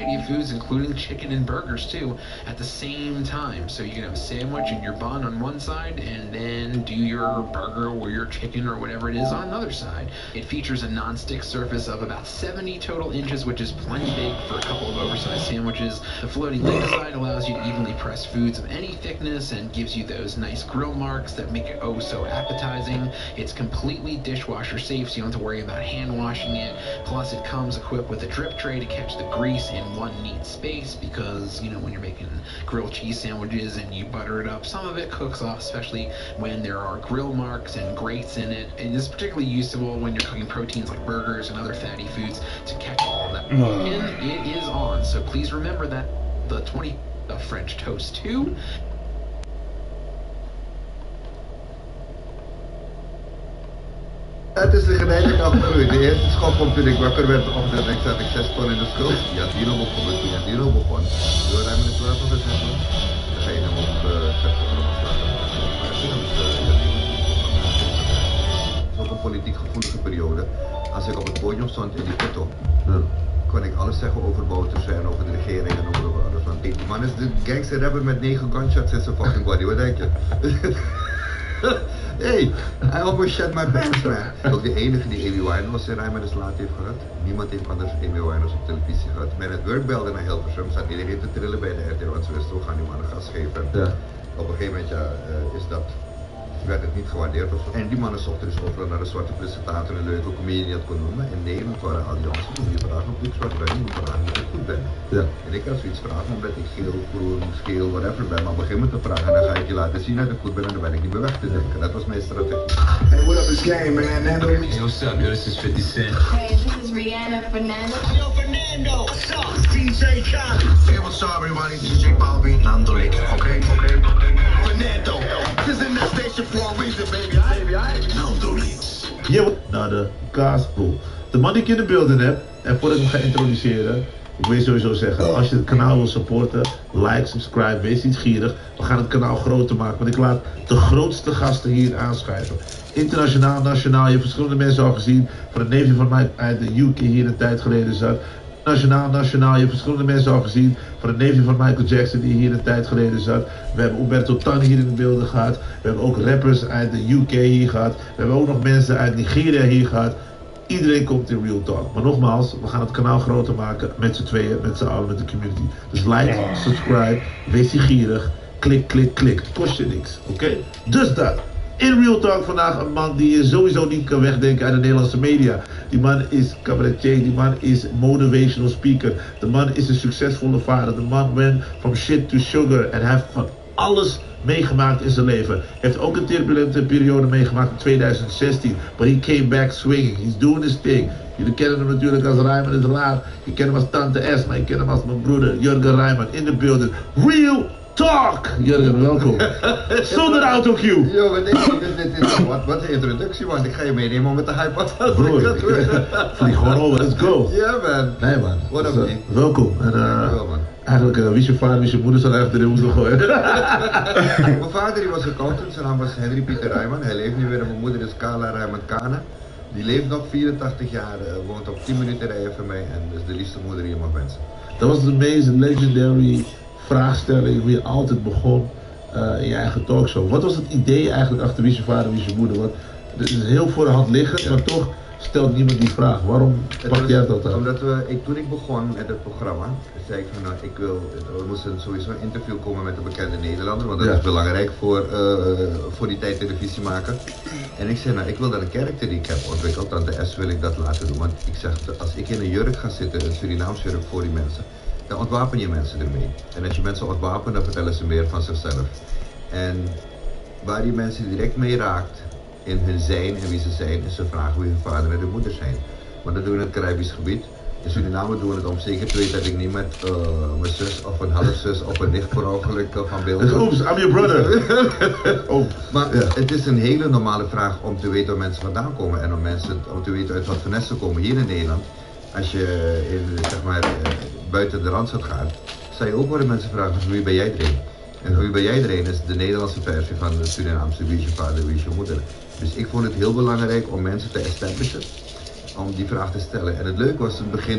variety of foods, including chicken and burgers too, at the same time. So you can have a sandwich and your bun on one side, and then do your burger or your chicken or whatever it is on another side. It features a non-stick surface of about 70 total inches, which is plenty big for a couple of oversized sandwiches. The floating lid design allows you to evenly press foods of any thickness and gives you those nice grill marks that make it oh so appetizing. It's completely dishwasher safe, so you don't have to worry about hand washing it. Plus it comes equipped with a drip tray to catch the grease in one neat space, because you know when you're making grilled cheese sandwiches and you butter it up, some of it cooks off, especially when there are grill marks and grates in it. And this is particularly useful when you're cooking proteins like burgers and other fatty foods to catch all of that. And it is on, so please remember that the 20 French toast too. Het is een geleidelijk afgegroeid. De eerste schok kwam toen ik wakker werd op dat ik zat 6 ton in de schuld. Ja, Dino begon, toen ja, Dino begon. Door hem in de plaats van de 6 ton. Dan ga je hem op 6 ton afslaan. Het is ook een politiek gevoelige periode. Als ik op het podium stond in die foto, kon ik alles zeggen over Bouterse en over de regering en over alles. Want die man is de gangster rapper met 9 gunshots in zijn fucking body, wat denk je? Hey, I almost shut my pants, man. Ook de enige die Amy Winehouse in Rijmen de Slaat heeft gehad. Niemand heeft anders Amy Winehouse op televisie gehad. Met het workbelde naar Hilversum zat iedereen te trillen bij de RTL, want ze wisten we gaan die man een gas geven. Ja. Op een gegeven moment werd het niet gewaardeerd of zo. En die mannen zochten dus overal naar een zwarte presentator, een leuke comedian dat kon noemen. In Nederland waren al die mensen die vragen of ik zwart ben, die vragen of ik goed ben. Ja. En ik had zoiets vragen omdat ik geel, groen, scheel, whatever ben. Maar op een gegeven moment te vragen en dan ga ik je laten zien dat ik goed ben en dan ben ik niet meer weg te denken. Dat was mijn strategie. Hey, what up, it's Game, man. Nando. Hey, what's up, yo? This is 50 Cent. Hey, this is Rihanna Fernando. Yo, Fernando, what's up? It's DJ Khaled. Hey, what's up, everybody? DJ Bobby. Nando, okay? Fernando, this is in that station for a reason, baby. Nando Leaks. Yo, naar de Kaaspool. De man die ik in de beelden heb, en voordat ik hem ga introduceren, ik wil je sowieso zeggen, als je het kanaal wil supporten, like, subscribe, wees niet gierig. We gaan het kanaal groter maken, want ik laat de grootste gasten hier aanschrijven. Internationaal, nationaal, je hebt verschillende mensen al gezien. Van een neefje van mij uit de UK hier een tijd geleden zat. Nationaal, je hebt verschillende mensen al gezien. Van een neefje van Michael Jackson die hier een tijd geleden zat. We hebben Umberto Tan hier in de beelden gehad. We hebben ook rappers uit de UK hier gehad. We hebben ook nog mensen uit Nigeria hier gehad. Iedereen komt in Real Talk. Maar nogmaals, we gaan het kanaal groter maken met z'n tweeën, met z'n allen, met de community. Dus like, subscribe, wees niet gierig. Klik. Het kost je niks, oké? Dus dat. In Real Talk vandaag een man die je sowieso niet kan wegdenken uit de Nederlandse media. Die man is cabaretier, die man is motivational speaker. De man is een succesvolle vader. De man went from shit to sugar. En hij heeft van alles meegemaakt in zijn leven. Hij heeft ook een turbulente periode meegemaakt in 2016. But he came back swinging. He's doing his thing. Jullie kennen hem natuurlijk als Rijman is Raar. Je kent hem als Tante S, maar je kent hem als mijn broeder Jurgen Rijman in de building. Real Talk! Jurgen, welkom. Zonder autocue. Jongen, nee, dit is wat een introductie, man. Ik ga je meenemen met de hype. Broer, vlieg gewoon over, let's go. Ja, man. Nee, man. What up, man? Welkom. En, dankjewel, man. Eigenlijk, wie is je vader, wie is je moeder, zou echt erin moeten gooien. Mijn vader die was accountant, zijn naam was Henry Pieter Rijman. Hij leeft nu weer en mijn moeder is Carla Rijman Kana. Die leeft nog 84 jaar, woont op 10 minuten rijden van mij en is de liefste moeder die je mag wensen. Dat was de meest legendary vraagstelling wie je altijd begon in je eigen talkshow. Wat was het idee eigenlijk achter wie is je vader, wie is je moeder? Want het is heel voor de hand liggend, maar toch stelt niemand die vraag. Waarom pak jij dat aan? Omdat toen ik begon met het programma, zei ik van nou, er moest sowieso een interview komen met een bekende Nederlander, want dat is belangrijk voor die tijd televisie maken. En ik zei nou, ik wil dat een karakter die ik heb ontwikkeld, Tante S wil ik dat laten doen. Want ik zeg, als ik in een jurk ga zitten, een Surinaams jurk voor die mensen, dan ontwapen je mensen ermee. En als je mensen ontwapent, dan vertellen ze meer van zichzelf. En waar die mensen direct mee raakt, in hun zijn en wie ze zijn, is ze vragen wie hun vader en hun moeder zijn. Want dat doen we in het Caribisch gebied. In Suriname doen we het om zeker te weten dat ik niet met mijn zus of een halfzus of een nicht per ongeluk van beeld ben. Oeps, I'm your brother. Maar het is een hele normale vraag om te weten waar mensen vandaan komen en om te weten uit wat voor nest ze komen hier in Nederland. Als je zeg maar, buiten de Randstad gaat, zou je ook worden mensen vragen van wie ben jij erin? En wie ben jij erin is de Nederlandse versie van de Surinaamse wie is je vader, wie is je moeder. Dus ik vond het heel belangrijk om mensen te establishen, om die vraag te stellen. En het leuke was in het begin.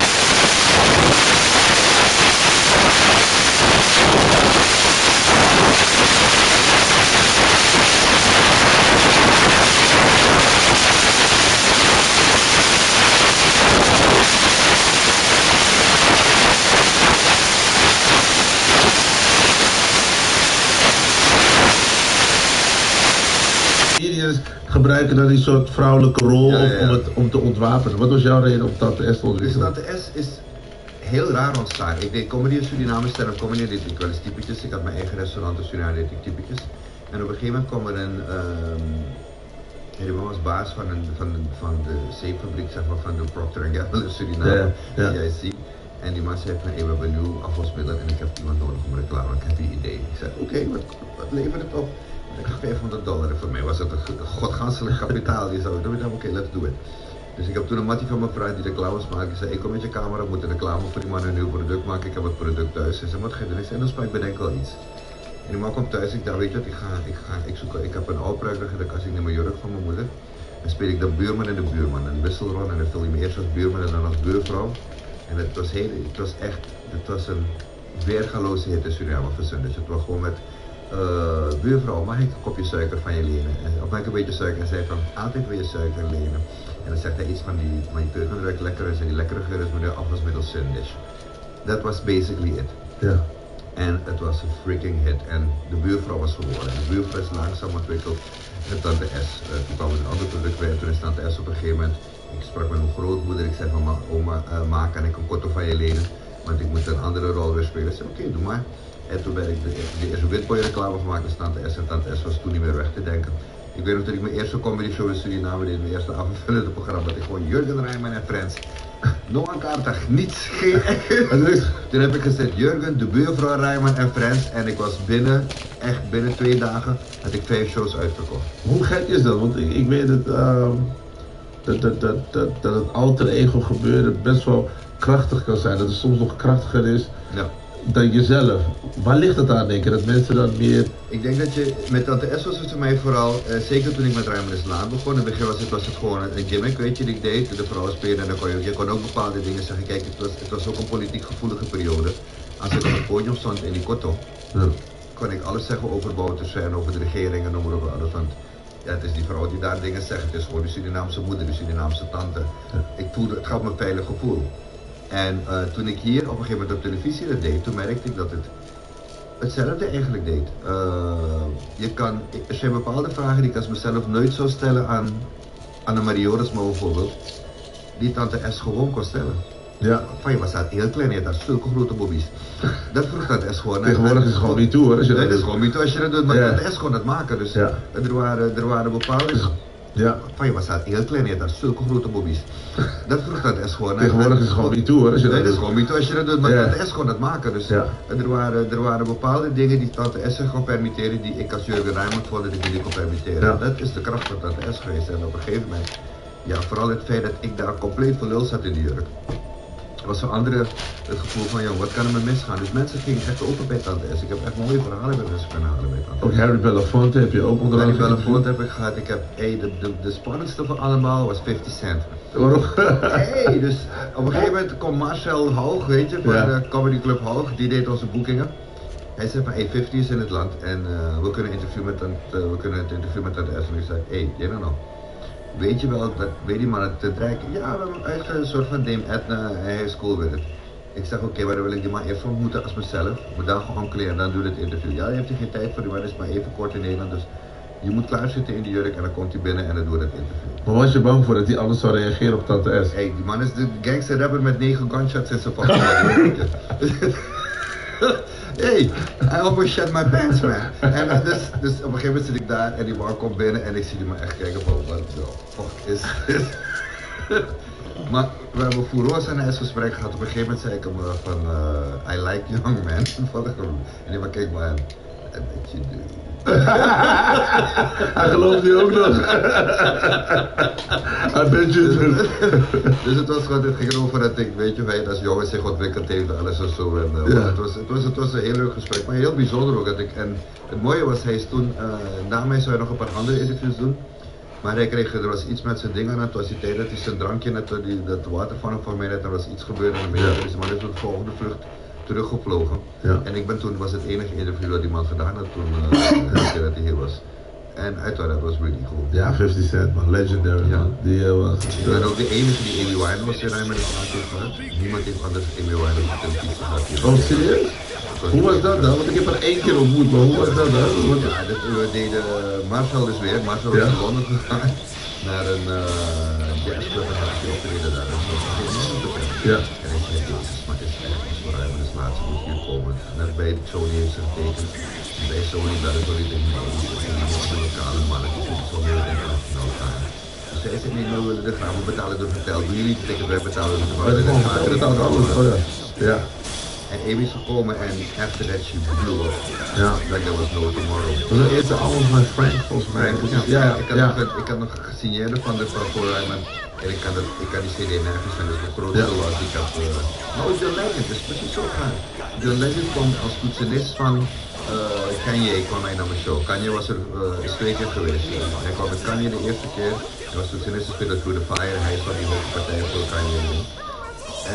gebruiken dan die soort vrouwelijke rol Ja. om te ontwapenen. Wat was jouw reden om Tante S te Dus ontwikkelen? Tante S is heel raar ontstaan. Ik deed comedy in Suriname, stand-up comedy, deed ik wel eens typetjes. Ik had mijn eigen restaurant in Suriname, deed ik typetjes. En op een gegeven moment kwam er een... die man was baas van de zeepfabriek, zeg maar, van de Procter & Gamble in Suriname, DIC. En die man zei van, hey, we hebben een nieuw afwasmiddel en ik heb iemand nodig om reclame. Ik heb die idee. Ik zei, oké, wat levert het op? Ik heb $500. Voor mij was het een godganselijk kapitaal. Die zou doen, oké, let's do it. Dus ik heb toen een mattie van mijn vrouw die reclames maakte. Ik zei, ik kom met je camera, we moeten reclame voor die man een nieuw product maken. Ik heb het product thuis. Hij zei, wat ga je doen? Ik zei, ik bedenk wel iets. En die man komt thuis, ik dacht, weet je wat, ik heb een oud pruik liggen, dan kast ik naar mijn jurk van mijn moeder. Dan speel ik de buurman en de buurman, en wisselrol, en dan vul je me eerst als buurman en dan als buurvrouw. En het was een weergaloze hit in Suriname verzend. Dus het was gewoon met, buurvrouw, mag ik een kopje suiker van je lenen? Of mag ik een beetje suiker? En zei van, altijd wil je suiker lenen. En dan zegt hij iets van mijn keuken ruikt lekker, en zei die lekkere geur is meneer afwasmiddel Sundish. That was basically it. Ja. En het was een freaking hit. En de buurvrouw was geworden. De buurvrouw is langzaam ontwikkeld. En Tante S. Toen kwam een ander product bij. En toen is Tante S op een gegeven moment. Ik sprak met mijn grootmoeder. Ik zei van oma, kan ik een kotto van je lenen? Want ik moet een andere rol weer spelen. Ik zei oké, doe maar. En toen ben ik de eerste Witboy reclame gemaakt met Tante S. En Tante S was toen niet meer weg te denken. Ik weet nog dat ik mijn eerste comedy show in Suriname deed. Mijn eerste avondvullende programma. Dat ik gewoon Jurgen Rijman en Friends. No aan kaartig, niets, geen. Toen heb ik gezegd, Jurgen, de buurvrouw Rijman en Friends. En ik was binnen 2 dagen, had ik 5 shows uitverkocht. Hoe gek is dat? Want ik weet dat het alter ego gebeuren best wel krachtig kan zijn. Dat het soms nog krachtiger is Ja. dan jezelf. Waar ligt het aan, denk je? Dat mensen dan meer... Ik denk dat je, met Tante S was het voor mij vooral, zeker toen ik met Rijman is Laan begon. In het begin was het gewoon een gimmick, weet je, die ik deed. De vrouwen spelen en dan je kon ook bepaalde dingen zeggen. Kijk, het was ook een politiek gevoelige periode. Als ik op het podium stond in die kotto, kon ik alles zeggen over Bouterse en over de regering en over alles. Want ja, het is die vrouw die daar dingen zegt. Het is gewoon de Surinaamse moeder, de Surinaamse tante. Ik voelde, het gaf me een veilig gevoel. En toen ik hier op een gegeven moment op televisie dat deed, toen merkte ik dat het hetzelfde eigenlijk deed. Er zijn bepaalde vragen die ik als mezelf nooit zou stellen aan Annemarie Jorisma bijvoorbeeld, die Tante S gewoon kon stellen. Ja. Van je was dat heel klein, je had zulke grote bobby's. Dat vroeg Tante S gewoon. Tegenwoordig is het gewoon niet toe hoor. Nee, dat is gewoon niet toe als je dat doet, maar Ja. Tante S kon dat maken. Dus Ja. er waren bepaalde... Ja. Van je was dat heel klein, je had zulke grote bobby's. Dat vroeg Tante S gewoon. Tegenwoordig is het gewoon niet toe hoor. Nee, dat is gewoon niet toe als je dat doet, maar Ja. Tante S kon dat maken. Dus Ja. er waren bepaalde dingen die Tante S zich kon permitteren, die ik als Jurgen Rijmond vond dat ik die niet kon permitteren. Ja. Dat is de kracht van Tante S geweest. En op een gegeven moment, ja, vooral het feit dat ik daar compleet voor lul zat in die jurk, was voor anderen het gevoel van, joh, wat kan er me misgaan? Dus mensen gingen echt open bij Tante S. Ik heb echt mooie verhalen bij mensen kunnen halen bij Tante S. Ook Harry Belafonte heb je ook onder Harry andere Belafonte heb ik gehad. Ik heb, de spannendste van allemaal was 50 Cent. Waarom? Dus op een gegeven moment kwam Marcel Hoog, weet je, van de Comedy Club Hoog, die deed onze boekingen. Hij zei van, 50 is in het land en we kunnen het interview met Tante S. En ik zei, jij nou. Weet je wel, weet die man het te dreiken? Ja, we hebben een eigen soort van Dame Edna, hij heeft school with it. Ik zeg oké, maar dan wil ik die man eerst ontmoeten als mezelf. We dan gewoon omkleden en dan doe je het interview. Ja, hij heeft er geen tijd voor, die man is maar even kort in Nederland. Dus je moet klaar zitten in die jurk en dan komt hij binnen en dan doe je het interview. Maar was je bang voor dat hij anders zou reageren op Tante S? Die man is de gangster rapper met 9 gunshots in zijn fucking I almost shut my pants, man. En dus op een gegeven moment zit ik daar en die man komt binnen en ik zie die man echt kijken van, wat de fuck is dit? Maar we hebben Fouros en een gesprek gehad. Op een gegeven moment zei ik hem van, I like young man. En die man keek me aan, I bet you do. Hij gelooft nu ook nog. I bet you do. Dus het was gewoon, het ging erover dat ik, weet je, wij als jongen zich ontwikkeld heeft en alles en zo. En, Ja. het was een heel leuk gesprek, maar heel bijzonder ook. En het mooie was, hij is toen, na mij zou hij nog een paar andere interviews doen. Maar er was iets met zijn dingen en het was die tijd dat hij zijn drankje, dat water van hem voor mij net, er was iets gebeurd en dan dus maar is op de volgende vlucht teruggevlogen. Ja. En ik ben toen, was het enige interview dat die man gedaan had toen dat hij hier was. En uiteraard, dat was really cool. Ja, 50 Cent man, legendary Ja. man. Die was... Ik ben ook de enige die Amy Winehouse in Rijmen heeft gehad. Niemand heeft anders Amy Winehouse op televisie gehad. Oh, serieus? Hoe was dat dan? Want ik heb er 1 keer ontmoet, maar hoe was dat dan? Ja, we deden Marcel dus weer. Marcel is in Londen gegaan naar een jazzclub en had hij optreden daar. Ja. En ik zei, jezus, maar dit is echt iets voor hem, dus laatst moet hier komen. Net bij Sony heeft ze getekend. Bij Sony bellen Sony tegen mij, die lokale mannen, die zitten zo heel internationaal gaan. Dus zij zei, nee, we willen de graag, we betalen door hotel. Doen jullie het ticket, wij betalen door We betalen alles, ja. En Amy is gekomen en after that she blew up. Ja. Like there was no tomorrow. Dat was eerst allemaal met Frank volgens mij. Ik had nog gesigneerd van de voorrijman. En ik kan die CD nergens vinden, dus mijn grootste was. Ik had, nou, John Legend is precies zo gaan. John Legend kwam als toetsenist van Kanye, kwam hij naar mijn show. Kanye was er is 2 keer geweest. Hij kwam met Kanye de eerste keer. Hij was toetsenist, speelde Through the Fire. Hij is van die hoofdpartij voor Kanye.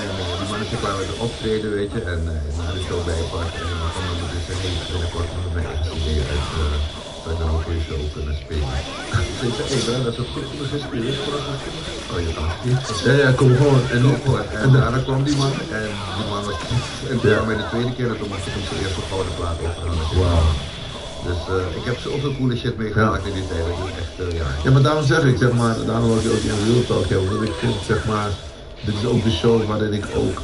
En die mannen kwamen de optreden, weet je, en na de show bijpakt. En dan kwam ik dus zeggen, hey, binnenkort moet ik mijn eigen CD uit, zou ik dan ook voor je show kunnen spelen. Dus ik zei, hey bro, dat is het goed voor de 6 uur, oh je kan het. Ja, kom gewoon. En daarna kwam die man, en die man was, en toen kwam hij de tweede keer, en toen mocht ik hem zijn eerste gouden plaat overhandigen. Wauw. Dus ik heb zoveel coole shit meegemaakt in die tijd, dat is echt, ja. Ja, maar daarom zeg ik, zeg maar, daarom wil ik ook in Real Talk hebben, want ik vind, zeg maar, dit is ook de show waarin ik ook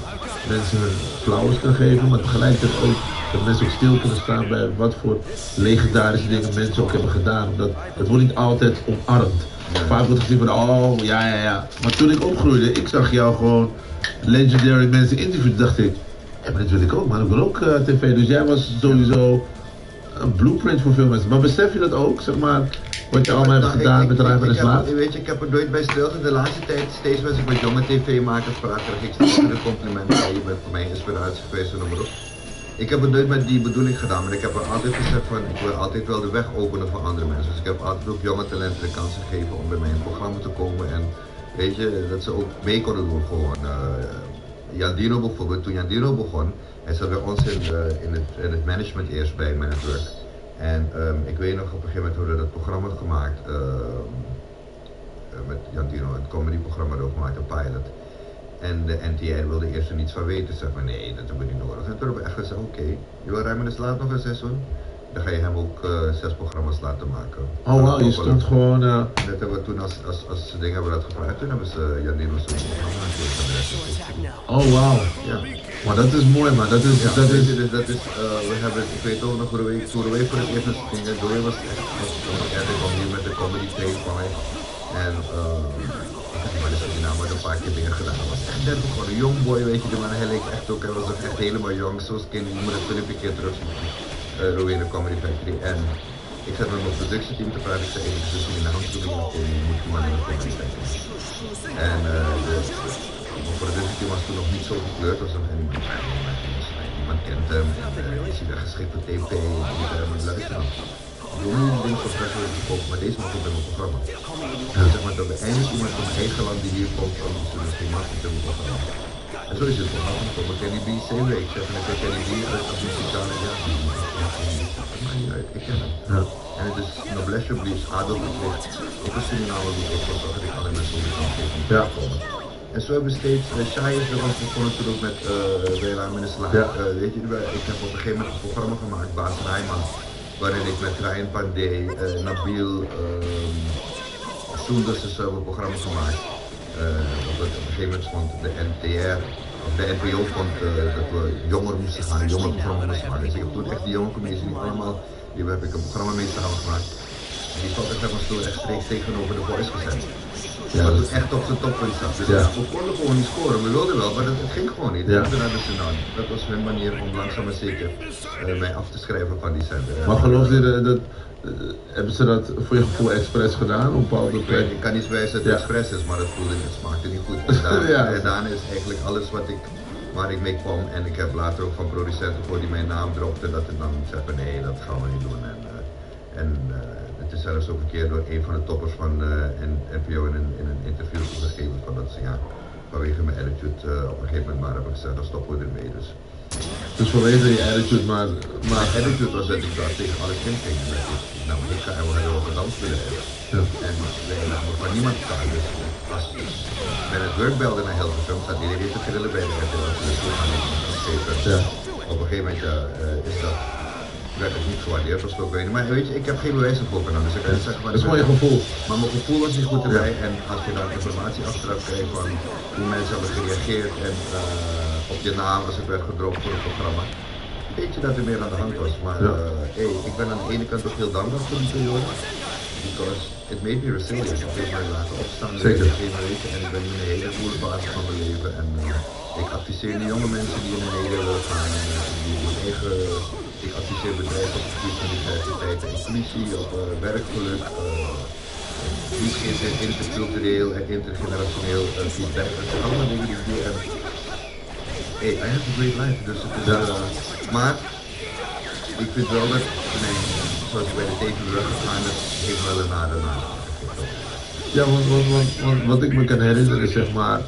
mensen flowers kan geven, maar tegelijkertijd ook dat mensen ook stil kunnen staan bij wat voor legendarische dingen mensen ook hebben gedaan. Omdat het wordt niet altijd omarmd. Vaak wordt gezien van, oh ja. Maar toen ik opgroeide, ik zag jou gewoon legendary mensen interviewen, dacht ik, ja, maar dit wil ik ook, maar ik wil ook tv. Dus jij was sowieso een blueprint voor veel mensen. Maar besef je dat ook, zeg maar, wat je allemaal hebt gedaan met Rijmen en Slaap? Weet je, ik heb er nooit bij stilgestaan. De laatste tijd, steeds als ik met jonge tv-makers praat, krijg ik steeds de complimenten. Je bent voor mij inspiratie geweest, noem maar op. Ik heb het nooit met die bedoeling gedaan, maar ik heb er altijd gezegd van, ik wil altijd wel de weg openen voor andere mensen. Dus ik heb altijd ook jonge talenten de kans gegeven om bij mij in het programma te komen. En weet je, dat ze ook mee konden doen gewoon. Jan Dino bijvoorbeeld, toen Jan Dino begon, hij zat bij ons in het management eerst bij Management. En ik weet nog, op een gegeven moment hebben we dat programma gemaakt, met Jan Dino, het comedyprogramma ook gemaakt, een pilot. En de NTR wilde eerst er niets van weten, zei van nee, dat hebben we niet nodig. En toen hebben we echt gezegd, oké, je wil Rijmen en Slaap nog een seizoen? Dan ga je hem ook 6 programma's laten maken. Oh wow, je stond gewoon... Dat hebben we toen als dingen hebben we dat gevraagd, toen hebben ze Jan Dino zo'n programma natuurlijk. Oh wow. Ja. Maar dat is mooi, man. Dat is... We hebben, ik weet ook nog, toen we voor het eerst ging, Doe was echt, ik kwam hier met de comedy tape van mij. En maar dus die naam had een paar keer dingen gedaan. Hij was echt net gewoon een jong boy, weet je, maar hij leek echt ook, hij was ook echt helemaal jong, zoals kind, je moet het filmpje een keer terug zien. Rowena Comedy Factory. En ik zat met mijn productieteam te praten, ik zei, ik zit in de hand toe, je moet die man in de Comedy Factory. En mijn productieteam was toen nog niet zo gekleurd, was nog niemand kent hem, is hij daar geschikt voor tv, en luisteren. Ik wil nu de dingen van Fresh worden gekocht, maar deze mag ook in mijn programma. En zeg maar dat er eindelijk iemand van mijn eigen land die hier komt, om te misschien makkelijk in mijn programma. En zo is het programma gekomen. Kenny B, same way. Ik zeg van, ik ken Kenny B als muzikale, ja, dat maakt niet uit, ik ken hem. Ja. En het is noblesse oblige, adel verplicht. Ik was Suriname die ik was, dat ik alle mensen die kan geven. Ja. En zo hebben we steeds, Shai is bij ons begonnen toen ook met Rijmen en Slaap. Weet je, ik heb op een gegeven moment een programma gemaakt, Baas Rijman. Waarin ik met Ryan Pandey, Nabil, Soenders een programma gemaakt. Op een gegeven moment vond de NTR, of de NPO vond dat we jonger moesten gaan, een jonger programma moesten maken. Dus ik heb toen echt die jonge comedies die allemaal, die heb ik een programma mee samengemaakt. En die zat echt helemaal zo rechtstreeks tegenover de Voice gezet. Ja, dat het echt op zijn toppunt zat. Dus we konden gewoon niet scoren, we wilden wel, maar het ging gewoon niet. Ja. Dat was hun manier om langzaam maar zeker mij af te schrijven van die zender. Maar geloof je dat hebben ze dat voor je gevoel expres gedaan op bepaalde plekken? Ik kan niet wijzen dat het expres is, maar het voelde niet, het smaakte niet goed. En daarna is eigenlijk alles waar ik mee kwam en ik heb later ook van producenten gehoord die mijn naam dropten, dat ik dan zeggen nee, dat gaan we niet doen. Het is zelfs ook een keer door een van de toppers van NPO in een interview gegeven van dat ze vanwege mijn attitude op een gegeven moment maar hebben gezegd, dan stoppen we ermee. Dus vanwege je attitude, maar mijn attitude was dat ik daar tegen alle kind ging. Nou, ik ga we hadden wel gedanst willen hebben. Ja. En wij namen van niemand staan. Dus als men het werk belde naar Hilversum, zat iedereen te grillen bij de RTL. Dus we gaan niet. Op een gegeven moment werd het niet gewaardeerd of zo, ik weet niet. Maar weet je, ik heb geen bewijs ervoor gedaan, dus ik kan niet zeggen Dat is gewoon je gevoel. Maar mijn gevoel was niet goed erbij en als je dan informatie achteraf krijgt van hoe mensen hebben gereageerd en op je naam als ik werd gedropt voor het programma, weet je dat er meer aan de hand was. Maar ik ben aan de ene kant ook heel dankbaar voor die periode, because it made me resilient. Het heeft mij laten opstaan, zeker. En ik ben nu in een hele goede fase van mijn leven en ik adviseer de jonge mensen die in de media willen gaan en die hun eigen... Ik adviseer bedrijven op het gebied van diversiteit en inclusie, op werkgeluk, niet intercultureel en intergenerationeel feedback. Dat zijn allemaal dingen die ik doe en hey, I have a great life. Dus het is, maar ik vind wel dat, zoals ik bij de tekenbrug gegaan heb, heeft wel een nadeel. Ja, want wat ik me kan herinneren is zeg maar,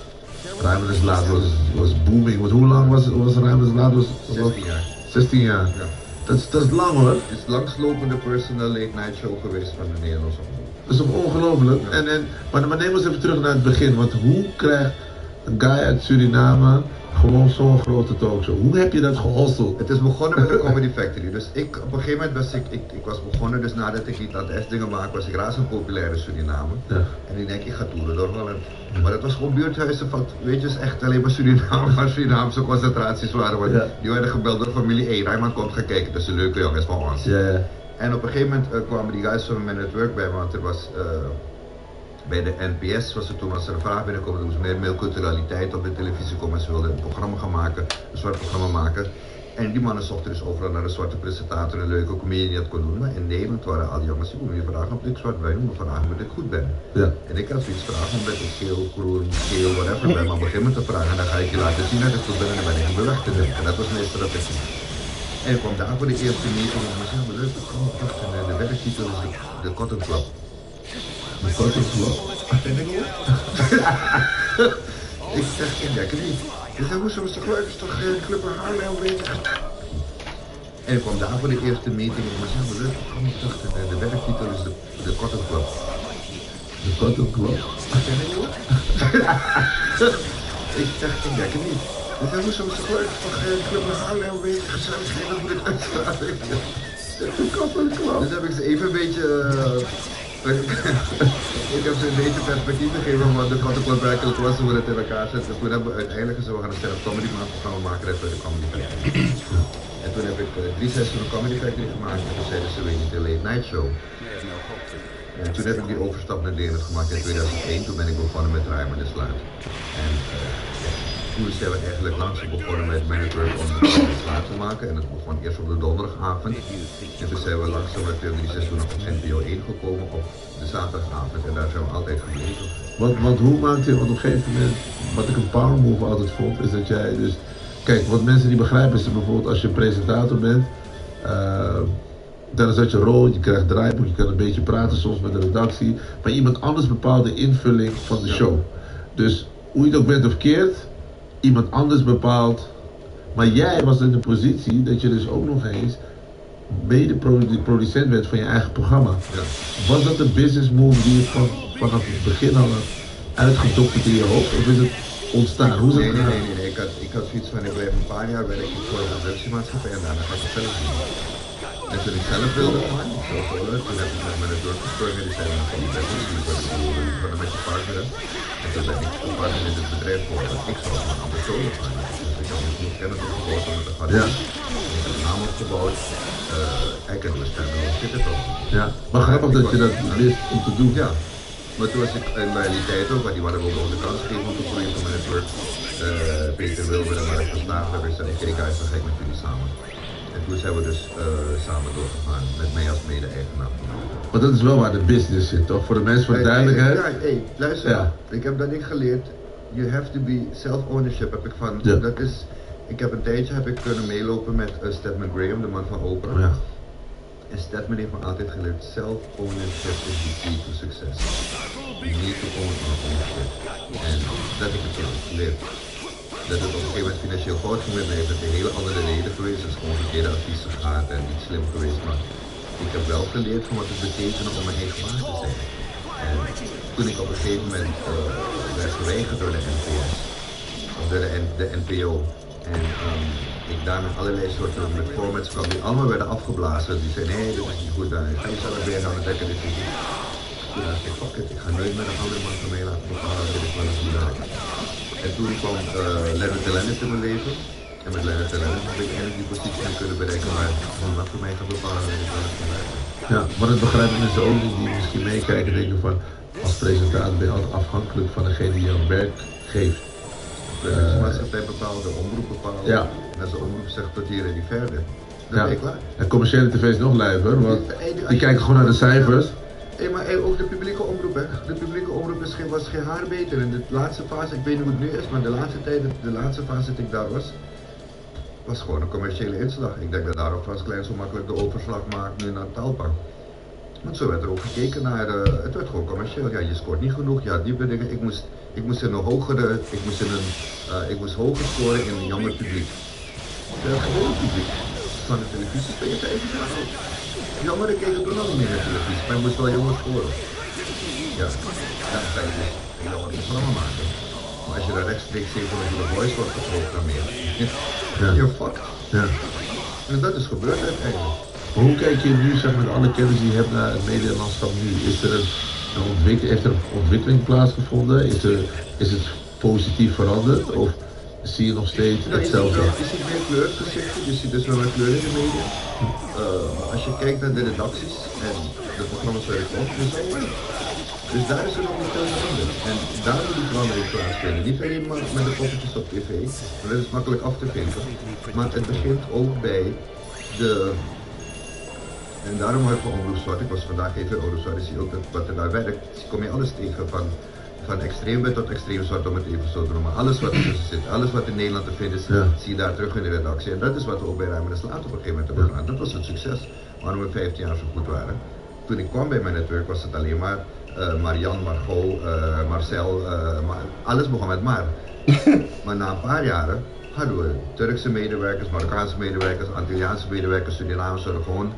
Rijmens Laat was booming. Want hoe lang was Rijmens Laat? 16 jaar. 16 jaar? Ja. Dat is lang hoor. Het is langslopende personal late night show geweest van de Nederlandse omroep. Dat is toch ongelooflijk? Ja. Maar neem ons even terug naar het begin. Want hoe krijgt een guy uit Suriname gewoon zo'n grote talkshow? Hoe heb je dat gehosseld? Het is begonnen met de Comedy Factory. Dus op een gegeven moment was ik was begonnen, dus nadat ik niet aan het dingen maakte, was ik razend populair in Suriname. Ja. En ik denk, ik ga toeren door Holland. Maar dat was gewoon buurthuizen van, weet je, is echt alleen maar Suriname, waar Surinaamse concentraties waren. Want die werden gebeld door familie, hey, Rijman komt gaan kijken, dat is een leuke jongens van ons. Ja. En op een gegeven moment kwamen die guys van mijn netwerk bij me, want er was... bij de NPS was er toen als er een vraag binnenkwam, er moest meer multiculturaliteit op de televisie komen en ze wilden een programma gaan maken, een zwart programma maken. En die mannen zochten dus overal naar een zwarte presentator, een leuke comedian die dat kon doen. Maar in Nederland waren al die jongens, die moeten je vragen of ik zwart ben, moet vragen of ik goed ben. Ja. En ik had zoiets vragen omdat ik geel, groen, geel, whatever ben, maar op een gegeven moment te vragen en dan ga ik je laten zien dat ik goed ben en dan ben ik een beleg te denken. En dat was mijn strategie. En ik kwam daar voor de eerste meeting en ik zei, ja, leuk, de werktitel is de Cotton Club. De Cotton Club? Ik zeg, ik denk het niet. Ik zeg, hoezo is toch leuk? Is toch Club en Haarlem, weet je? En ik kwam daar voor de eerste meeting en ik zei, ja, leuk, de werktitel is de Cotton Club. De Cotton Club? Ik zeg, ik denk het niet. Ik zeg, hoezo is toch leuk? Is toch Club en Haarlem, weet je? Gezelligheid, dat moet ik uitstralen. De Cotton Club? Dus heb ik ze even een beetje... ik heb ze een beetje perspectief gegeven van wat de Cotton Club werkelijk was, hoe we het in elkaar zetten. Toen hebben we uiteindelijk gezegd, we gaan een stand-up comedy programma maken uit de Comedy Factory. En toen heb ik 3 seizoenen Comedy Factory gemaakt en toen zeiden ze, weet je, de Late Night Show. En toen heb ik die overstap naar Nederland gemaakt in 2001, toen ben ik begonnen met Rijmen de Sluit. En toen zijn we eigenlijk langzaam begonnen met mijn netwerk om de Sluit te maken en het begon eerst op de donderdagavond. En toen zijn we langzaam met 3 seizoenen op NPO 1 gekomen op de zaterdagavond en daar zijn we altijd gebleven. Want hoe maakt je, want op een gegeven moment, wat ik een power move altijd vond, is dat jij dus, kijk, wat mensen niet begrijpen is dat bijvoorbeeld als je een presentator bent, dan is dat je rol, je krijgt draaiboek, je kan een beetje praten soms met de redactie, maar iemand anders bepaalt de invulling van de show. Dus hoe je het ook bent of keert, iemand anders bepaalt, maar jij was in de positie dat je dus ook nog eens mede-producent werd van je eigen programma. Ja. Was dat een business move die je vanaf het begin al had uitgedokterd in je hoofd, of is het ontstaan? Hoe is het Nee. Ik had zoiets van, ik blijf een paar jaar werken voor een productiemaatschappij en daarna ga ik het zelf doen. En toen ik zelf wilde gaan, toen heb ik met mijn netwerk gesproken, die zeiden van, die gaan met je partner. En toen ben ik een partner in het bedrijf geworden. Ik zou het maar persoonlijk gaan. Dus ik had genoeg kennis opgebouwd om het te gaan doen. Ik heb een naam opgebouwd. Hij kent mijn stem, hoe zit het ook? Ja, maar grappig dat je dat wist om te doen. Ja, maar toen was ik in realiteit ook, want die waren ook de kans gegeven om te groeien van mijn netwerk. Peter Wilber en Mark Verstaaf hebben gezegd, ik kijk uit, dan ga ik met jullie samen. En toen zijn we dus samen doorgegaan, met mij als mede-eigenaar. Maar dat is wel waar de business zit, toch? Voor de mensen voor de duidelijkheid. Luister, ik heb dat ding geleerd. You have to be self-ownership, heb ik van. Ja. Dat is, ik heb een tijdje kunnen meelopen met Stedman Graham, de man van Oprah. Ja. En Stedman heeft me altijd geleerd, self-ownership is the key to success. You need to own your own shit. En dat heb ik geleerd. Dat het op een gegeven moment financieel fout ging met mij, heeft het een hele andere reden geweest. Het is gewoon verkeerde adviezen gehad en niet slim geweest. Maar ik heb wel geleerd van wat het betekent om mijn eigen baas te zijn. En toen ik op een gegeven moment werd geweigerd door de NPS, of door de NPO, en ik daar met allerlei soorten met formats kwam die allemaal werden afgeblazen. Die zeiden nee, dat is niet goed, ga je zelf weer aan het dekken, dit is niet. Toen dacht ik, fuck it, ik ga nooit met een andere man van mij laten bepalen, dit is wel een goed werk. En toen kwam Leonard Lennis in mijn leven. En met Leonard Lennis heb ik eigenlijk die positie kunnen bereiken, maar gewoon wat voor mij gaat bepalen, dit is wel een goed werk. Ja, maar dat begrijpen mensen ook niet die misschien meekijken denken van als presentator ben je altijd afhankelijk van degene die jou werk geeft. De maatschappij bepaalt, de omroep bepaalt. Ja. En als de omroep zegt tot hier en niet verder, dan Ja. ben je klaar. En commerciële tv is nog lijver, want die kijken gewoon naar de cijfers. Maar ook de publieke omroep, hè. De publieke omroep was geen haar beter. In de laatste fase, ik weet niet hoe het nu is, maar de laatste fase dat ik daar was gewoon een commerciële inslag. Ik denk dat daarop was Klein zo makkelijk de overslag maakt nu naar Talpa. Want zo werd er ook gekeken naar, het werd gewoon commercieel. Ja, je scoort niet genoeg, ja, die dingen. Ik moest in een hogere, ik moest hoger scoren in een jonger publiek. Het gewone publiek van de televisie spelen 50 jaar oud. Jongeren keken toen al niet meer naar televisie, maar je moest wel jonger scoren. Ja, dan ga je dus een jonger programma maken. Maar als je daar rechtstreeks 700 de voice wordt geprogrammeerd, you're fucked. Ja. En dat is gebeurd uiteindelijk. Maar hoe kijk je nu, zeg, met alle kennis die je hebt naar het medialandschap nu? Heeft er een ontwikkeling plaatsgevonden? Is het positief veranderd? Of zie je nog steeds hetzelfde? Je ziet meer kleurgezichten, je ziet dus wel meer kleur in de media. Maar als je kijkt naar de redacties en de programma's waar ik op, dus daar is er nog niet veel veranderd. En daar moet die verandering plaatsvinden. Niet alleen maar met de poppetjes op tv, want dat is makkelijk af te vinken. Maar het begint ook bij de... En daarom heb ik van Omroep Zwart, ik was vandaag even in Omroep Zwart, zie je ook wat er daar werkt. Dus kom je alles tegen van extreem wit tot extreem zwart, om het even zo te noemen. Alles wat er tussen zit, alles wat in Nederland te vinden is, zie je daar terug in de redactie. En dat is wat we ook bij Ruim en Slaat op een gegeven moment hebben gedaan. Dat was het succes waarom we 15 jaar zo goed waren. Toen ik kwam bij mijn netwerk was het alleen maar Marianne, Margot, Marcel, alles begon met maar. Maar na een paar jaren hadden we Turkse medewerkers, Marokkaanse medewerkers, Antilliaanse medewerkers, Surinamers, gewoon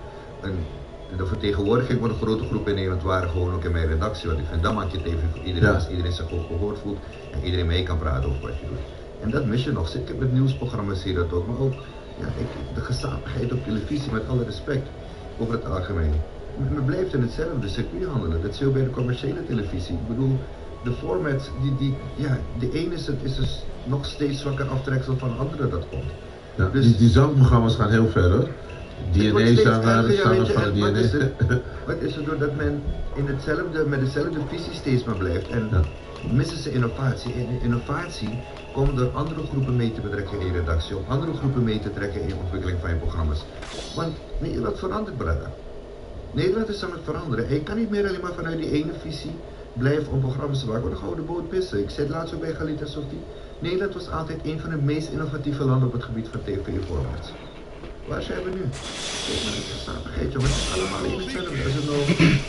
de vertegenwoordiging van een grote groep in Nederland waren gewoon ook in mijn redactie. Want ik vind, dan maak je tv voor iedereen, als iedereen zich ook gehoord voelt en iedereen mee kan praten over wat je doet. En dat mis je nog. Ik heb met nieuwsprogramma's zie je dat ook, maar ook de gezamenlijkheid op televisie, met alle respect over het algemeen. Men blijft in hetzelfde circuit handelen. Dat zie je bij de commerciële televisie. Ik bedoel, de formats, de ene is dus nog steeds zwakker aftreksel van de andere dat komt. Ja, dus, die zangprogramma's gaan heel verder. DNA-zangers van de DNA. Wat is er doordat men met dezelfde visie steeds maar blijft en missen ze innovatie. En innovatie komt door andere groepen mee te betrekken in je redactie, om andere groepen mee te trekken in de ontwikkeling van je programma's. Want Nederland verandert, brother. Nederland is aan het veranderen. En je kan niet meer alleen maar vanuit die ene visie blijven om programma's te maken. Want dan gaan we de boot pissen. Ik zei het laatst ook bij Galita Sophie. Nederland was altijd een van de meest innovatieve landen op het gebied van tv-formats. Waar zijn we nu? Kijk naar de samenheid, jongen. Het is allemaal in hetzelfde. Als het nou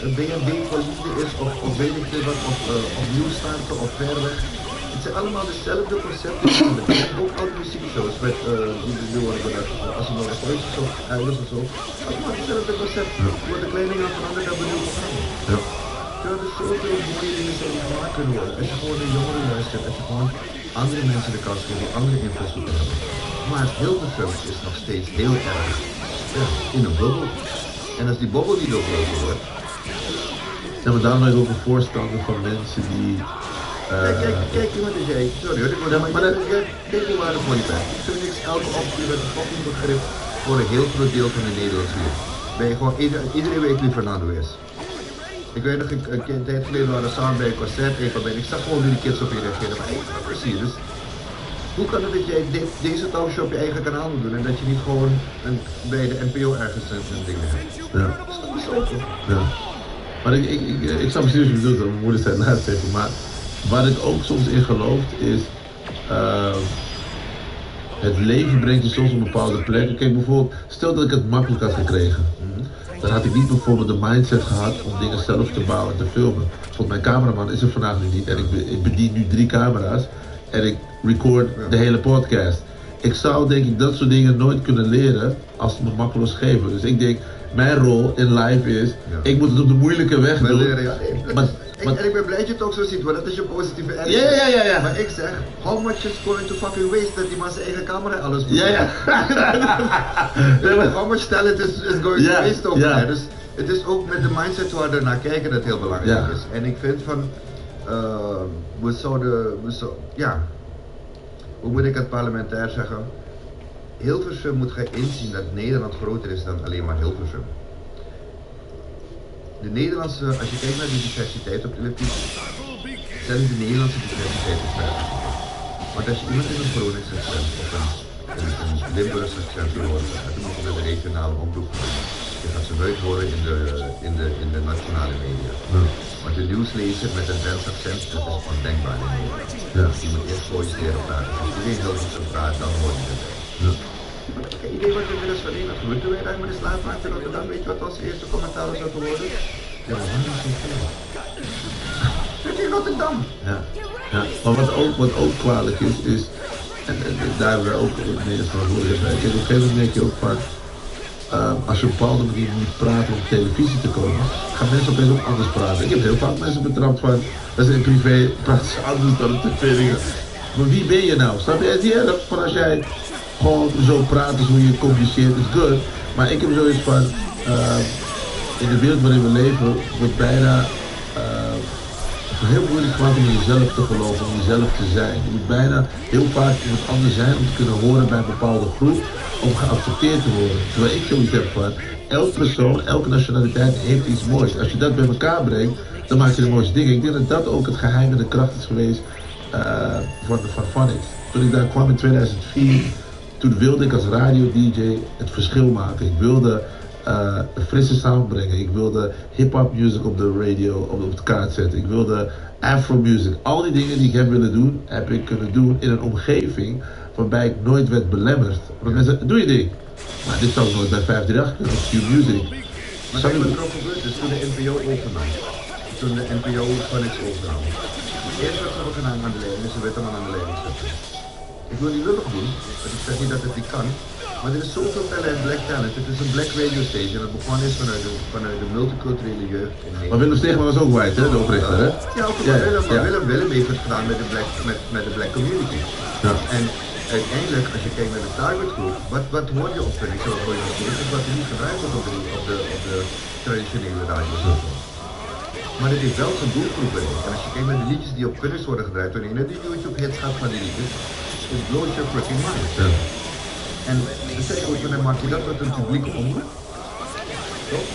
een B&B voor liefde is, of weet ik veel wat, of nieuwstarten, of ver weg. Het zijn allemaal dezelfde concepten. Ook oude muziekshows met, als je nou de voices of huilers of zo. Allemaal dezelfde concepten. Wordt de kleding aan veranderd, dan benieuwd programma. Ja. Terwijl er zoveel mooie dingen zijn die gemaakt kunnen worden. Als je gewoon de jongeren luistert, als je gewoon andere mensen de kans geeft die andere invalshoeken hebben. Maar Hilversum is nog steeds heel erg in een bubbel. En als die bubbel niet doorbroken wordt... Ja, maar daarom ben ik ook een voorstander van mensen die... Kijk, iemand is jij. Sorry hoor, kijk hoe waardevol je bent. Ik vind niks elke optie met een fucking begrip voor een heel groot deel van de Nederlandse wereld. Ben je gewoon, iedereen weet wie Fernando is. Ik weet nog, een tijd geleden waren we samen bij een concert, ik zag gewoon hoe die kids op je reageren. Maar precies, dus hoe kan het dat jij deze talkshow op je eigen kanaal moet doen en dat je niet gewoon bij de NPO ergens een ding hebt? Ja. Dat is ook toch? Ja. Maar ik snap precies wat je bedoelt, mijn moeder zei het laatst even, maar waar ik ook soms in geloof is, het leven brengt je soms op bepaalde plekken. Kijk bijvoorbeeld, stel dat ik het makkelijk had gekregen. Dan had ik niet bijvoorbeeld de mindset gehad om dingen zelf te bouwen en te filmen. Want mijn cameraman is er vandaag nu niet en ik bedien nu 3 camera's en ik record de hele podcast. Ik zou denk ik dat soort dingen nooit kunnen leren als ze me makkelijk geven. Dus ik denk, mijn rol in life is, ik moet het op de moeilijke weg doen. Leren, maar En ik ben blij dat je het ook zo ziet, want dat is je positieve energie. Ja. Maar ik zeg, how much is going to fucking waste dat die man zijn eigen camera alles moet Ja. How much talent is going to waste over there. Dus het is ook met de mindset waar we naar kijken dat heel belangrijk is. En ik vind van, hoe moet ik het parlementair zeggen? Hilversum moet gaan inzien dat Nederland groter is dan alleen maar Hilversum. De Nederlandse, als je kijkt naar de diversiteit op televisie, zelfs de Nederlandse diversiteit is ver. Want als je iemand in een Groningse accent of een Limburgse accent wil horen, dan moet je naar de regionale omroep. Je gaat ze nooit horen in de nationale media. Want de nieuwslezer met een Drents accent, dat is ondenkbaar in Nederland. Je moet eerst voor je leren praten. Als iedereen heel goed praat, dan hoor je het. Kijk, idee wat we willen verlenen. Dat gebeurt er weer uit met de slaapmaak in Rotterdam. Weet je wat als eerste commentaar zou te worden? Ja, maar waarom is het veel? Zit in Rotterdam. Ja. Maar wat ook kwalijk is en daar hebben we ook Nederlands verantwoordelijkheid bij. Kijk, op een gegeven moment denk je ook van, als je op een bepaalde manier moet praten om op televisie te komen, gaan mensen opeens ook anders praten. Ik heb heel vaak mensen betrapt van, dat ze in privé praten ze anders dan op tv. Maar wie ben je nou? Snap je? Het is niet erg van als jij gewoon zo praat als hoe je communiceert, is good. Maar ik heb zoiets van, in de wereld waarin we leven, wordt bijna heel moeilijk gemaakt om jezelf te geloven, om jezelf te zijn. Je moet bijna heel vaak iemand anders zijn om te kunnen horen bij een bepaalde groep, om geaccepteerd te worden. Terwijl ik zoiets heb van, elke persoon, elke nationaliteit heeft iets moois. Als je dat bij elkaar brengt, dan maak je de mooiste dingen. Ik denk dat dat ook het geheim en de kracht is geweest van Phonics. Toen ik daar kwam in 2004, toen wilde ik als radio-dj het verschil maken. Ik wilde een frisse sound brengen. Ik wilde hip-hop music op de radio, op de kaart zetten. Ik wilde afro-music. Al die dingen die ik heb willen doen, heb ik kunnen doen in een omgeving waarbij ik nooit werd belemmerd. Want mensen zeggen, doe je ding. Maar dit zou ik nooit bij 538 kunnen, of Q-music. Maar kijk wat er ook gebeurd is toen de NPO overnam. Toen de NPO Phonics overnam. Eerst werd ze ook gedaan aan de leiding, ze werd dan aan de leiding zetten. Ik wil niet lullig doen, want ik zeg niet dat het niet kan. Maar er is zoveel talent, black talent. Het is een black radio station. Het begon is vanuit de multiculturele jeugd in Nederland. Maar Willem Steegman was ook white, hè, de oprichter, hè? Ja, ook Willem heeft het gedaan met de black community. Ja. En uiteindelijk, als je kijkt naar de target group, wat hoor je op Phoenix? Wat hoor je nog steeds? Is wat er niet gebruikt wordt op de traditionele radio's. Maar het heeft wel zijn doelgroep bereikt. En als je kijkt naar de liedjes die op Phoenix worden gedraaid, wanneer je naar de YouTube hits gaat van die liedjes, it blows your freaking mind. Ja. En dan zeg je ook, dan maak je dat met een publieke omroep. Toch?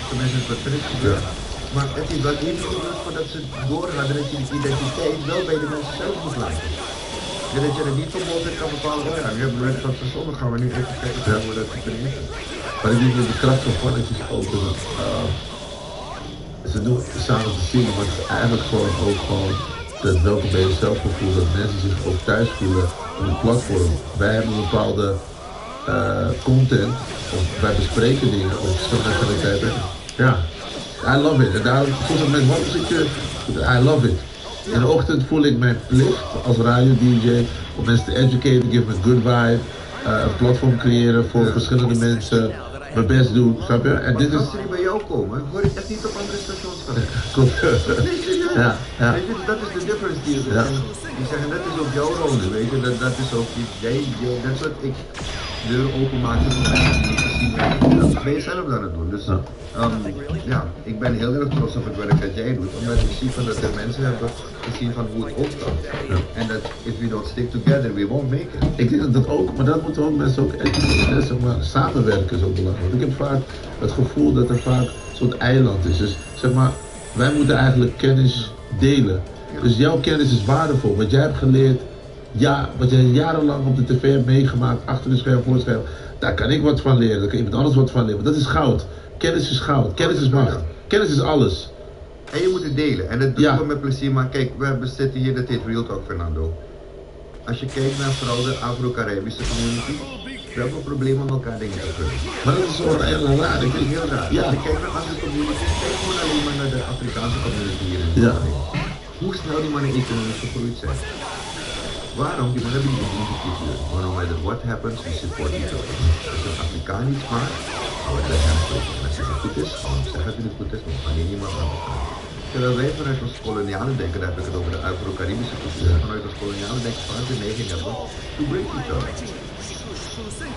Tenminste, wat Phoenix gebeurt. Maar het is wel even gebeurd voordat ze doorgaan dat je die identiteit wel bij de mensen zelf moet laten. En dat je er niet van boven kan bepalen, oh ja, nu hebben we het van verzonnen, gaan we nu even kijken hoe we dat kunnen doen. Maar ik denk dat de kracht van Phonics is ook dat ze doen samen te zingen, maar het is eigenlijk gewoon ook gewoon dat welkom bij jezelf gevoel, dat mensen zich ook thuis voelen op het platform. Wij hebben een bepaalde content, of wij bespreken dingen over verschillende nationaliteiten. Ja, I love it. En daarom, soms als mensen, wat zit je, I love it. In de ochtend voel ik mijn plicht als radio-dj om mensen te educaten, give me a good vibe, een platform creëren voor verschillende mensen, mijn best doen, snap je? En dit is... Als ze bij jou komen, hoor ik echt niet op andere stations van. Klopt. Nee, serieus. Ja. Weet je, dat is de difference die er is. Die zeggen, dat is ook jouw rol, weet je, dat is ook jij, dat is wat ik deuren openmaken om mensen die te zien. Dat ben je zelf aan het doen. Dus ik ben heel erg trots op het werk dat jij doet, omdat ik zie van dat er mensen hebben gezien van hoe het ook kan. En dat if we don't stick together, we won't make it. Ik denk dat dat ook, maar dat moeten ook mensen ook echt, zeg maar, samenwerken is ook belangrijk. Want ik heb vaak het gevoel dat er vaak een soort eiland is. Dus zeg maar, wij moeten eigenlijk kennis delen. Dus jouw kennis is waardevol. Wat jij hebt geleerd, ja, wat jij jarenlang op de tv hebt meegemaakt, achter de scherm, voor het scherm, daar kan ik wat van leren, daar kan iemand anders wat van leren. Maar dat is goud. Kennis is goud. Kennis is macht. Kennis is alles. En je moet het delen. En dat doen we met plezier. Maar kijk, we zitten hier, dat heet Real Talk, Fernando. Als je kijkt naar vooral de Afro-Caribische community, we hebben een probleem om elkaar dingen te kunnen. Maar dat is wel heel raar. Ik vind het heel raar. Als je kijkt naar andere communities, kijk gewoon alleen maar naar de Afrikaanse community hier in hoe snel die mannen economisch gegroeid zijn. Waarom? Die mannen hebben die identiteitscultuur. Maar no matter what happens, we support each other. Als een Afrikaan iets maakt, gaan we dat hem spreken. Als het goed is, gaan we zeggen dat het goed is, maar we gaan niet iemand aan elkaar. Terwijl wij vanuit ons koloniale denken, daar heb ik het over de Afro-Caribische cultuur, vanuit ons koloniale denken vaak de neiging hebben to break each other.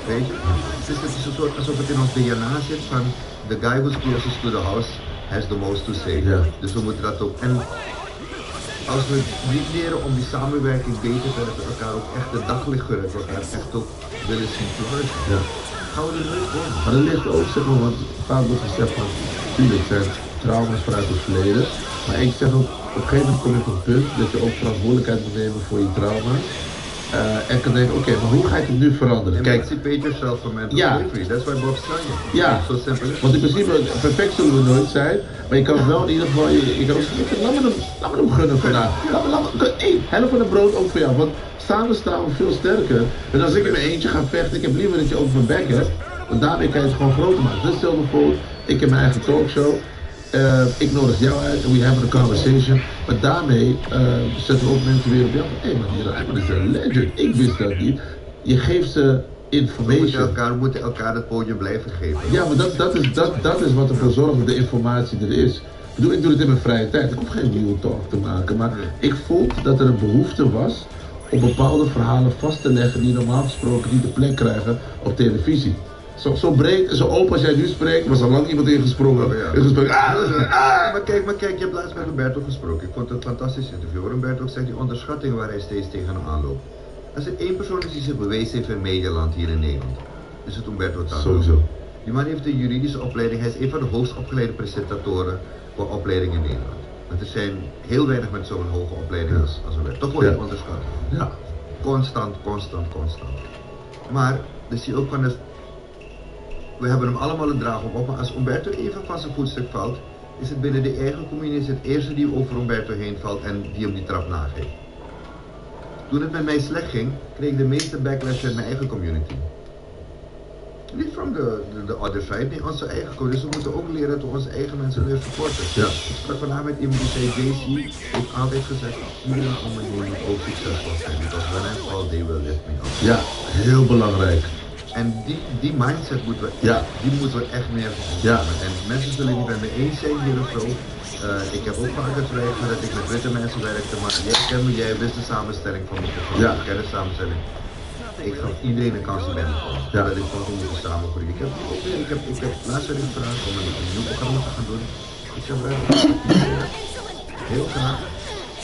Weet je? Dus het is een soort alsof het in ons DNA zit van the guy who's closest to the house has the most to say. Ja. Dus we moeten dat ook. En als we niet leren om die samenwerking beter te hebben, elkaar ook echt de daglicht gunnen, we elkaar echt ook willen zien flourishen. Ja. Gaan we er nooit komen. Maar dat ligt ook, zeg maar, want vaak wordt gezegd van, natuurlijk zijn trauma's vanuit het verleden, maar ik zeg ook, op een gegeven moment kom je op een punt dat je ook verantwoordelijkheid moet nemen voor je trauma's. En kan denken, oké, maar hoe ga ik het nu veranderen? Kijk, Emancipate yourself from mental slavery. That's why Bob's trying. Ja, Zo simpel is het. want in principe, perfect zullen we nooit zijn, maar je kan wel in ieder geval, je kan ook zeggen, laat me hem gunnen vandaag. Helft van het brood ook voor jou, want samen staan we veel sterker. En als ik in mijn eentje ga vechten, ik heb liever dat je ook mijn bek hebt, want daarmee kan je het gewoon groter maken. Dat is hetzelfde voor, ik heb mijn eigen talkshow. Ik nodig jou uit en we have a conversation. Maar daarmee zetten we ook mensen weer op jou. Hé, maar die is een legend. Ik wist dat niet. Je geeft ze information. We moeten elkaar het podium blijven geven. Ja, maar dat is wat ervoor zorgt dat de informatie er is. Ik doe het in mijn vrije tijd. Ik hoef geen real talk te maken. Maar ik vond dat er een behoefte was om bepaalde verhalen vast te leggen die normaal gesproken niet de plek krijgen op televisie. Zo breed, zo open als jij nu spreekt, was al lang iemand ingesprongen. Maar kijk, je hebt laatst met Roberto gesproken. Ik vond het een fantastisch interview. Roberto zegt die onderschatting waar hij steeds tegenaan loopt. Als er één persoon is die zich bewezen heeft in Medialand hier in Nederland, is het Roberto Tango. Sowieso. Die man heeft een juridische opleiding. Hij is een van de hoogst opgeleide presentatoren voor opleiding in Nederland. Want er zijn heel weinig met zo'n hoge opleiding als Roberto. Toch wordt hij onderschat. Ja. Constant. Maar, dus zie je ook van de... We hebben hem allemaal een draag op, maar als Umberto even van zijn voetstuk valt, is het binnen de eigen community het eerste die over Umberto heen valt en die hem die trap nageeft. Toen het met mij slecht ging, kreeg ik de meeste backlash uit mijn eigen community. Niet from the other side, nee, onze eigen community. Dus we moeten ook leren dat we onze eigen mensen weer supporten. Ja. Ik sprak vandaag met iemand die zei, JC heeft altijd gezegd, iedereen om me heen moet ook succesvol zijn. Because when I fall, they will lift me up. Ja, heel belangrijk. En die mindset moeten we, die moeten we echt meer veranderen. En mensen zullen niet met me eens zijn hier of zo. Ik heb ook vaak het verleden gehad dat ik met witte mensen werkte, maar jij kent me, jij wist de samenstelling van mijn programma. Ik ken de samenstelling. Ik gaf iedereen een kans bij me. Dat ik gewoon moeten samengroeien. Ik heb laatst werd ik gevraagd om een nieuw programma te gaan doen. Ik zeg, heel graag.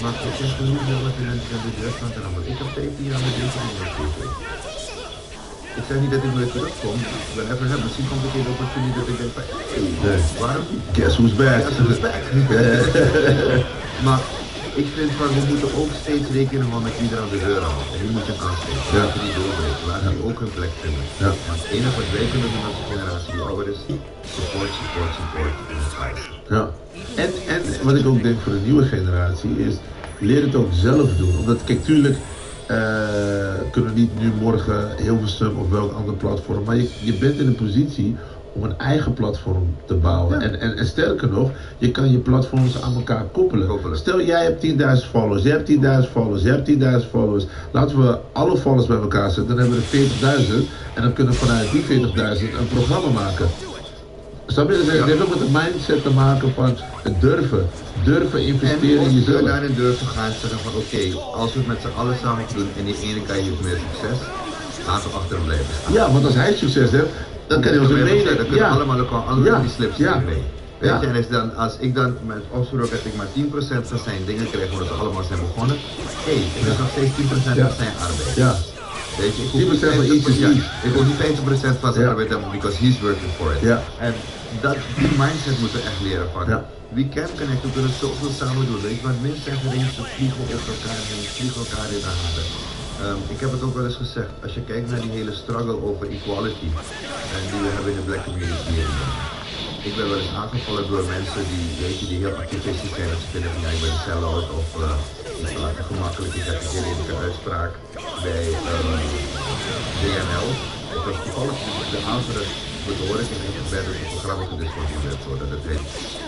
Maar ik zeg genoeg wat in de restaurant en allemaal. Ik heb 15 jaar met deze dingen gegeven. Ik zeg niet dat ik nooit terugkom, whenever have, misschien komt het in de opportuniteit dat ik denk van, hey, waarom niet? Guess who's back? Maar ik vind van, we moeten ook steeds rekening houden met wie er aan de deur hangt. En die moet je aansteken, laat je die doorbreken, laat die ook hun plek vinden. Maar het enige wat wij kunnen doen als de generatie die ouder is, support in het huis. Ja. En wat ik ook denk voor de nieuwe generatie is, leer het ook zelf doen. Omdat, kijk, tuurlijk, kunnen we niet nu morgen Hilversum of welk ander platform, maar je bent in een positie om een eigen platform te bouwen. Ja. En sterker nog, je kan je platforms aan elkaar koppelen. Stel jij hebt 10.000 followers, jij hebt 10.000 followers, jij hebt 10.000 followers. Laten we alle followers bij elkaar zetten, dan hebben we er 40.000 en dan kunnen we vanuit die 40.000 een programma maken. Snap je? Het heeft ook met de mindset te maken van het durven investeren in jezelf. En daarin durven gaan zeggen van oké, als we het met z'n allen samen doen en die ene guy heeft meer succes, laten we achter hem blijven staan. Ja, want als hij succes heeft, dan kan hij ons weer meedoen. Dan kunnen we allemaal ook andere die slips mee. Weet je, en als ik dan met opzoek dat ik maar 10% van zijn dingen krijg, omdat we allemaal zijn begonnen, het is nog steeds 10% van zijn arbeid. Ja. Weet je, ik hoef niet 50% van zijn arbeid hebben, because he's working for it. Ja. En die mindset moeten we echt leren van. We can connect, we kunnen zoveel samen doen. Weet je, want mensen zijn gereed, ze vliegen op elkaar heen, vliegen elkaar in de handen. Ik heb het ook wel eens gezegd, als je kijkt naar die hele struggle over equality die we hebben in de black community hier. Ik ben wel eens aangevallen door mensen die heel activistisch zijn. Dat ze vinden van ja, ik ben een sell-out of ik laat het gemakkelijk. Ik heb een keer een uitspraak bij DNL. Ik was toevallig de aanvraag behoorlijk en ik werd het programma gediscontinueerd zodat het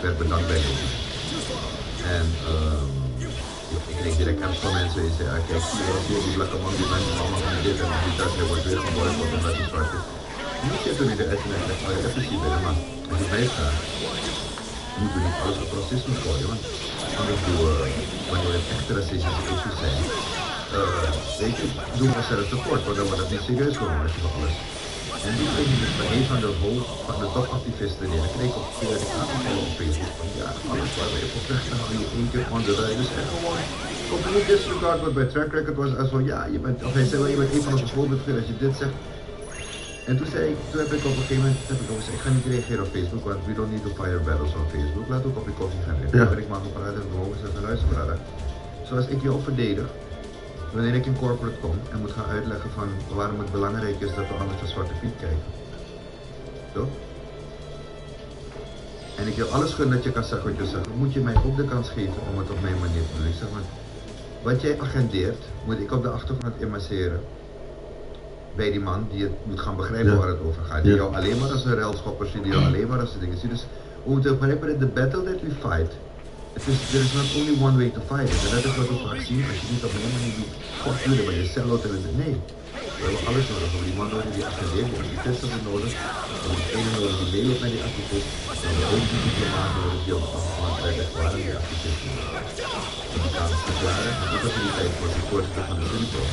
werd bedankt bij ons. En ik kreeg direct apps van mensen die zeiden, kijk, zie je die blakke man, die mensen allemaal van dit en die dat, hij wordt weer geboren omdat hij zwart is. Nu zit er niet de uitzending en zegt, oh ja, even zien bij de man. Als je mij vraagt, moeten we niet alles op racisme gooien, want wanneer het echte racistische issues zijn, weet je, doen we onszelf tekort, want dan wordt het niet serieus genomen als je van alles. En die ging dus bij een van de topactivisten neer. Dan kreeg ik op aangevallen op Facebook van ja, alles waar we even op weg gaan, die 1 keer on the ride. Dus echt gewoon compleet disregard wat bij track record was. Als van ja, je bent, of hij zei wel, je bent een van onze voorbeelden als je dit zegt. En toen heb ik op een gegeven moment gezegd, ik ga niet reageren op Facebook, want we don't need to fire battles on Facebook. Laat ook op je koffie gaan liggen. Ja. Ik mag ook praten en gewoon zeggen, luister brother. Zoals ik jou verdedig, wanneer ik in corporate kom en moet gaan uitleggen van waarom het belangrijk is dat we anders naar Zwarte Piet kijken. Toch? En ik jou alles gun dat je kan zeggen wat je zegt, moet je mij ook de kans geven om het op mijn manier te doen. Ik zeg maar, wat jij agendeert, moet ik op de achtergrond immasseren bij die man die het moet gaan begrijpen waar het over gaat. Die jou alleen maar als een ruilschopper ziet, die jou alleen maar als een dingen ziet. Dus we moeten begrijpen dat the battle that we fight, there is not only one way to fight it. En dat is wat we vaak zien, als je niet op een manier die God jullie bij je cel en nee. We hebben alles nodig. We hebben die man nodig die agendeert, we hebben die activisten nodig. We hebben die ene nodig die meeloopt met die activist. We hebben ook die diplomaten nodig die op de achtergrond uitleggen waarom die activisten en die kan verklaren. En ook als we die tijd voor de voorzitter van de Unipro.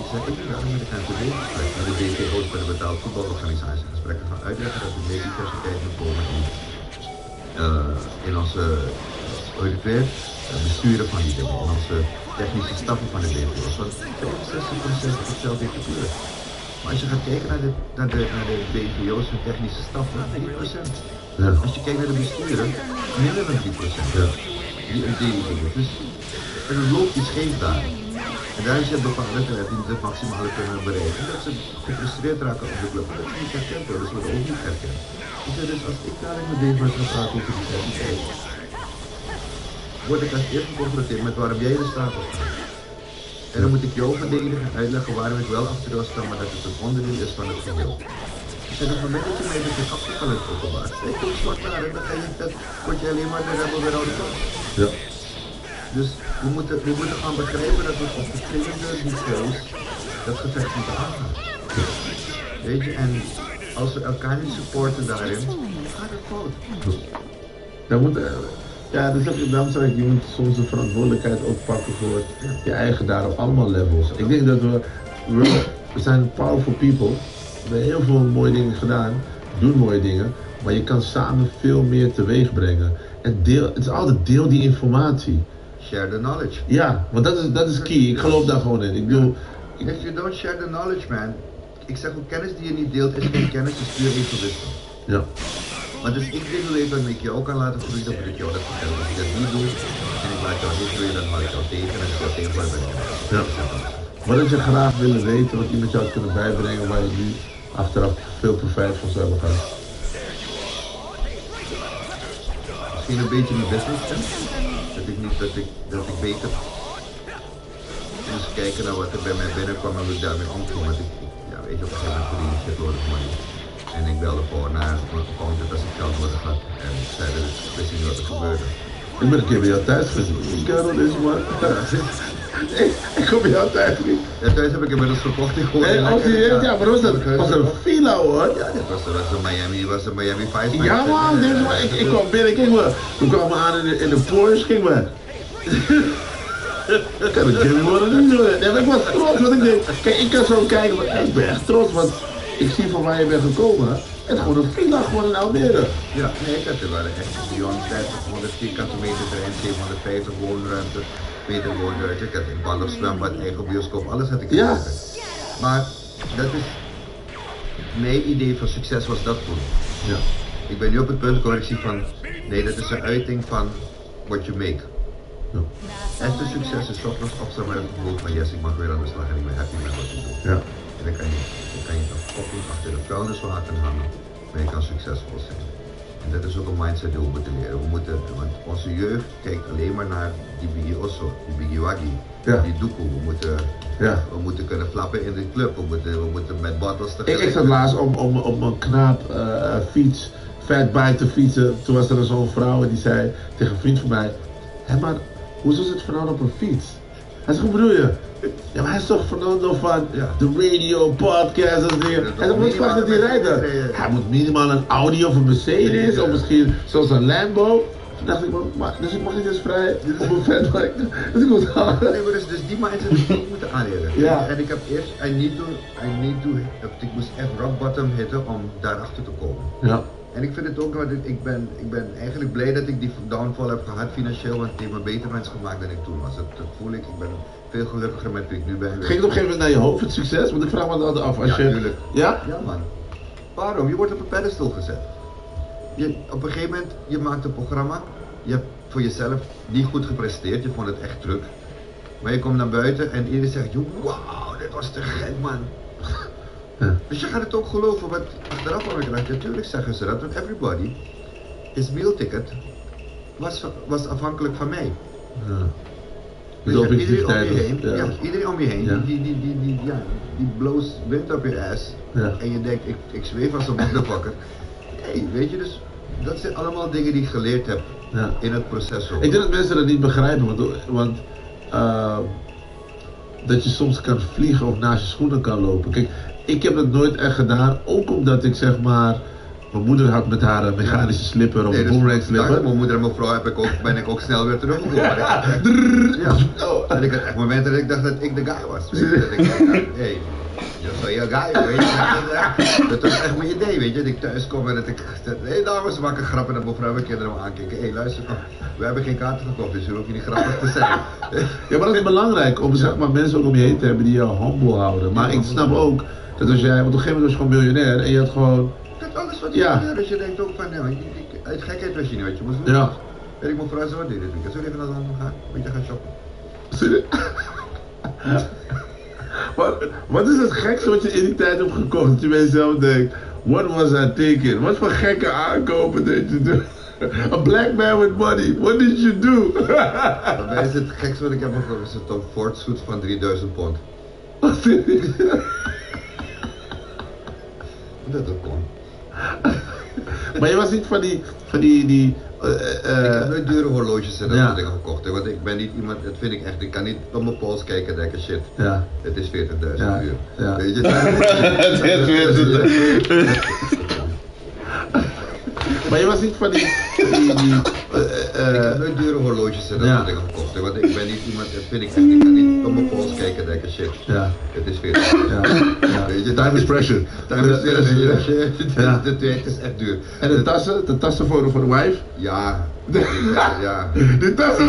Ik zeg, ik ga met de NTV gesprek met de DPO's bij de betaald voetbalorganisatie gesprekken gaan uitleggen dat we meer diversiteit moet komen in onze besturen van die dingen, in onze technische staffen van de DPO's. Want 65% is hetzelfde te kleur. Maar als je gaat kijken naar de BVO's en technische staffen, 3%. Ja. Als je kijkt naar de besturen, minder dan 3%. Ja. Dus er loopt iets scheef daar. En daar is het bepaalde dat die het maximale kunnen bereiken. Dat ze gefrustreerd raken op de club. Dat ze niet herkend worden, ze worden ook niet herkend. Dus als ik daar in mijn leven ga praten over die identiteit, word ik als eerst geconfronteerd met waarom jij de straat op gaat. En dan moet ik jou verdedigen en uitleggen waarom ik wel achter jou sta, maar dat het een onderdeel is van het geheel. Dus op het moment dat je mij dat afgevallen hebt openbaar, ik kom zwart naar en dan word je alleen maar de rebel weer oude kant. Ja. Dus we moeten gaan begrijpen dat we op verschillende niveaus dat gevecht moeten aangaan. Weet je, en als we elkaar niet supporten daarin, gaat het fout. Daarom zeg ik, je moet soms de verantwoordelijkheid ook pakken voor je eigen daar op allemaal levels. Ik denk dat we zijn powerful people, we hebben heel veel mooie dingen gedaan, doen mooie dingen, maar je kan samen veel meer teweeg brengen. En het is altijd deel die informatie. Share the knowledge. Ja, want dat is key. Ik geloof daar gewoon in. If you don't share the knowledge, man. Ik zeg ook, kennis die je niet deelt is geen kennis, is puur egoïsme. Ja. Maar dus ik wil weten dat ik jou kan laten groeien, dat ik jou dat vertel. Als ik dat niet doe en ik laat jou niet groeien, dan laat ik jou tegen en als ik jou tegen ben ik. Ja. Wat had je graag willen weten, wat iemand jou had kunnen bijbrengen, waar je nu achteraf veel profijt van zou hebben gehad? Misschien een beetje mijn business, hè? Dat ik beter moest kijken naar wat er bij mij binnenkwam en hoe ik daarmee omging. Want weet je, op een gegeven moment verdiende ik shitload of money. En ik belde gewoon naar mijn accountant als ik geld nodig had. En ik zei dat ik wist niet wat er gebeurde. Ik ben een keer bij jou thuis geweest. Karel is man. Ik kom bij jou thuis. Ja, thuis heb ik inmiddels verkocht. Ja, maar was een villa hoor. Ja, dit was een Miami Vice. Ja man, ik kwam binnen, we kwamen aan in de Porsche, ging we. Ik kan het Jimmy worden niet doen. Ik was trots, want ik denk, kijk, ik kan zo kijken, maar ik ben echt trots, want ik zie van waar je bent gekomen. Het is gewoon een villa, gewoon in Almere. Ja, nee, ik had er wel echt 350, 100 vierkante meter terrein, 750 woonruimte, meter woonruimte. Ik had een bal of zwembad, eigen bioscoop, alles had ik. Ja. Maar dat is, mijn idee van succes was dat toen. Ja. Ik ben nu op het punt waar ik zie van, nee, dat is een uiting van what you make. Ja. Echte succes is ochtends opstaan met het gevoel van yes, ik mag weer aan de slag en ik ben happy met wat ik doe. Ja. En dan kan je dan fucking achter de vuilniswagen hangen, maar je kan succesvol zijn. En dat is ook een mindset die we moeten leren. Want onze jeugd kijkt alleen maar naar die Biggie Osso, die Biggie Waggy, die doekoe. We moeten kunnen flappen in de club, we moeten met bottles tegelijk. Ik zat laatst om een knaap fiets, fatbike te fietsen. Toen was er zo'n vrouw die zei tegen een vriend van mij, hé maar, hoezo zit Fernando op een fiets? Hij zegt, hoe bedoel je? Ja, maar hij is toch Fernando van de radio, podcast en dingen. En dan moet vragen dat hij rijdt. Hij moet minimaal een Audi of een Mercedes, of misschien zoals een Lambo. Toen dacht ik, dus ik mag niet eens vrij op een vent, dus ik moet houden. Nee, maar dus die mindset moet ik moeten aanleren. Ja. En ik heb eerst, I need to, ik moest echt rock bottom hitten om daarachter te komen. Ja. En ik vind het ook, want ik ben eigenlijk blij dat ik die downfall heb gehad financieel, want het heeft me beter mens gemaakt dan ik toen was. Dat voel ik ben veel gelukkiger met wie ik nu ben. Ging het op een gegeven moment naar je hoofd, het succes? Want ik vraag me dat altijd af. Als Ja, je... tuurlijk. Ja? Ja man. Waarom? Je wordt op een pedestal gezet. Op een gegeven moment, je maakt een programma, je hebt voor jezelf niet goed gepresteerd, je vond het echt druk. Maar je komt naar buiten en iedereen zegt, wauw, dit was te gek man. Ja. Dus je gaat het ook geloven, want achteraf heb ik gedacht, natuurlijk zeggen ze dat, want everybody, his meal ticket was afhankelijk van mij. Ja. Dus De je hebt iedereen om je objectiviteit, heen, ja, iedereen om je heen, Ja. die blows wind op je ass. Ja. En je denkt, ik zweef als een motherfucker. Hey, weet je, dus dat zijn allemaal dingen die ik geleerd heb Ja. in het proces. Ik denk dat mensen dat niet begrijpen, want dat je soms kan vliegen of naast je schoenen kan lopen. Kijk, ik heb dat nooit echt gedaan, ook omdat ik zeg maar, mijn moeder had met haar een mechanische slipper of een boomerang slipper. Dankzij mijn moeder en mijn vrouw ben ik ook snel weer teruggekomen. Ja. En ik had echt momenten dat ik dacht dat ik de guy was. Weet je? Dat ik dacht, hey, you're your guy, weet je. Dat was echt mijn idee, weet je. Dat ik thuis kom en dat ik zeg, hé dames, we maken grappen en dat mijn vrouw en kinderen me aankijken. Hé luister, we hebben geen kaarten gekocht, dus je hoeft niet grappig te zijn. Ja, maar dat is belangrijk om zeg maar, mensen ook om je heen te hebben die je humble houden. Maar ik snap ook dat als jij, want op een gegeven moment was je gewoon miljonair en je had gewoon... Dat alles wat je doet, dus je denkt ook van, nee, uit gekheid was je niet wat je moest doen. Ja. En ik mijn vrouw zo dit weekend. Zullen we even naar Londen gaan? Weet je, gaan shoppen. Wat is het gekste wat je in die tijd hebt gekocht? Dat je bij jezelf denkt, what was I thinking? Wat voor gekke aankopen deed je doen? A black man with money, what did you do? Bij mij is het gekste wat ik heb gekocht, is een Tom Ford suit van 3000 pond. Dat ook kon. Maar je was niet van die ik heb nooit dure horloges en dat soort dingen gekocht. Hè, want ik ben niet iemand, dat vind ik echt, ik kan niet op mijn pols kijken en denken shit, ja. het is 40.000 Ja. uur. Ja. Weet je, Maar je was niet van die ik heb nooit dure horloges en dat soort dingen gekocht. Hè, want ik ben niet iemand, dat vind ik echt, ik kan niet op mijn pols kijken en denken shit, het is 40.000 ja. Weet je, Time is pressure. Time is pressure. Ja. Het is echt duur. En de tassen voor de wife? Ja. Ja. Die tassen.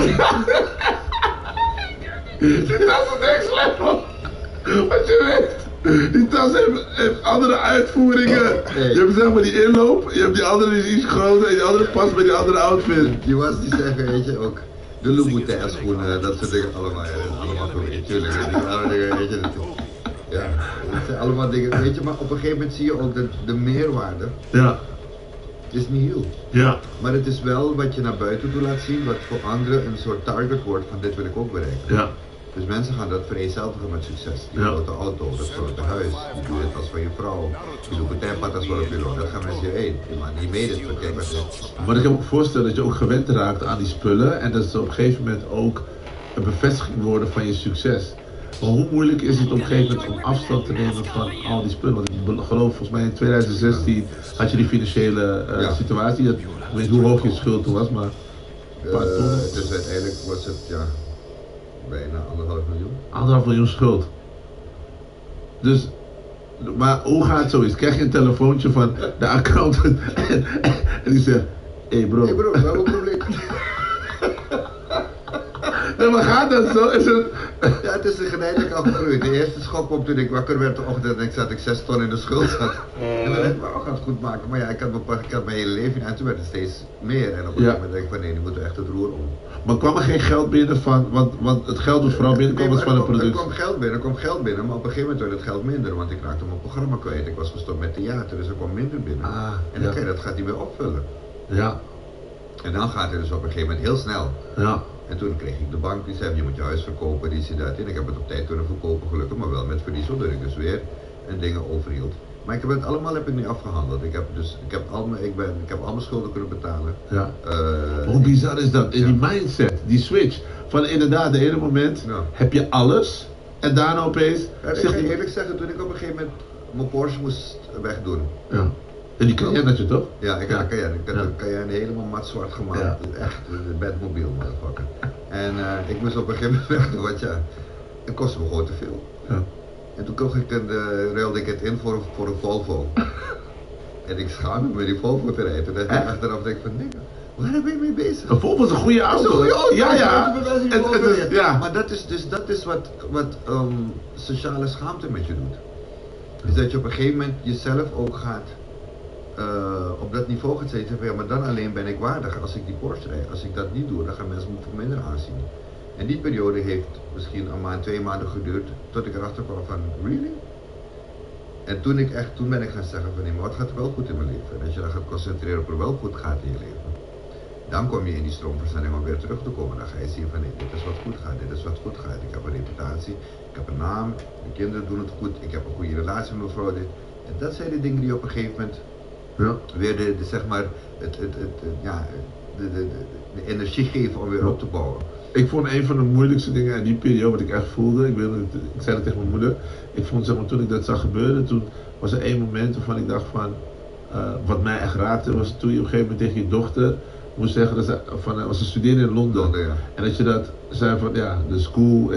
Die tassen next level. Wat je weet. Die tas heeft andere uitvoeringen. Nee. Je hebt zeg maar die inloop, je hebt die andere die is iets groter en die andere past bij die andere outfit. Die was die zeggen, weet je, ook de Louboutin schoenen, dat soort dingen allemaal. Ja, dat is allemaal goed, natuurlijk. Die andere dingen, weet je. Ja, dat zijn allemaal dingen, weet je, maar op een gegeven moment zie je ook dat de meerwaarde Ja. is niet heel. Ja. Maar het is wel wat je naar buiten toe laat zien, wat voor anderen een soort target wordt van dit wil ik ook bereiken. Ja. Dus mensen gaan dat vereenzelvigen met succes. Die grote auto, dat grote huis, die doe het als van je vrouw, die doet het tempat als wel op je loon. Dat gaan mensen heen. Je maakt niet mee, dit kijk wat het. Maar ik kan me ook voorstellen dat je ook gewend raakt aan die spullen en dat ze op een gegeven moment ook een bevestiging worden van je succes. Maar hoe moeilijk is het op een gegeven moment om afstand te nemen van al die spullen? Want ik geloof volgens mij in 2016 had je die financiële situatie, ik weet niet hoe hoog je schuld toen was, maar... Dus uiteindelijk was het, ja, bijna 1,5 miljoen. 1,5 miljoen schuld. Dus, maar hoe gaat het zoiets? Krijg je een telefoontje van de accountant en die zegt, hey bro. Hey bro, we hebben een probleem. Nee, maar gaat dat zo? Is het... Ja, het is een geleidelijk afgegroeid. De eerste schok kwam toen ik wakker werd de ochtend en ik 6 ton in de schuld zat. En dan dacht ik, we gaan het goed maken. Maar ja, ik had mijn hele leven en toen werd het steeds meer. En op een gegeven moment denk ik van nee, nu moeten we echt het roer om. Maar kwam er geen geld binnen van, want het geld was vooral binnenkomen van de productie. Er kwam geld binnen, maar op een gegeven moment werd het geld minder, want ik raakte mijn programma kwijt. Ik was gestopt met theater, dus er kwam minder binnen. En dan dat gaat hij weer opvullen. Ja. En dan gaat het dus op een gegeven moment heel snel. Ja. En toen kreeg ik de bank die zei, je moet je huis verkopen, die zei dat in. Ik heb het op tijd kunnen verkopen gelukkig, maar wel met verlies, zodat ik dus weer en dingen overhield. Maar ik heb het allemaal nu afgehandeld. Ik heb al mijn schulden kunnen betalen. Ja. Hoe bizar is dat? In die mindset, die switch. Van inderdaad, de ene moment heb je alles en daarna opeens... Ja, ik ga eerlijk zeggen, toen ik op een gegeven moment mijn Porsche moest wegdoen. Ja. En die Cayenne had je toch? Ja, ik had Ja. een Cayenne. Ik had Ja. een Cayenne helemaal mat zwart gemaakt. Ja. Echt, de Batmobiel, motherfucker. En ik moest op een gegeven moment weg, want ja, het kostte me gewoon te veel. Ja. En toen ruilde ik het in voor een Volvo. En ik schaamde me die Volvo te rijden. En dan Echt? achteraf denk ik van, nee, waar ben je mee bezig? Een Volvo is een goede auto. Dat is een goede auto. Ja, ja. Ja. Maar dat is wat sociale schaamte met je doet. Dus dat je op een gegeven moment jezelf ook gaat op dat niveau gaat zitten van ja, maar dan alleen ben ik waardig als ik die Porsche rijd. Als ik dat niet doe, dan gaan mensen me voor minder aanzien. En die periode heeft misschien een maand, 2 maanden geduurd tot ik erachter kwam van really? En toen ben ik gaan zeggen van nee, maar wat gaat er wel goed in mijn leven? En als je dan gaat concentreren op er wel goed gaat in je leven, dan kom je in die stroomversnelling om weer terug te komen. Dan ga je zien van nee, dit is wat goed gaat, dit is wat goed gaat. Ik heb een reputatie, ik heb een naam, de kinderen doen het goed, ik heb een goede relatie met mijn vrouw. En dat zijn de dingen die op een gegeven moment weer zeg maar, de energie geven om weer op te bouwen. Ik vond een van de moeilijkste dingen in die periode wat ik echt voelde, ik zei het tegen mijn moeder, ik vond zeg maar toen ik dat zag gebeuren, toen was er één moment waarvan ik dacht van, wat mij echt raakte was toen je op een gegeven moment tegen je dochter moest zeggen dat ze studeerde in Londen. Ja. En dat je dat zei van ja, de school,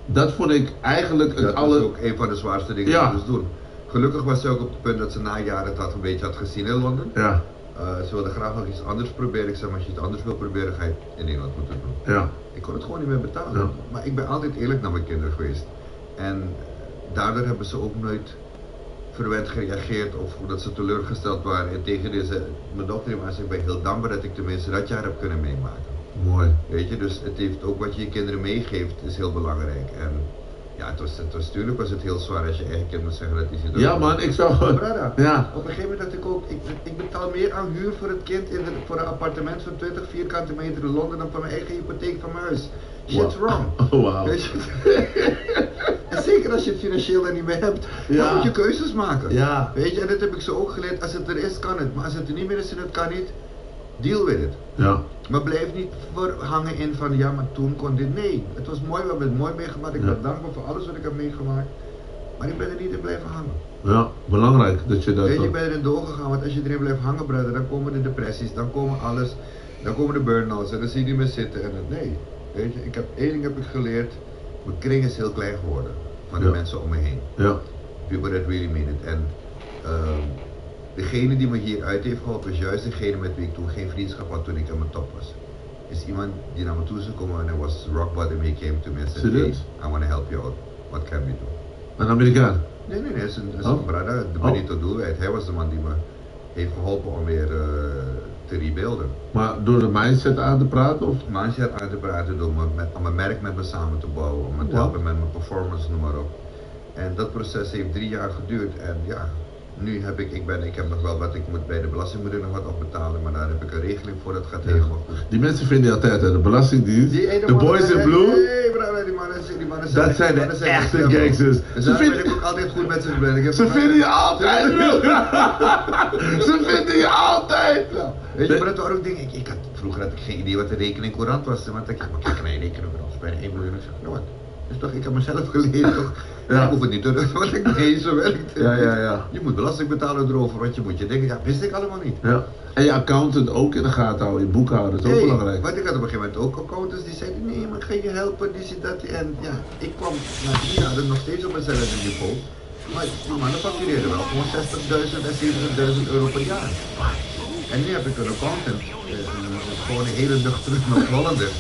dat vond ik eigenlijk Dat was ook een van de zwaarste dingen die je moest doen. Gelukkig was ze ook op het punt dat ze na jaren het een beetje had gezien in Londen. Ja. Ze wilde graag nog iets anders proberen. Ik zei, maar als je iets anders wil proberen, ga je het in Nederland moeten doen. Ja. Ik kon het gewoon niet meer betalen. Ja. Maar ik ben altijd eerlijk naar mijn kinderen geweest. En daardoor hebben ze ook nooit verwend gereageerd of dat ze teleurgesteld waren. En tegen deze, mijn dochter die was, ik ben heel dankbaar dat ik tenminste dat jaar heb kunnen meemaken. Mooi. Weet je, dus het heeft ook wat je je kinderen meegeeft is heel belangrijk. En ja, natuurlijk was het heel zwaar als je eigen kind moet zeggen dat hij zit. Ja man, ik zou gewoon. Ja. Op een gegeven moment dacht ik ook, ik betaal meer aan huur voor het kind voor een appartement van 20 vierkante meter in Londen dan voor mijn eigen hypotheek van mijn huis. Shit's wrong. Oh, wow. Weet je? En zeker als je het financieel er niet meer hebt, dan moet je keuzes maken. Ja. Weet je, en dat heb ik zo ook geleerd, als het er is kan het, maar als het er niet meer is en het kan niet, deal with it. Ja. Maar blijf niet hangen in van ja, maar toen kon dit. Nee, het was mooi, we hebben het mooi meegemaakt. Ik ben dankbaar voor alles wat ik heb meegemaakt. Maar ik ben er niet in blijven hangen. Ja, belangrijk dat je dat. Weet je, ik ben erin doorgegaan, want als je erin blijft hangen, brother, dan komen de depressies, dan komen alles, dan komen de burn-outs en dan zie je niet meer zitten. En nee, weet je, één ding heb ik geleerd, mijn kring is heel klein geworden van de mensen om me heen. Ja. People that really mean it. En degene die me hieruit heeft geholpen is juist degene met wie ik toen geen vriendschap had toen ik aan mijn top was. Is iemand die naar me toe zou komen en hij was rock bottom, he came to me and said, hey, I want to help you out, what can we do? Een Amerikaan? Nee, hij is een brother, de Benito Doelwijd. Hij was de man die me heeft geholpen om weer te rebuilden. Maar door de mindset aan te praten of? Mindset aan te praten, door om mijn merk met me samen te bouwen, om me te helpen met mijn performance, noem maar op. En dat proces heeft 3 jaar geduurd en ja, nu heb ik heb nog wel wat ik moet bij de belastingmoeder nog wat opbetalen, maar daar heb ik een regeling voor, dat gaat helemaal goed. Die mensen vinden altijd, hè, de Belastingdienst, de Boys in Blue. Nee, bro, die mannen zijn dat zijn de echte gangsters. Ze vinden ik ook altijd goed met ze gebeld. Ze vinden je altijd, Ze vinden je altijd. Ja. Weet je, maar dat waren ook dingen, vroeger had ik geen idee wat de rekening courant was, maar ik kijk naar je rekening courant, bijna 1 miljoen, ik zeg, nou wat? Dus toch, ik heb mezelf geleerd toch? Ja. Ik hoef het niet te doen, want ik nee, zo werkt het. Ja. Je moet belasting betalen erover, want je moet je denken, ja, wist ik allemaal niet. Ja. En je accountant ook in de gaten houden, je boekhouder, dat is ook belangrijk. Want ik had op een gegeven moment ook accountants die zeiden, nee, maar ga je helpen, die dat. En ja, ik kwam na 3 jaar nog steeds op hetzelfde niveau. Maar die mannen factureerden wel gewoon 60.000 en 70.000 euro per jaar. En nu heb ik een accountant, gewoon een hele nuchtere Hollander,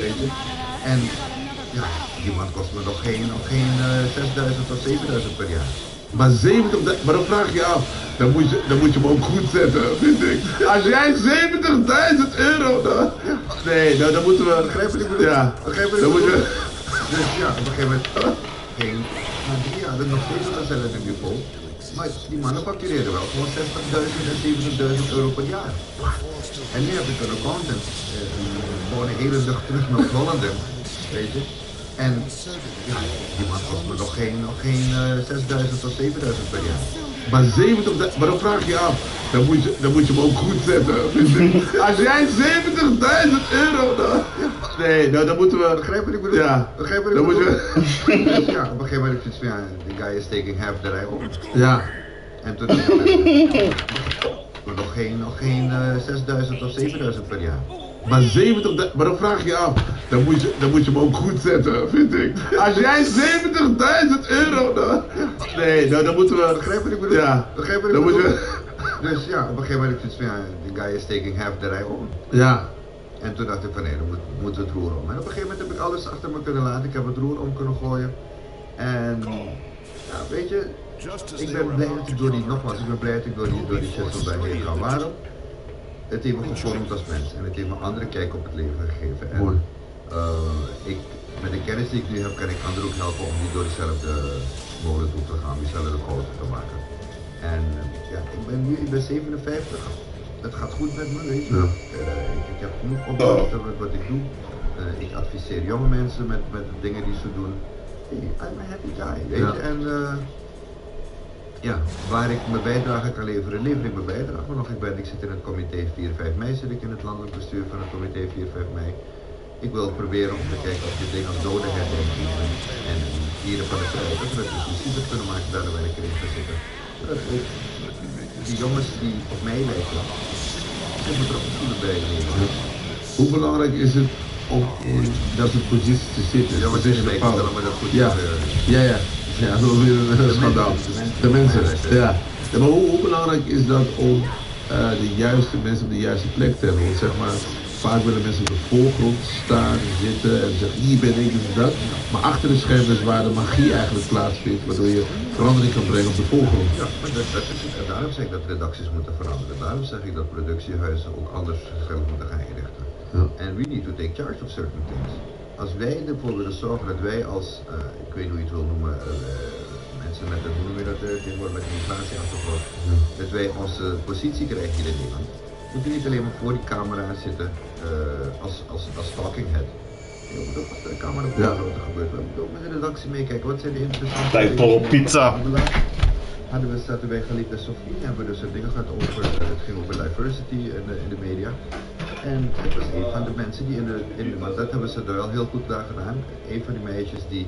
weet je. En ja, die man kost me nog geen 6.000 of 7.000 per jaar. Maar 70.000, maar dan vraag je je af, dan moet je hem ook goed zetten, vind ik. Als jij 70.000 euro dan... Nee, nou dan moeten we... Begrijp wat ik bedoel? Ja, begrijp wat ik dan bedoel? moeten we... Dus ja, op een gegeven moment ging na 3 jaar nog steeds op hetzelfde niveau. Maar die mannen factureerden wel gewoon 60.000 en 70.000 euro per jaar. En nu heb ik een accountant, gewoon een hele dag terug naar Hollander, weet je. En ja, die man kost me nog geen 6.000 of 7.000 per jaar. Maar 70.000, maar dan vraag je je af, dan moet je hem ook goed zetten, vind ik. Als jij 70.000 euro dan... Nee, nou dan moeten we... Begrijp wat ik bedoel? Ja, begrijp wat ik dan bedoel? moeten we... Ja, op een gegeven moment heb je zoiets van, ja, the guy is taking half the rij op. Ja. En toen dacht ik, nog geen 6.000 of 7.000 per jaar. Maar 70.000, maar dan vraag je je af, dan moet je hem ook goed zetten, vind ik. Als jij 70.000 euro dan... Nee, nou dan moeten we... Begrijp wat ik bedoel? Ja, begrijp wat ik dan bedoel? moet je... Dus ja, op een gegeven moment dacht ik van ja, the guy is taking half the rij om. Ja. En toen dacht ik van nee, dan moeten we het roer om. En op een gegeven moment heb ik alles achter me kunnen laten. Ik heb het roer om kunnen gooien. En ja, weet je, ik ben blij dat ik door die, nogmaals, ik ben blij dat ik door die shit voorbij heen ga. Waarom? Het heeft me gevormd als mens en het heeft me een andere kijk op het leven gegeven. En met de kennis die ik nu heb, kan ik anderen ook helpen om niet door dezelfde molen toe te gaan, diezelfde fouten te maken. En ja, ik ben 57. Het gaat goed met me, weet je. Ja. Ik heb genoeg opdrachten met wat ik doe. Ik adviseer jonge mensen met de dingen die ze doen. Hey, I'm a happy guy, weet je. En ja, waar ik mijn bijdrage kan leveren, lever ik mijn bijdrage nog. Ik zit in het comité 4-5 mei, zit ik in het landelijk bestuur van het comité 4-5 mei. Ik wil proberen om te kijken of je dingen als dodenheid ingeven en dieren van de vrijheid, dat we het inclusiever kunnen maken, daar de werk in gaan zitten. Zodat ook die jongens die op mij lijken, zich betrokken voelen bij het leven. Hoe belangrijk is het om in dat soort posities te zitten? Ja, maar deze week stellen we dat goed. Ja, dat is wel weer een schandaal. De mensen, ja. Maar hoe belangrijk is dat om de juiste mensen op de juiste plek te hebben? Want zeg maar, vaak willen mensen op de voorgrond staan, zitten en zeggen hier ben ik en dat. Maar achter de schermen is waar de magie eigenlijk plaatsvindt, waardoor je verandering kan brengen op de voorgrond. Ja, maar dat is het. En daarom zeg ik dat redacties moeten veranderen. Daarom zeg ik dat productiehuizen ook anders zichzelf moeten gaan inrichten. Ja. En we need to take charge of certain things. Als wij ervoor willen zorgen dat wij als, ik weet niet hoe je het wil noemen, mensen met een, hoe noem je dat tegenwoordig met migratieachtergrond, dat wij onze positie krijgen hier in Nederland. We moeten niet alleen maar voor die camera zitten als talking head. Je moet ook achter de camera wat er gebeurt. We moeten ook met de redactie meekijken. Wat zijn de interessante Lijkt toch op pizza. Zaten wij geliefde Sophie, hebben we dus dingen gehad over, het ging over diversity in de media. En het was een van de mensen die want dat hebben ze er wel heel goed daar gedaan. Een van die meisjes die,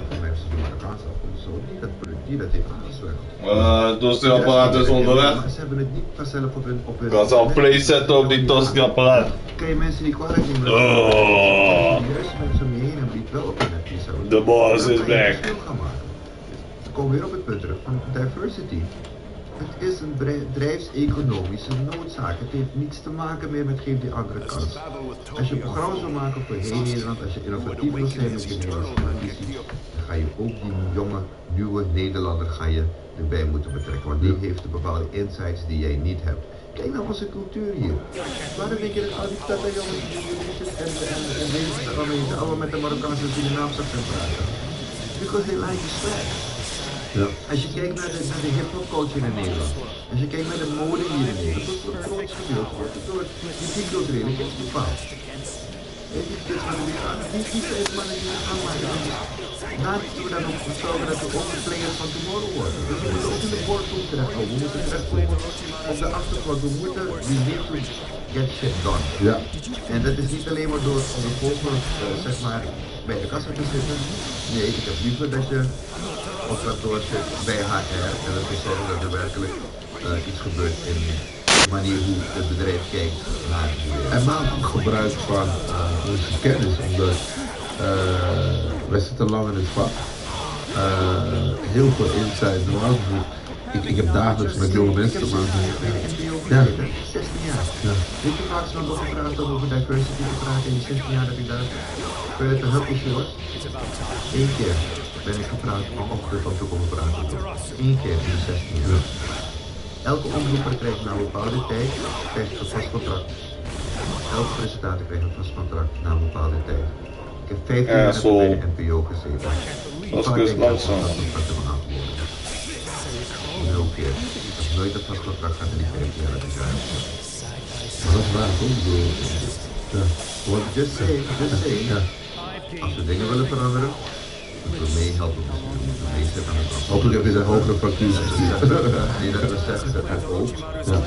van mij is het Marokkaans afkomst, die dat heeft aangezwengeld. Het tosti-apparaat is onderweg. Ze hebben het niet vanzelf op hun... Kan ze al play zetten op die tosti-apparaat. Kan je mensen die kwalijk nemen? Juist mensen om je heen hebben die het wel op hun hebben. De boss is back. We komen weer op het punt terug van diversity. Het is een bedrijfseconomische noodzaak. Het heeft niets te maken meer met geef die andere kans. Als je programma's wil maken voor heel Nederland, als je innovatief wil zijn met je Nederlandse televisie, dan ga je ook die jonge, nieuwe Nederlander erbij moeten betrekken. Want die heeft de bepaalde insights die jij niet hebt. Kijk naar onze cultuur hier. Waarom denk je dat al die tata jongens en deze allemaal met de Marokkaanse Surinaamse gaan praten? Because they like the swag. Ja. Als je kijkt naar de hip-hop culture in Nederland, als je kijkt naar de mode hier in Nederland, dat wordt voor het grootste gedeelte door die culturele kids bepaald. Die kids van de wereld, die zijn mannen die het gaan maken. Daar moeten we dan ook voor zorgen dat we ook de players van tomorrow worden. Dus we moeten ook in de boardroom terechtkomen, we moeten terechtkomen op de achtergrond, we moeten die need to get shit done. Ja. En dat is niet alleen maar door de volgende, zeg maar, bij de kassa te zitten. Nee, ik heb liever dat je op kantoor zit bij HR en dat we zorgen dat er werkelijk iets gebeurt in de manier hoe het bedrijf kijkt naar de wereld. En maak ook gebruik van onze kennis, omdat wij zitten lang in het vak. Heel veel insight, normaal ik heb dagelijks met jonge mensen te maken. Ja. 16 jaar. Ja. Weet je vaak nog gevraagd om over diversity te praten in die 16 jaar dat ik daar bij de hub is was? Eén keer ben ik gevraagd om te komen praten. Eén keer in de 16 jaar. Elke omroeper krijgt na een bepaalde tijd een vast contract. Elke presentator krijgt een vast contract na een bepaalde tijd. Ik heb 15 jaar bij de NPO gezeten. Dat is dus langzaam. Nul keer. Ik heb nooit een vast contract gehad in die 15 jaar dat ik daar heb. Maar dat is waar, ook bedoel. Ja. Just say. Ja. Als we dingen willen veranderen, moeten we meehelpen. Moeten we meezitten aan het afval. Hopelijk heb je een hogere factuur gezien. Nee, dat we zeggen dat het ook. Ja.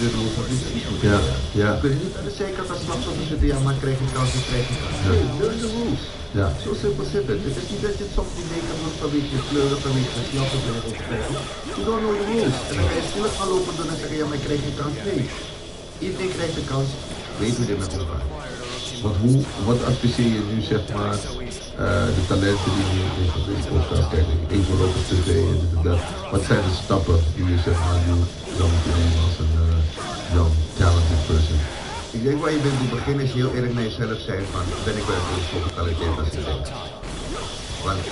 de rules of the game. Ja, ja. Je kunt niet aan de zijkant als slachtoffer zitten, ja, maar krijg je kans, krijg je kans. Nee, learn the rules. Ja. Zo simpel zit het. Het is niet dat je het soms niet denkt, dat een beetje kleurig, een beetje snel te blijven opkrijgen. You don't know the rules. En dan ga je stil gaan lopen doen en zeggen, ja, maar ik krijg geen kans. Nee. Iedereen krijgt een kans, weet hoe dit met elkaar. Want wat adviseer je nu, zeg maar, de talenten die nu in deze podcast kijken, even op tv en dit en dat. Wat zijn de stappen die je, zeg maar, nu zou moeten nemen als een young, talented person? Ik denk waar je bent moet beginnen is heel eerlijk naar jezelf zijn van, ben ik wel zo getalenteerd als ik denk. Want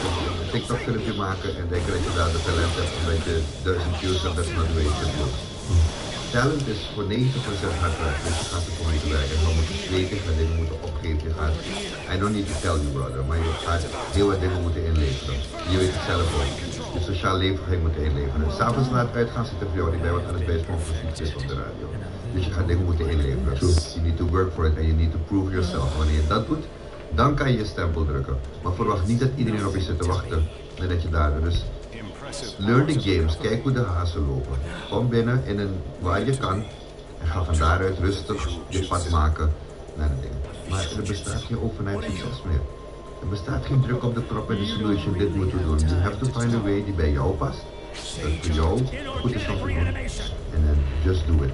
een TikTok filmpje maken en denken dat je daar de talent hebt omdat je 1000 views hebt, dat is not the way it looks. Talent is voor 90% hard werken, dus je gaat ervoor moeten werken. En dan moet je zweten, je gaat dingen moeten opgeven, je gaat, I don't need to tell you brother, maar je gaat heel wat dingen moeten inleveren. Je weet het zelf ook. Je sociaal leven ga je moeten inleveren. S'avonds na het uitgaan zit er voor jou niet bij, want anders ben je gewoon verfietst is op de radio. Dus je gaat dingen moeten inleveren. You need to work for it and you need to prove yourself. Wanneer je dat doet, dan kan je je stempel drukken. Maar verwacht niet dat iedereen op je zit te wachten nadat je daar bent. Dus learn the games, kijk hoe de hazen lopen. Kom binnen in een waar je kan en ga van daaruit rustig je pad maken naar de dingen. Maar er bestaat geen overnight succes meer. Er bestaat geen druk op de knop en de solution, dit moeten we doen. You have to find a way die bij jou past, dat voor jou goed is om te doen. En dan just do it.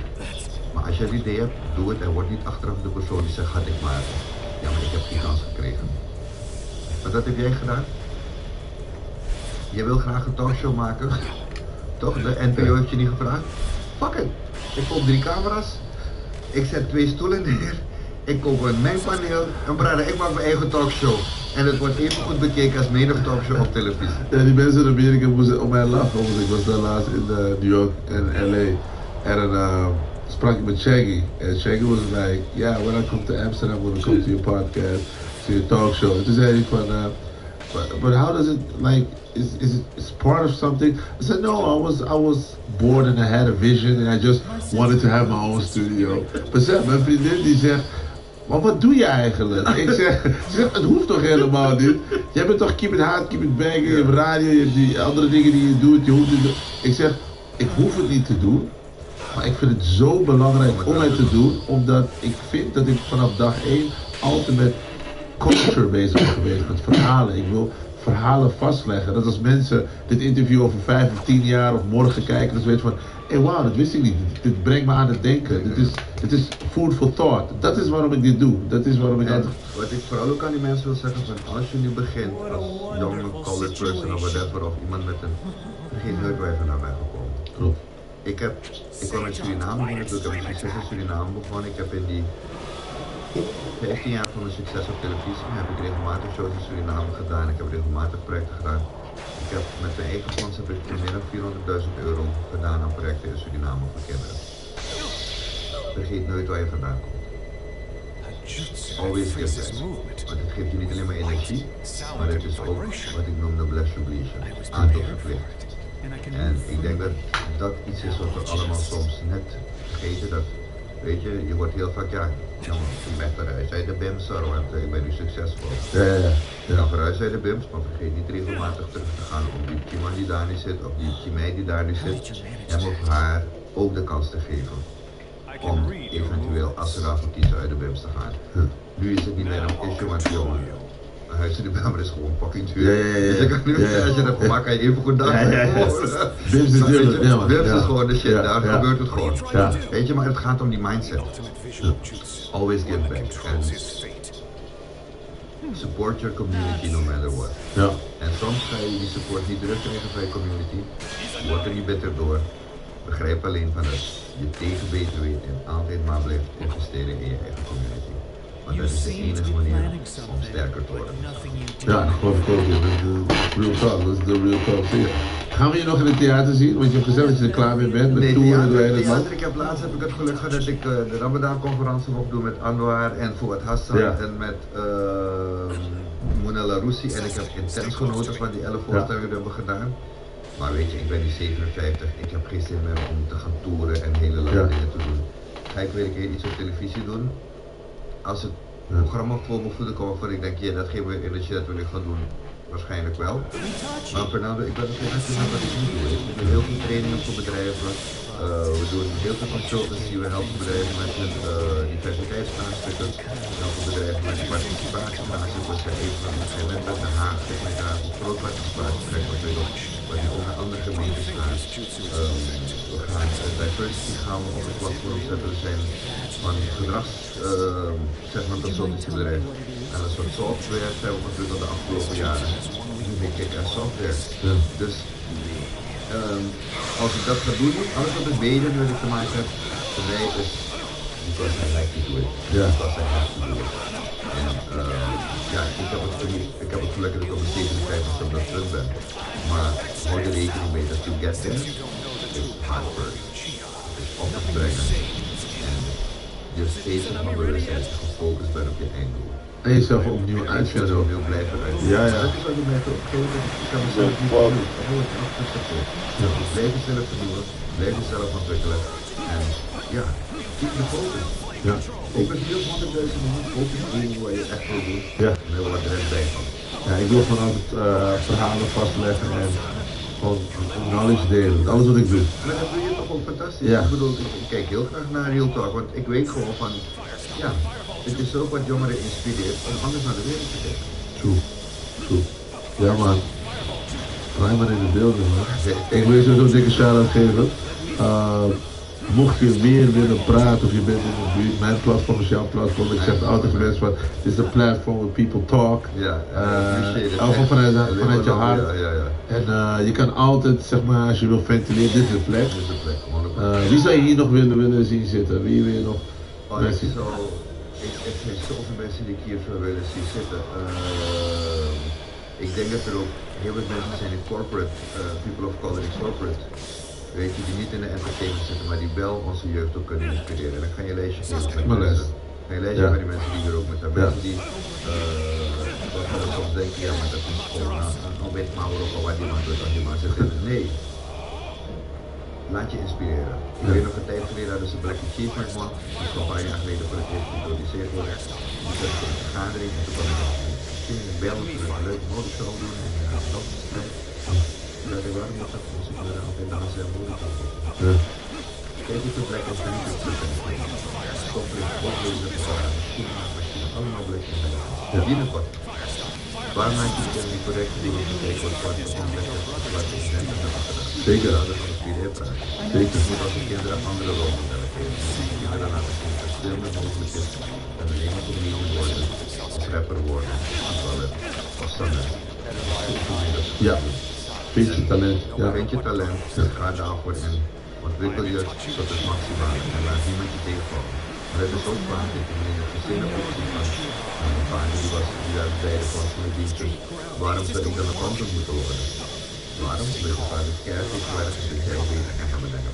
Maar als je het idee hebt, doe het en word niet achteraf de persoon die zegt, ga ik maar. Ja, maar ik heb geen kans gekregen. Maar dat heb jij gedaan? Je wil graag een talkshow maken? Toch? De NPO heeft je niet gevraagd? Fuck it. Ik koop 3 camera's. Ik zet 2 stoelen neer. Ik koop een mengpaneel. En brada, ik maak mijn eigen talkshow. En het wordt even goed bekeken als menig talkshow op televisie. Ja, die mensen in Amerika moesten om mij lachen, want ik was daar laatst in New York en LA. En dan sprak ik met Shaggy. En Shaggy was like, yeah, when I come to Amsterdam, I'm gonna come to your podcast, to your talk show. En toen zei hij van, but how does it, like, is it it's part of something? I said, no, I was bored and I had a vision and I just wanted to have my own studio. Maar mijn vriendin die zegt, maar wat doe je eigenlijk? Ik zeg, het hoeft toch helemaal niet? Jij bent toch keep it hard, keep it banging, je hebt radio, je hebt die andere dingen die je doet, je hoeft het niet. Ik zeg, ik hoef het niet te doen, maar ik vind het zo belangrijk om het te doen, omdat ik vind dat ik vanaf dag 1 altijd met culture bezig ben geweest, met verhalen. Ik wil verhalen vastleggen, dat als mensen dit interview over 5 of 10 jaar of morgen kijken, dan weten van, hé wauw, dat wist ik niet, dit brengt me aan het denken, dit is food for thought. Dat is waarom ik dit doe, dat is waarom ik altijd... Wat ik vooral ook aan die mensen wil zeggen, van als je nu begint als jonge colored person of whatever, of iemand met een, vergeet nooit waar je vandaan bent gekomen. Klopt. Ik kwam uit Suriname, ik heb een succes in Suriname begonnen, ik heb in die 15 jaar van mijn succes op televisie heb ik regelmatig shows in Suriname gedaan, ik heb regelmatig projecten gedaan. Ik heb met mijn eigen fonds heb ik meer dan 400.000 euro gedaan aan projecten in Suriname voor kinderen. Vergeet nooit waar je vandaan komt. Always give back. Want het geeft je niet alleen maar energie, maar het is ook wat ik noem de bless obligation, aantal verplicht. En ik denk dat dat iets is wat we allemaal soms net vergeten, dat, weet je, je wordt heel vaak, ja, ik ben verhuisd uit de BIMS, want ik ben nu succesvol. Je kan verhuisd uit de BIMS, maar vergeet niet regelmatig terug te gaan om die teamman die daar nu zit, of die teammate die daar nu zit, hem of haar ook de kans te geven. Om eventueel, als ze daarvoor kiezen, uit de BIMS te gaan. Nu is het niet meer een issue, want jongen, een huis in de Bijlmer is gewoon fucking duur. Dus ik kan nu, als je dat gemaakt kan je even goed danken. BIMS is duur. BIMS is gewoon de shit, daar gebeurt het gewoon. Weet je, maar het gaat om die mindset. Always give back. And support your community no matter what. Ja. En soms ga je die support niet terugkrijgen van je community. Word er niet beter door. Begrijp alleen van dat je tegen beter weet en altijd maar blijft investeren in je eigen community. Want dat is de enige manier om sterker te worden. Ja, dat geloof ik ook. Real talk, dat is de real talk. Gaan we je nog in het theater zien? Want je hebt gezegd dat je er klaar mee bent met toeren door het land. Ik heb laatst heb ik het geluk gehad dat ik de Ramadan-conferentie mocht doen met Anwar en Fouad Hassan en met Mona Laroussi. En ik heb intens genoten van die 11 voorstellingen die we hebben gedaan. Maar weet je, ik ben nu 57, ik heb geen zin meer om te gaan toeren en hele lange dingen te doen. Ga ik weer een keer iets op televisie doen? Als het programma voor me voelde komen van ik denk, ja, dat geeft me energie, dat wil ik gaan doen. Waarschijnlijk wel. Maar Fernando, ik ben er geen actie van wat ik niet doe. Ik doe heel veel trainingen voor bedrijven. We doen heel veel consultancy, we helpen bedrijven met hun diversiteitsvraagstukken, we helpen bedrijven met participatievraagstukken. We zijn even van het evenement met Den Haag, met daar een groot participatietraject ontwikkeld, waar die onder andere gemeentes gaan. We gaan diversity gaan we op het platform zetten. We zijn van gedrags zeg maar consultancybedrijf en een soort software zijn we ontwikkeld de afgelopen jaren. Nu ben ik aan software. Ja. Dus als ik dat ga doen, alles wat met media nu te maken heeft, voor mij is because I like to do it. Ja. Because I have to do it. En ja, ik heb het geluk dat ik op een 57 op dat punt ben. Maar hou er rekening mee dat to get there is hard work. Het is op te brengen. En je steeds ervan bewust zijn dat je gefocust bent op je einddoel. En jezelf opnieuw uitvinden. Opnieuw blijven uitvinden. Ja, ja. Dat is wat ik mij op een gegeven moment, ik kan mezelf niet vernieuwen. Ik blijf mezelf vernieuwen, blijf mezelf ontwikkelen. En ja, keep the focus. Ja. Focus niet op 100.000 man, focus op dingen waar je echt wil doen. Ja. En heel wat erin bij van. Ja, ik wil gewoon altijd verhalen vastleggen en gewoon knowledge delen. Alles wat ik doe. Maar dat doe je toch ook fantastisch. Ja. Ik bedoel, ik kijk heel graag naar Real Talk, want ik weet gewoon van, ja, het is ook wat jongeren inspireert om anders naar de wereld te kijken. True. True. Ja man. Draai maar in de beelden man. Ik wil je sowieso een dikke shout-out geven. Mocht je meer willen praten of je bent in de buurt, mijn platform is jouw platform. Ik zeg het altijd mensen van, dit is een platform where people talk. Ja, Gewoon vanuit je hart. Ja. En je kan altijd, zeg maar, als je wil ventileren, dit is de plek. Dit is de plek, 100%. Wie zou je hier nog willen zien zitten? Wie wil je nog? Er zijn zoveel mensen die ik hier willen zien zitten. Ik denk dat er ook heel veel mensen zijn in corporate, people of color in corporate. Weet je, die niet in de entertainment zitten, maar die wel onze jeugd ook kunnen inspireren. En dan ga je lijstje geven met mensen. Ga je lijstje met die mensen die er ook met hebben. Mensen die, waarvan we soms denken, ja maar dat is gewoon een wit mouwer of wat die man doet, als die man zit. Nee. Laat je inspireren. Ik weet nog een tijd geleden hadden ze Black Achievement Man, die is al een paar jaar geleden voor het eerst geïntroduceerd worden. Die zat in een vergadering en toen kwam ik in een bel, toen een leuke modeshow doen en dat is het. Ja, de waarom moet dat als ik er altijd dansen en modeshow doen. Kijk hoe veel Black Achievement zitten. Stoplicht, oplezen, machine, allemaal Black Achievement. Binnenkort. Waarom maak je niet die correcte dingen te kijken wat zwart is en wat is net en dat gedaan? Zeker. Dat is van de praat. Zeker. Je moet als de kinderen andere rolmodellen geven. De kinderen laten zien dat veel meer mogelijk is dan alleen maar comedian worden, of rapper worden, of voetballer, of zanger. Ja. Vind je talent. Ja. Vind je talent, ga daarvoor in. Ontwikkel je tot het maximale en laat niemand je tegenvallen. Maar dat is ook vaak dat je in het gezinnen ook ziet van mijn vader die daar beide van mijn diensten. Waarom zou ik dan een content moeten worden? Waarom? Omdat je vader keihard heeft gewerkt en dat jij ook bezig kan gaan bedenken.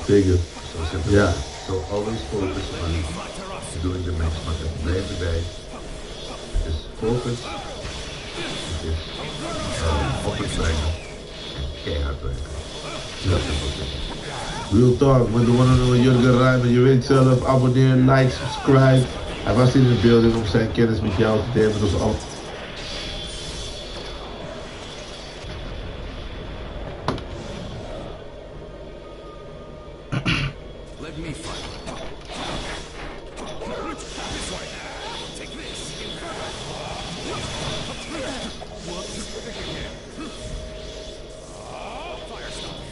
Zeker. Zo simpel. Ja. So always focus on doing the max, maar het blijft erbij. Het is focus. Het is op het brengen en keihard werken. Real talk, met de one and only Jurgen Rijmer. Je weet zelf, abonneer, like, subscribe. Hij was in de beelding om zijn kennis met jou te delen. Dus al. Let me fight. Take this.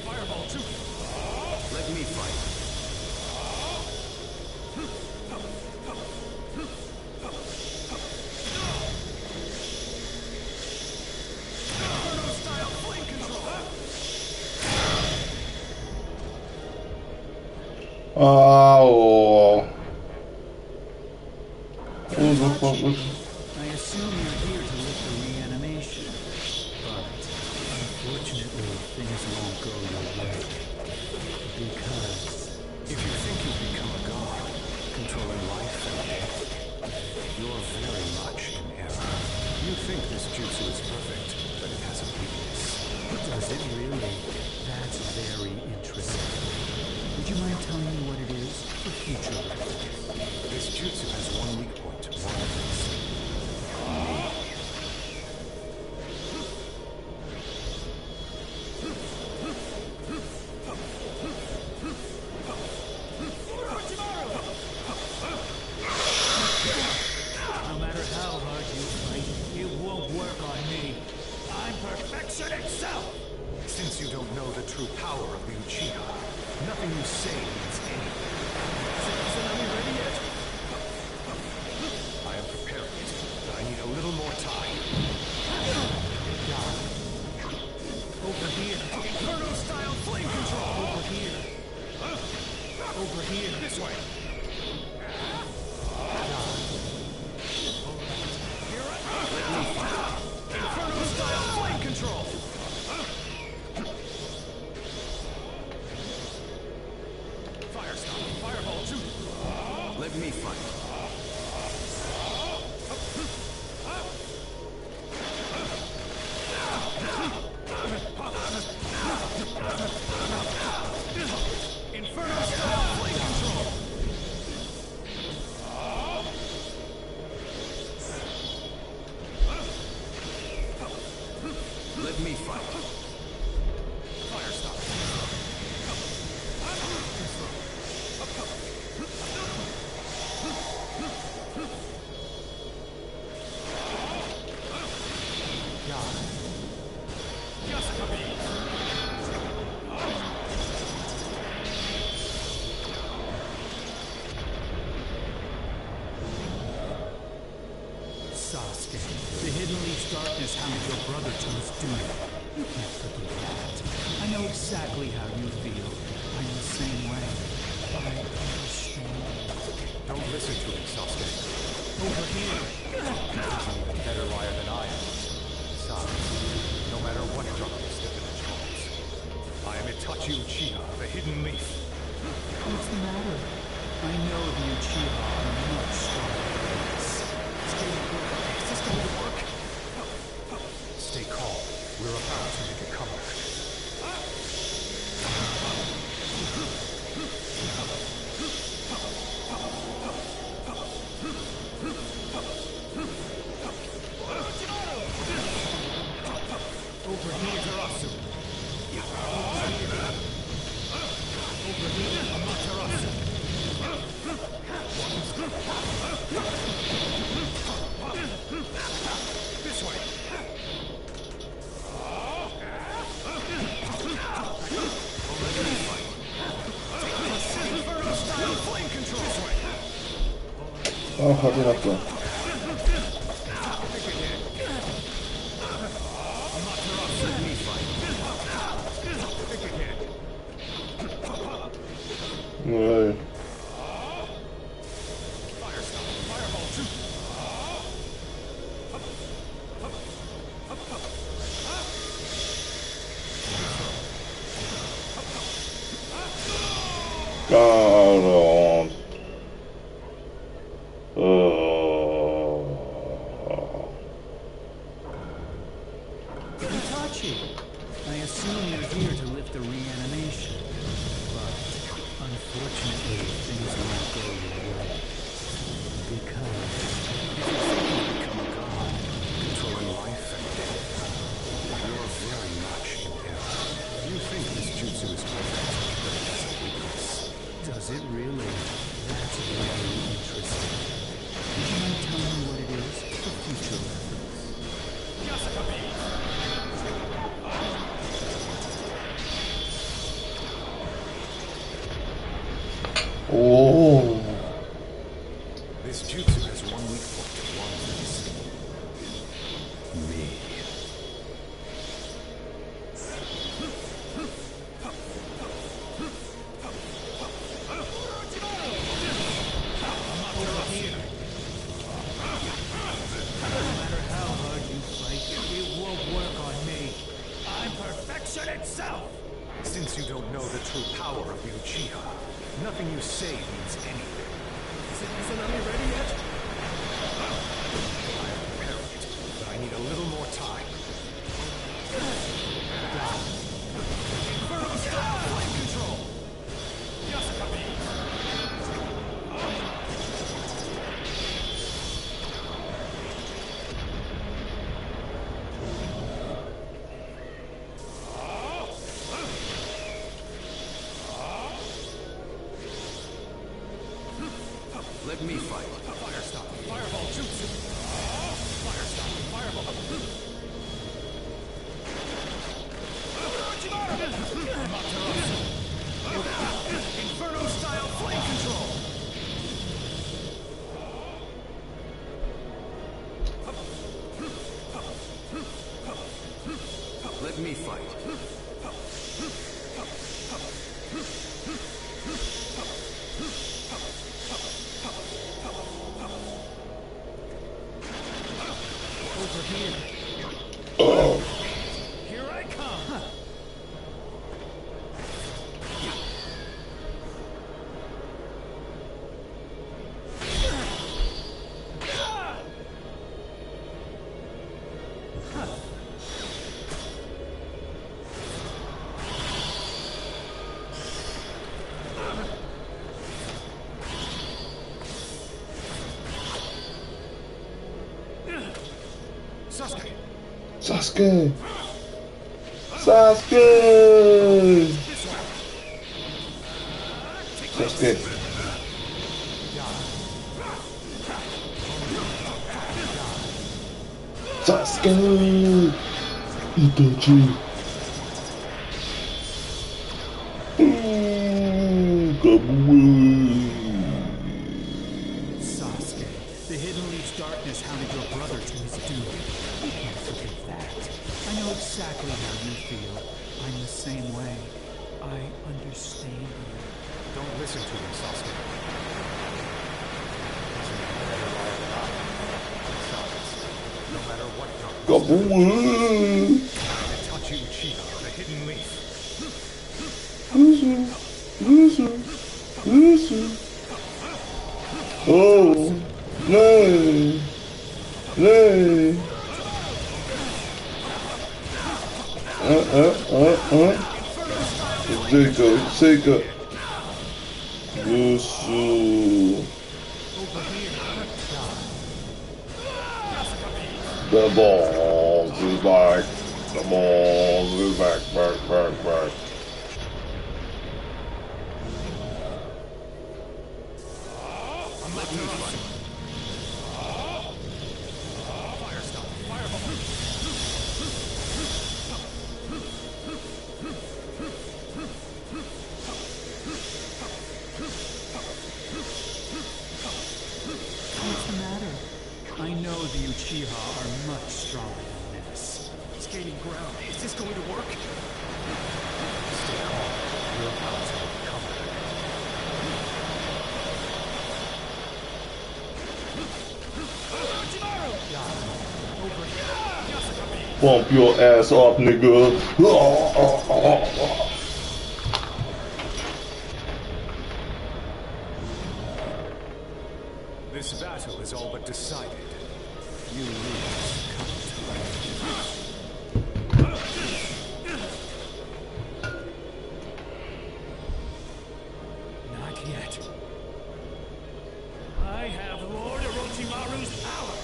Fireball too. Let me fight. Oh. I assume you're here to lift the reanimation, but unfortunately things won't go your way. Because If you think you've become a god, controlling life and death, you're very much in error. You think this jutsu is perfect, but it has a weakness. does it really? That's very interesting. Would you mind telling me what it is for future reference? This jutsu has one weak point, one weakness. Me. Over here. This way. Inferno style flame control. Fire stop. Fireball shoot. Let me fight. Inferno style flame control. Let me fight. Fire stop. Sasuke, the Hidden Leaf's darkness hounded your brother to his doom. You can't forgive that. I know exactly how you feel. I'm the same way. I understand. Don't listen to him, Sasuke. Over here. He's an even better liar than I am. Besides, no matter what darkness the village calls, I am Itachi Uchiha, the Hidden Leaf. What's the matter? I know the Uchiha are much stronger than this. Is this going to work? Stay calm. We're about to make a comeback. Over here, Tarasu. Over here, Amaterasu. This way. Inferno style flame control. This way. Oh, gaat hier naartoe. Nee. God. Itachi, I assume you're here to lift the reanimation. But, unfortunately, things won't go your way. Because, if you think you've become a god, controlling life and death, you're very much in error. You think this jutsu is perfect, but it has a weakness. Does it really? That's very interesting. Would you mind telling me what it is for future reference? Oh. This jutsu has one weak point and one face. Me. No matter how hard you fight, it won't work on me. I'm perfection itself! Since you don't know the true power of the Uchiha, nothing you say means anything. Isn't Ami ready yet? I am preparing it, but I need a little more time. Inferno style flame control! Yasukabe! Let me fight. Fire stop. Fireball jutsu. Fire stop. Fireball. Amaterasu. Inferno style flame control. Let me fight. Sasuke! Sasuke! Sasuke! Sasuke! Itachi! Sasuke, the Hidden Leaf's darkness hounded your brother to his doom. You can't forget that. I know exactly how you feel. I'm the same way. I understand you. Don't listen to him, Sasuke. No matter what Itachi Uchiha, the Hidden Leaf. Oh, no, no. Seika. Yusu. The balls is back. The balls is back. What's the matter? I know the Uchiha are much stronger than this. He's gaining ground. Is this going to work? Stay calm. You're about to overcome it. Bump your ass off, nigga. This battle is all but decided. You lose. Not yet. I have Lord Orochimaru's power.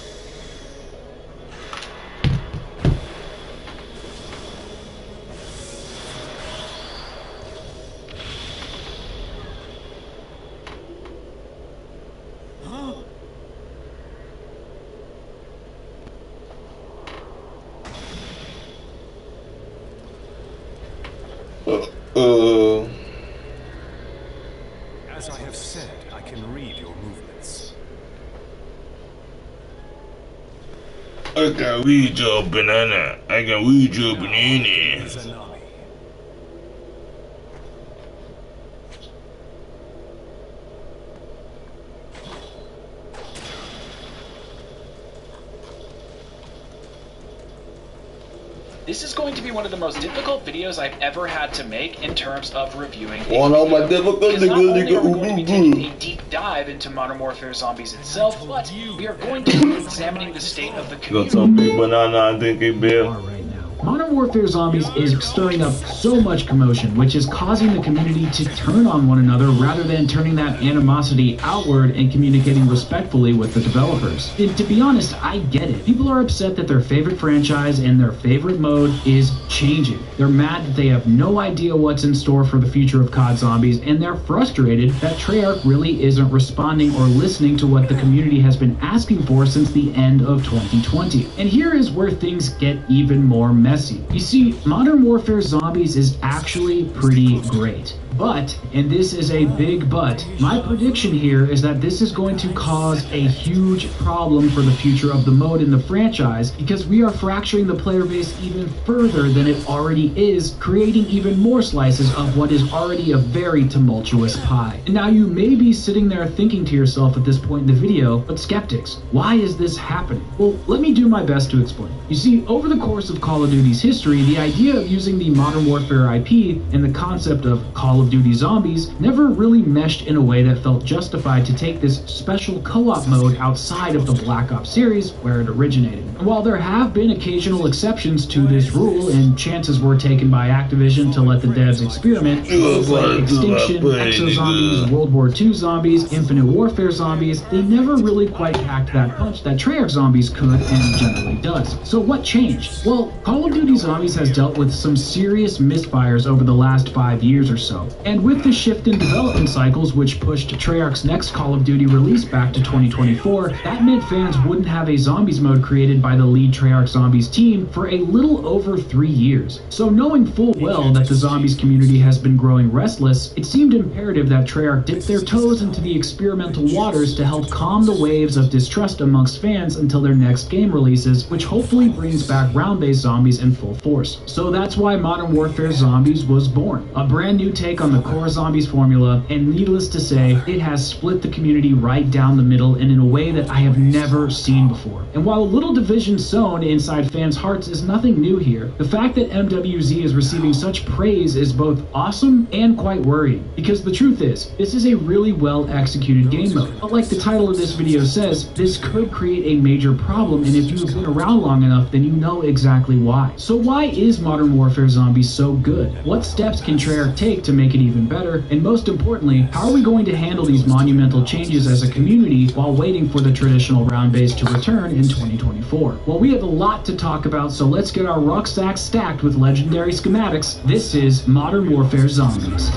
As I have said, I can read your movements. I can read your banana. I can read your banana. Izanami. This is going to be one of the most difficult videos I've ever had to make in terms of reviewing. One of my difficult Because not only are we going to be taking nigga. a deep dive into Modern Warfare Zombies itself, but we are going to be examining the state of the Got some community. big banana, I think it bear. Right now. Modern Warfare Zombies is stirring up so much commotion, which is causing the community to turn on one another rather than turning that animosity outward and communicating respectfully with the developers. And to be honest, I get it. People are upset that their favorite franchise and their favorite mode is changing. They're mad that they have no idea what's in store for the future of COD Zombies, and they're frustrated that Treyarch really isn't responding or listening to what the community has been asking for since the end of 2020. And here is where things get even more messy. You see, Modern Warfare Zombies is actually pretty great. But, and this is a big but, my prediction here is that this is going to cause a huge problem for the future of the mode in the franchise, because we are fracturing the player base even further than it already is, creating even more slices of what is already a very tumultuous pie. And now you may be sitting there thinking to yourself at this point in the video, but skeptics, why is this happening? Well, let me do my best to explain. You see, over the course of Call of Duty's history, the idea of using the Modern Warfare IP and the concept of Call of of Duty Zombies never really meshed in a way that felt justified to take this special co-op mode outside of the Black Ops series where it originated. And while there have been occasional exceptions to this rule, and chances were taken by Activision to let the devs experiment, like Extinction, Exo Zombies, World War II Zombies, Infinite Warfare Zombies, they never really quite packed that punch that Treyarch Zombies could and generally does. So what changed? Well, Call of Duty Zombies has dealt with some serious misfires over the last 5 years or so. And with the shift in development cycles, which pushed Treyarch's next Call of Duty release back to 2024, that meant fans wouldn't have a Zombies mode created by the lead Treyarch Zombies team for a little over 3 years. So knowing full well that the Zombies community has been growing restless, it seemed imperative that Treyarch dip their toes into the experimental waters to help calm the waves of distrust amongst fans until their next game releases, which hopefully brings back round-based zombies in full force. So that's why Modern Warfare Zombies was born. A brand new take on the core Zombies formula, and needless to say, it has split the community right down the middle and in a way that I have never seen before. And while a little division sown inside fans' hearts is nothing new here, the fact that MWZ is receiving such praise is both awesome and quite worrying. Because the truth is, this is a really well executed game mode. But like the title of this video says, this could create a major problem, and if you've been around long enough, then you know exactly why. So why is Modern Warfare Zombies so good? What steps can Treyarch take to make it even better? And most importantly, how are we going to handle these monumental changes as a community while waiting for the traditional round base to return in 2024? Well, we have a lot to talk about, so let's get our rucksacks stacked with legendary schematics. This is Modern Warfare Zombies.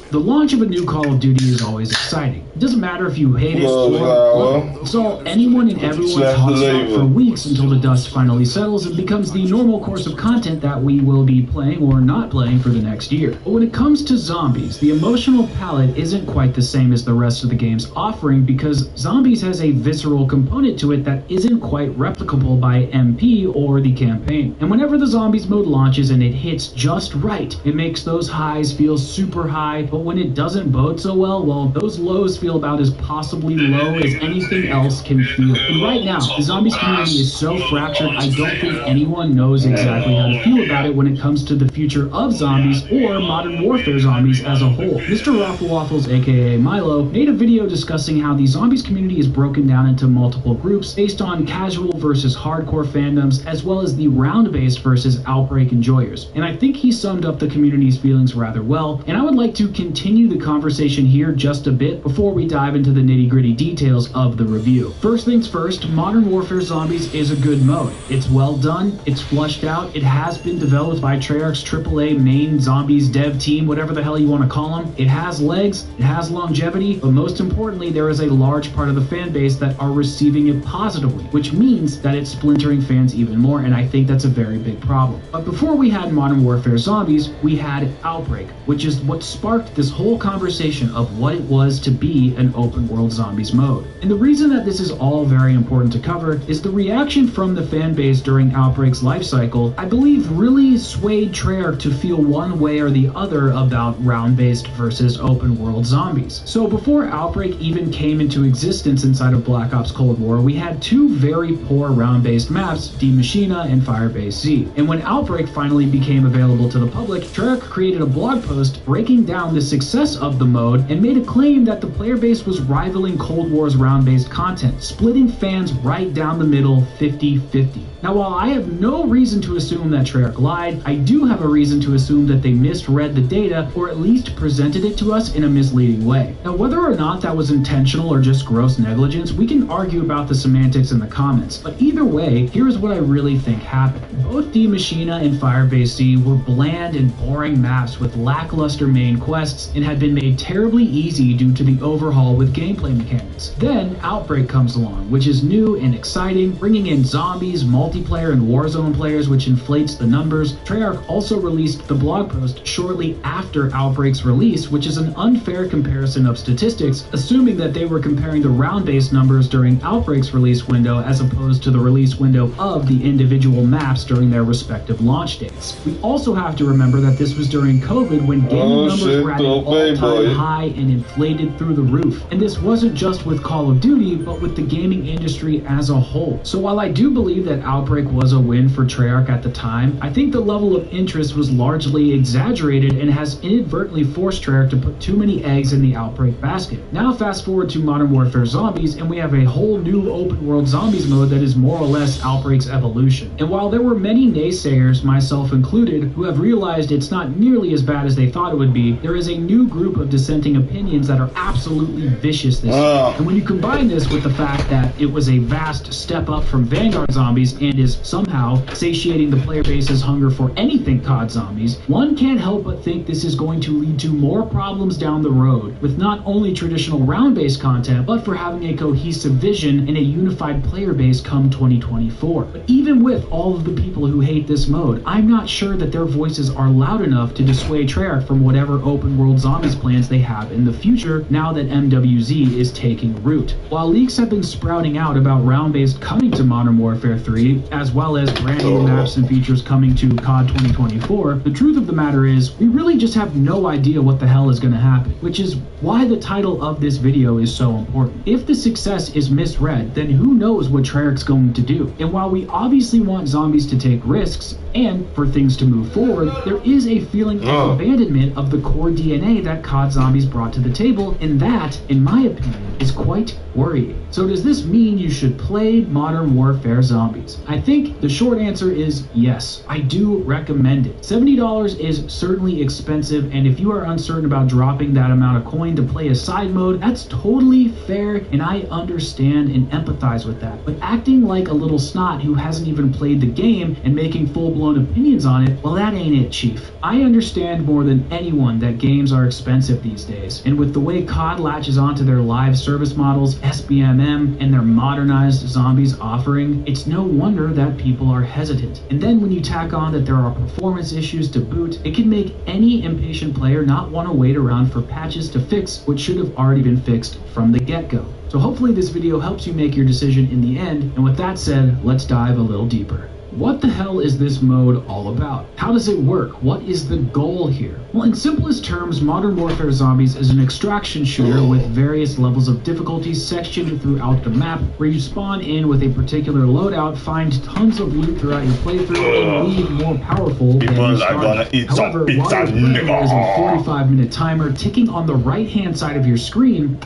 The launch of a new Call of Duty is always exciting. It doesn't matter if you hate it or love it. It's all anyone and everyone talks about for weeks until the dust finally settles and becomes the normal course of content that we will be playing or not playing for the next year. But when it comes to Zombies, the emotional palette isn't quite the same as the rest of the game's offering because Zombies has a visceral component to it that isn't quite replicable by MP or the campaign. And whenever the Zombies mode launches and it hits just right, it makes those highs feel super high, but when it doesn't bode so well, those lows feel about as possibly low as anything else can feel. And right now, the Zombies community is so fractured, I don't think anyone knows exactly how to feel about it when it comes to the future of Zombies or Modern Warfare Zombies as a whole. Mr. Raffle Waffles, aka Milo, made a video discussing how the Zombies community is broken down into multiple groups based on casual versus hardcore fandoms, as well as the round-based versus Outbreak enjoyers. And I think he summed up the community's feelings rather well, and I would like to continue the conversation here just a bit before we dive into the nitty-gritty details of the review. First things first, Modern Warfare Zombies is a good mode. It's well done, it's flushed out, it has been developed by Treyarch's AAA main Zombies dev team, whatever the hell you want to call them. It has legs, it has longevity, but most importantly, there is a large part of the fan base that are receiving it positively, which means that it's splintering fans even more, and I think that's a very big problem. But before we had Modern Warfare Zombies, we had Outbreak, which is what sparked this whole conversation of what it was to be an open world Zombies mode. And the reason that this is all very important to cover is the reaction from the fan base during Outbreak's life cycle, I believe, really swayed Treyarch to feel one way or the other about round-based versus open world Zombies. So before Outbreak even came into existence inside of Black Ops Cold War, we had two very poor round-based maps, Die Machina and Firebase Z. And when Outbreak finally became available to the public, Treyarch created a blog post breaking down the success of the mode and made a claim that the player base was rivaling Cold War's round-based content, splitting fans right down the middle 50-50. Now, while I have no reason to assume that Treyarch lied, I do have a reason to assume that they misread the data or at least presented it to us in a misleading way. Now, whether or not that was intentional or just gross negligence, we can argue about the semantics in the comments, but either way, here's what I really think happened. Both Die Machina and Firebase Z were bland and boring maps with lackluster main quests and had been made terribly easy due to the overhaul with gameplay mechanics. experience. Then Outbreak comes along, which is new and exciting, bringing in zombies, multiplayer, and Warzone players, which inflates the numbers. Treyarch also released the blog post shortly after Outbreak's release, which is an unfair comparison of statistics, assuming that they were comparing the round-based numbers during Outbreak's release window as opposed to the release window of the individual maps during their respective launch dates. We also have to remember that this was during COVID, when gaming numbers were at an all-time high and inflated through the roof. And this wasn't just with Call of Duty, but with the gaming industry as a whole. So while I do believe that Outbreak was a win for Treyarch at the time, I think the level of interest was largely exaggerated and has inadvertently forced Treyarch to put too many eggs in the Outbreak basket. Now fast forward to Modern Warfare Zombies, and we have a whole new open world zombies mode that is more or less Outbreak's evolution. And while there were many naysayers, myself included, who have realized it's not nearly as bad as they thought it would be, there is a new group of dissenting opinions that are absolutely vicious this year. And when you combine this with the fact that it was a vast step up from Vanguard Zombies and is somehow satiating the player base's hunger for anything COD Zombies, one can't help but think this is going to lead to more problems down the road, with not only traditional round-based content, but for having a cohesive vision and a unified player base come 2024. But even with all of the people who hate this mode, I'm not sure that their voices are loud enough to dissuade Treyarch from whatever open world zombies plans they have in the future now that MWZ is taking root. While leaks have been sprouting out about round-based coming to Modern Warfare 3, as well as brand new maps and features coming to COD 2024, the truth of the matter is, we really just have no idea what the hell is going to happen, which is why the title of this video is so important. If the success is misread, then who knows what Treyarch's going to do. And while we obviously want zombies to take risks, and for things to move forward, there is a feeling of abandonment of the core DNA that COD Zombies brought to the table, and that, in my opinion, is quite worrying. So does this mean you should play Modern Warfare Zombies? I think the short answer is yes. I do recommend it. $70 is certainly expensive, and if you are uncertain about dropping that amount of coin to play a side mode, that's totally fair, and I understand and empathize with that. But acting like a little snot who hasn't even played the game and making full-blown opinions on it, well, that ain't it, Chief. I understand more than anyone that games are expensive these days, and with the way COD latches onto their live service models, SBMM, and their modernized zombies offering, it's no wonder that people are hesitant. And then when you tack on that there are performance issues to boot, it can make any impatient player not want to wait around for patches to fix what should have already been fixed from the get-go. So hopefully this video helps you make your decision in the end, and with that said, let's dive a little deeper. What the hell is this mode all about? How does it work? What is the goal here? Well, in simplest terms, Modern Warfare Zombies is an extraction shooter with various levels of difficulty sectioned throughout the map, where you spawn in with a particular loadout, find tons of loot throughout your playthrough, and leave more powerful than you started. However, while you're playing, there is a 45-minute timer ticking on the right-hand side of your screen,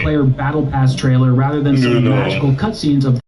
multiplayer battle pass trailer rather than some magical cutscenes of the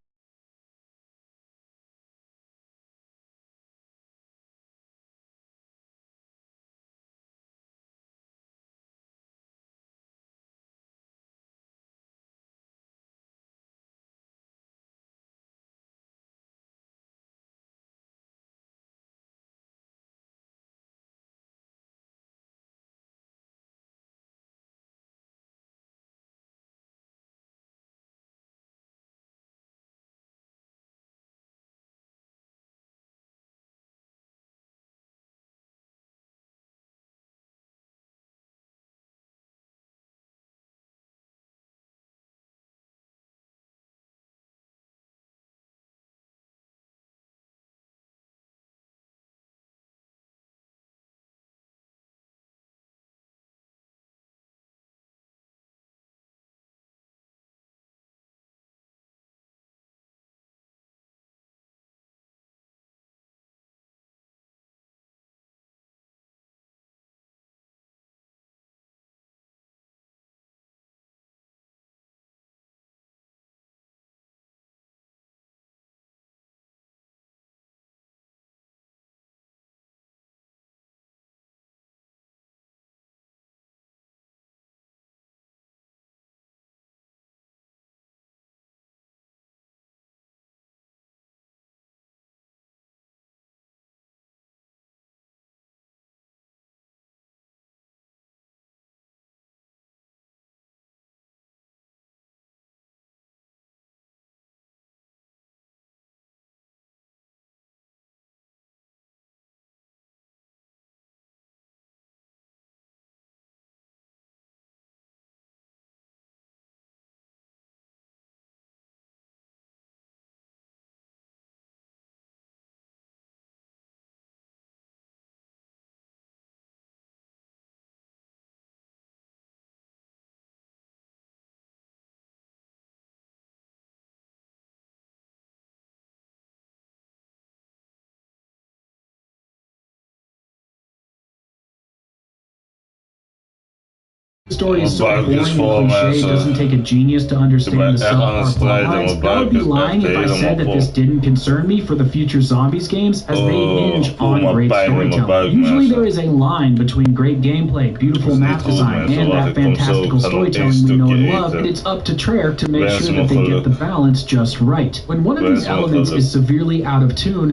story is so boring and cliche, it doesn't take a genius to understand the subpar plot lines. I would be lying if I said that this didn't concern me for the future Zombies games, as they hinge on great storytelling. Usually there is a line between great gameplay, beautiful map design, and that fantastical storytelling we know and love, and it's up to Treyarch to make sure that they get the balance just right. When one of these elements is severely out of tune,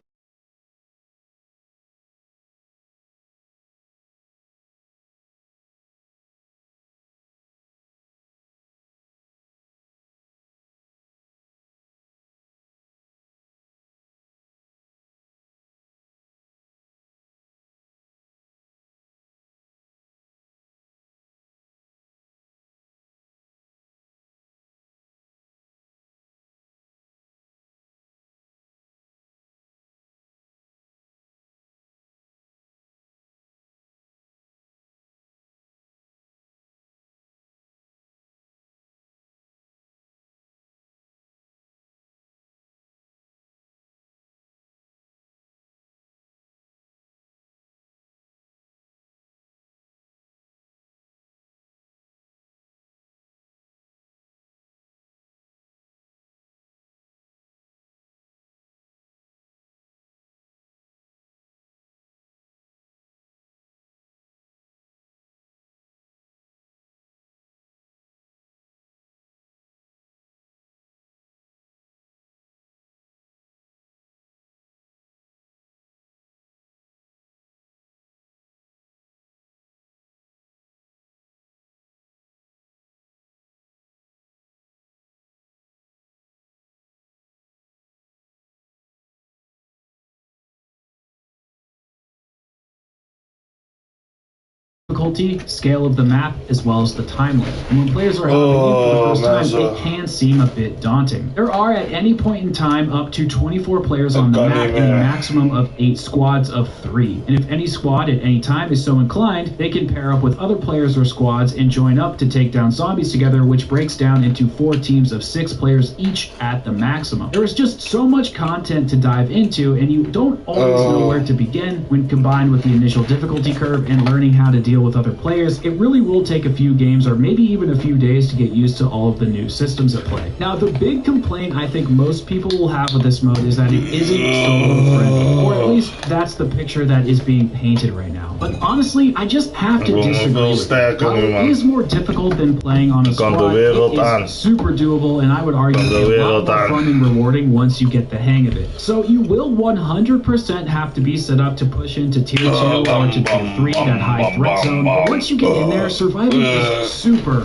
difficulty, scale of the map, as well as the time limit. And when players are hopping in for the first time, it can seem a bit daunting. There are at any point in time up to 24 players on the map and a maximum of 8 squads of 3. And if any squad at any time is so inclined, they can pair up with other players or squads and join up to take down zombies together, which breaks down into 4 teams of 6 players each at the maximum. There is just so much content to dive into, and you don't always know where to begin when combined with the initial difficulty curve and learning how to deal with other players, it really will take a few games or maybe even a few days to get used to all of the new systems at play. Now, the big complaint I think most people will have with this mode is that it isn't solo friendly, or at least that's the picture that is being painted right now. But honestly, I just have to disagree with it. While it is more difficult than playing on a squad, it is super doable, and I would argue a lot more fun and rewarding once you get the hang of it. So you will 100% have to be set up to push into tier 2 or to tier 3, that high threat zone. But once you get in there, surviving is super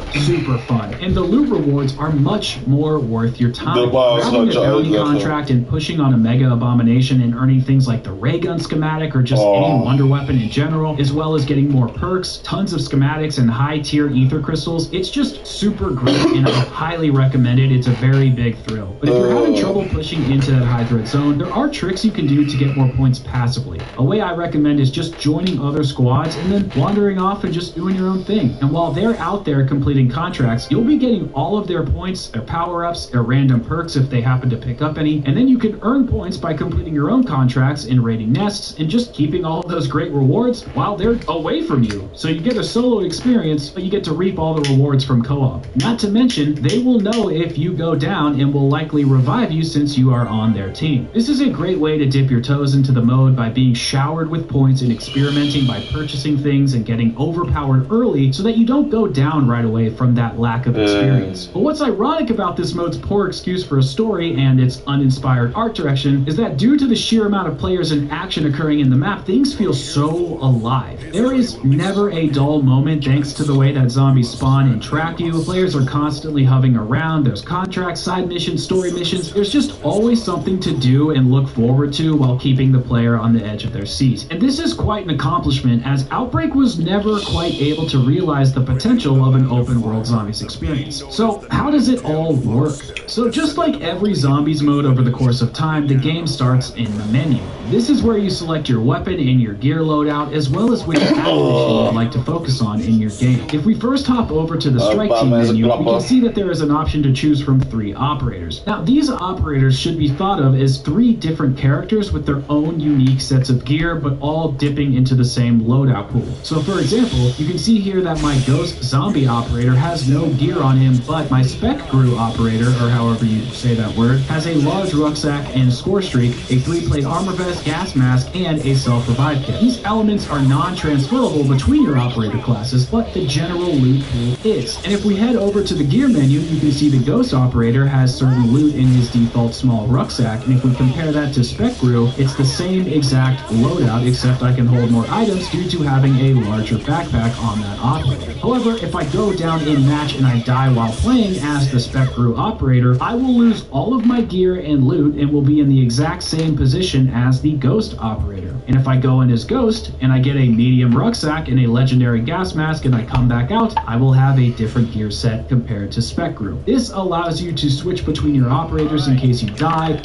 fun, and the loot rewards are much more worth your time. Grabbing a bounty contract and pushing on a mega abomination and earning things like the ray gun schematic or just any wonder weapon in general, as well as getting more perks, tons of schematics, and high tier ether crystals, it's just super great, and I highly recommend it. It's a very big thrill. But if you're having trouble pushing into that high threat zone, there are tricks you can do to get more points passively. A way I recommend is just joining other squads and then wandering off and just doing your own thing. And while they're out there completing contracts, you'll be getting all of their points, their power-ups, their random perks if they happen to pick up any, and then you can earn points by completing your own contracts and raiding nests and just keeping all of those great rewards while they're away from you. So you get a solo experience, but you get to reap all the rewards from co-op. Not to mention, they will know if you go down and will likely revive you since you are on their team. This is a great way to dip your toes into the mode by being showered with points and experimenting by purchasing things and getting overpowered early so that you don't go down right away from that lack of experience. But what's ironic about this mode's poor excuse for a story and its uninspired art direction is that due to the sheer amount of players and action occurring in the map, things feel so alive. There is never a dull moment thanks to the way that zombies spawn and track you. Players are constantly hovering around, there's contracts, side missions, story missions, there's just always something to do and look forward to while keeping the player on the edge of their seat. And this is quite an accomplishment, as Outbreak was never quite able to realize the potential of an open world zombies experience. So how does it all work? So just like every zombies mode over the course of time, the game starts in the menu. This is where you select your weapon and your gear loadout, as well as which animation you would like to focus on in your game. If we first hop over to the strike team menu, we can see that there is an option to choose from 3 operators. Now, these operators should be thought of as 3 different characters with their own unique sets of gear, but all dipping into the same loadout pool. So for example, you can see here that my ghost zombie operator has no gear on him, but my spec crew operator, or however you say that word, has a large rucksack and score streak, a 3-plate armor vest, gas mask, and a self-revive kit. These elements are non-transferable between your operator classes, but the general loot pool is. And if we head over to the gear menu, you can see the ghost operator has certain loot in his default small rucksack, and if we compare that to spec crew, it's the same exact loadout, except I can hold more items due to having a larger backpack on that operator. However, if I go down in match and I die while playing as the spec crew operator, I will lose all of my gear and loot and will be in the exact same position as the ghost operator. And if I go in as ghost and I get a medium rucksack and a legendary gas mask and I come back out, I will have a different gear set compared to spec crew. This allows you to switch between your operators in case you die.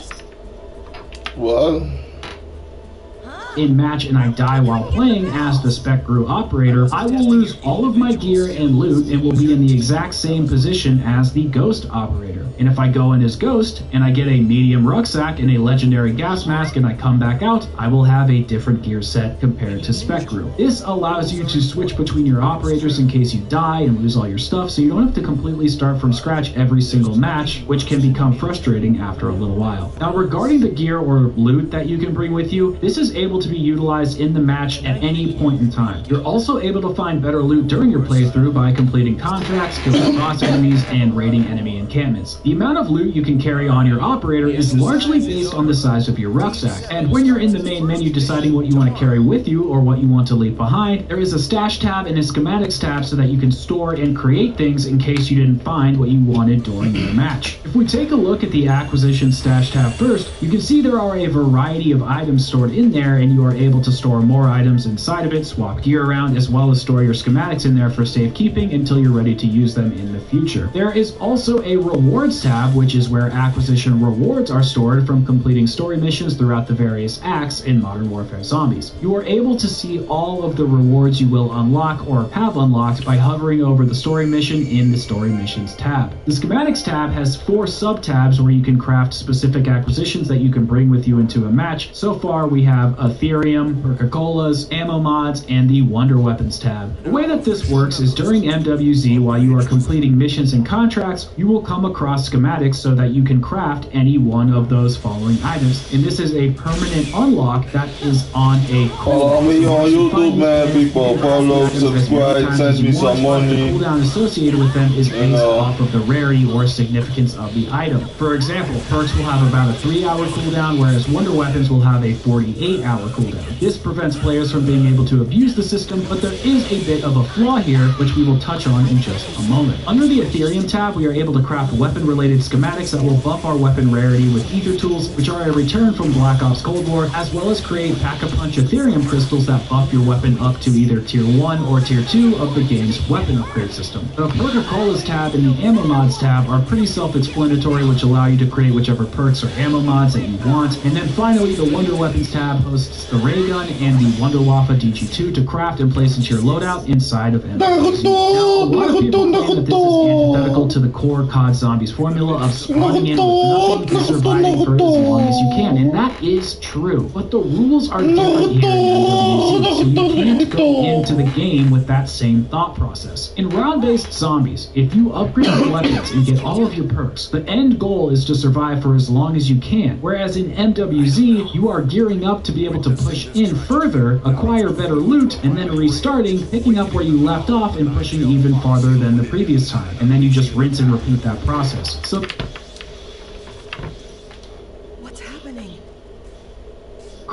What? In match and I die while playing as the spec crew operator, I will lose all of my gear and loot and will be in the exact same position as the ghost operator. And if I go in as ghost and I get a medium rucksack and a legendary gas mask and I come back out, I will have a different gear set compared to spec crew. This allows you to switch between your operators in case you die and lose all your stuff, so you don't have to completely start from scratch every single match, which can become frustrating after a little while. Now, regarding the gear or loot that you can bring with you, this is able to be utilized in the match at any point in time. You're also able to find better loot during your playthrough by completing contracts, killing boss enemies, and raiding enemy encampments. The amount of loot you can carry on your operator is largely based on the size of your rucksack, and when you're in the main menu deciding what you want to carry with you or what you want to leave behind, there is a stash tab and a schematics tab so that you can store and create things in case you didn't find what you wanted during your match. If we take a look at the acquisition stash tab first, you can see there are a variety of items stored in there, and you are able to store more items inside of it, swap gear around, as well as store your schematics in there for safekeeping until you're ready to use them in the future. There is also a rewards tab, which is where acquisition rewards are stored from completing story missions throughout the various acts in Modern Warfare Zombies. You are able to see all of the rewards you will unlock or have unlocked by hovering over the story mission in the story missions tab. The schematics tab has 4 sub-tabs where you can craft specific acquisitions that you can bring with you into a match. So far we have a Ethereum, Coca-Cola's, ammo mods, and the Wonder Weapons tab. The way that this works is during MWZ, while you are completing missions and contracts, you will come across schematics so that you can craft any one of those following items. And this is a permanent unlock that is on a Follow me on YouTube, man, people. Follow, subscribe, send me some money. The cooldown associated with them is based off of the rarity or significance of the item. For example, perks will have about a 3-hour cooldown, whereas Wonder Weapons will have a 48-hour cooldown. This prevents players from being able to abuse the system, but there is a bit of a flaw here, which we will touch on in just a moment. Under the Ethereum tab, we are able to craft weapon-related schematics that will buff our weapon rarity with ether tools, which are a return from Black Ops Cold War, as well as create Pack-a-Punch Ethereum crystals that buff your weapon up to either Tier 1 or Tier 2 of the game's weapon upgrade system. The Coca-Cola's tab and the Ammo Mods tab are pretty self-explanatory, which allow you to create whichever perks or ammo mods that you want. And then finally, the Wonder Weapons tab hosts the Ray Gun and the Wonder Waffle DG2 to craft and place into your loadout inside of MWZ. Now, a lot of people claim that this is antithetical to the core COD Zombies formula of spawning in with nothing and surviving for as long as you can, and that is true. But the rules are different here in MWZ, so you can't go into the game with that same thought process. In round-based zombies, if you upgrade your weapons and get all of your perks, the end goal is to survive for as long as you can, whereas in MWZ, you are gearing up to be able to push in further, acquire better loot, and then restarting, picking up where you left off and pushing even farther than the previous time, and then you just rinse and repeat that process. So what's happening?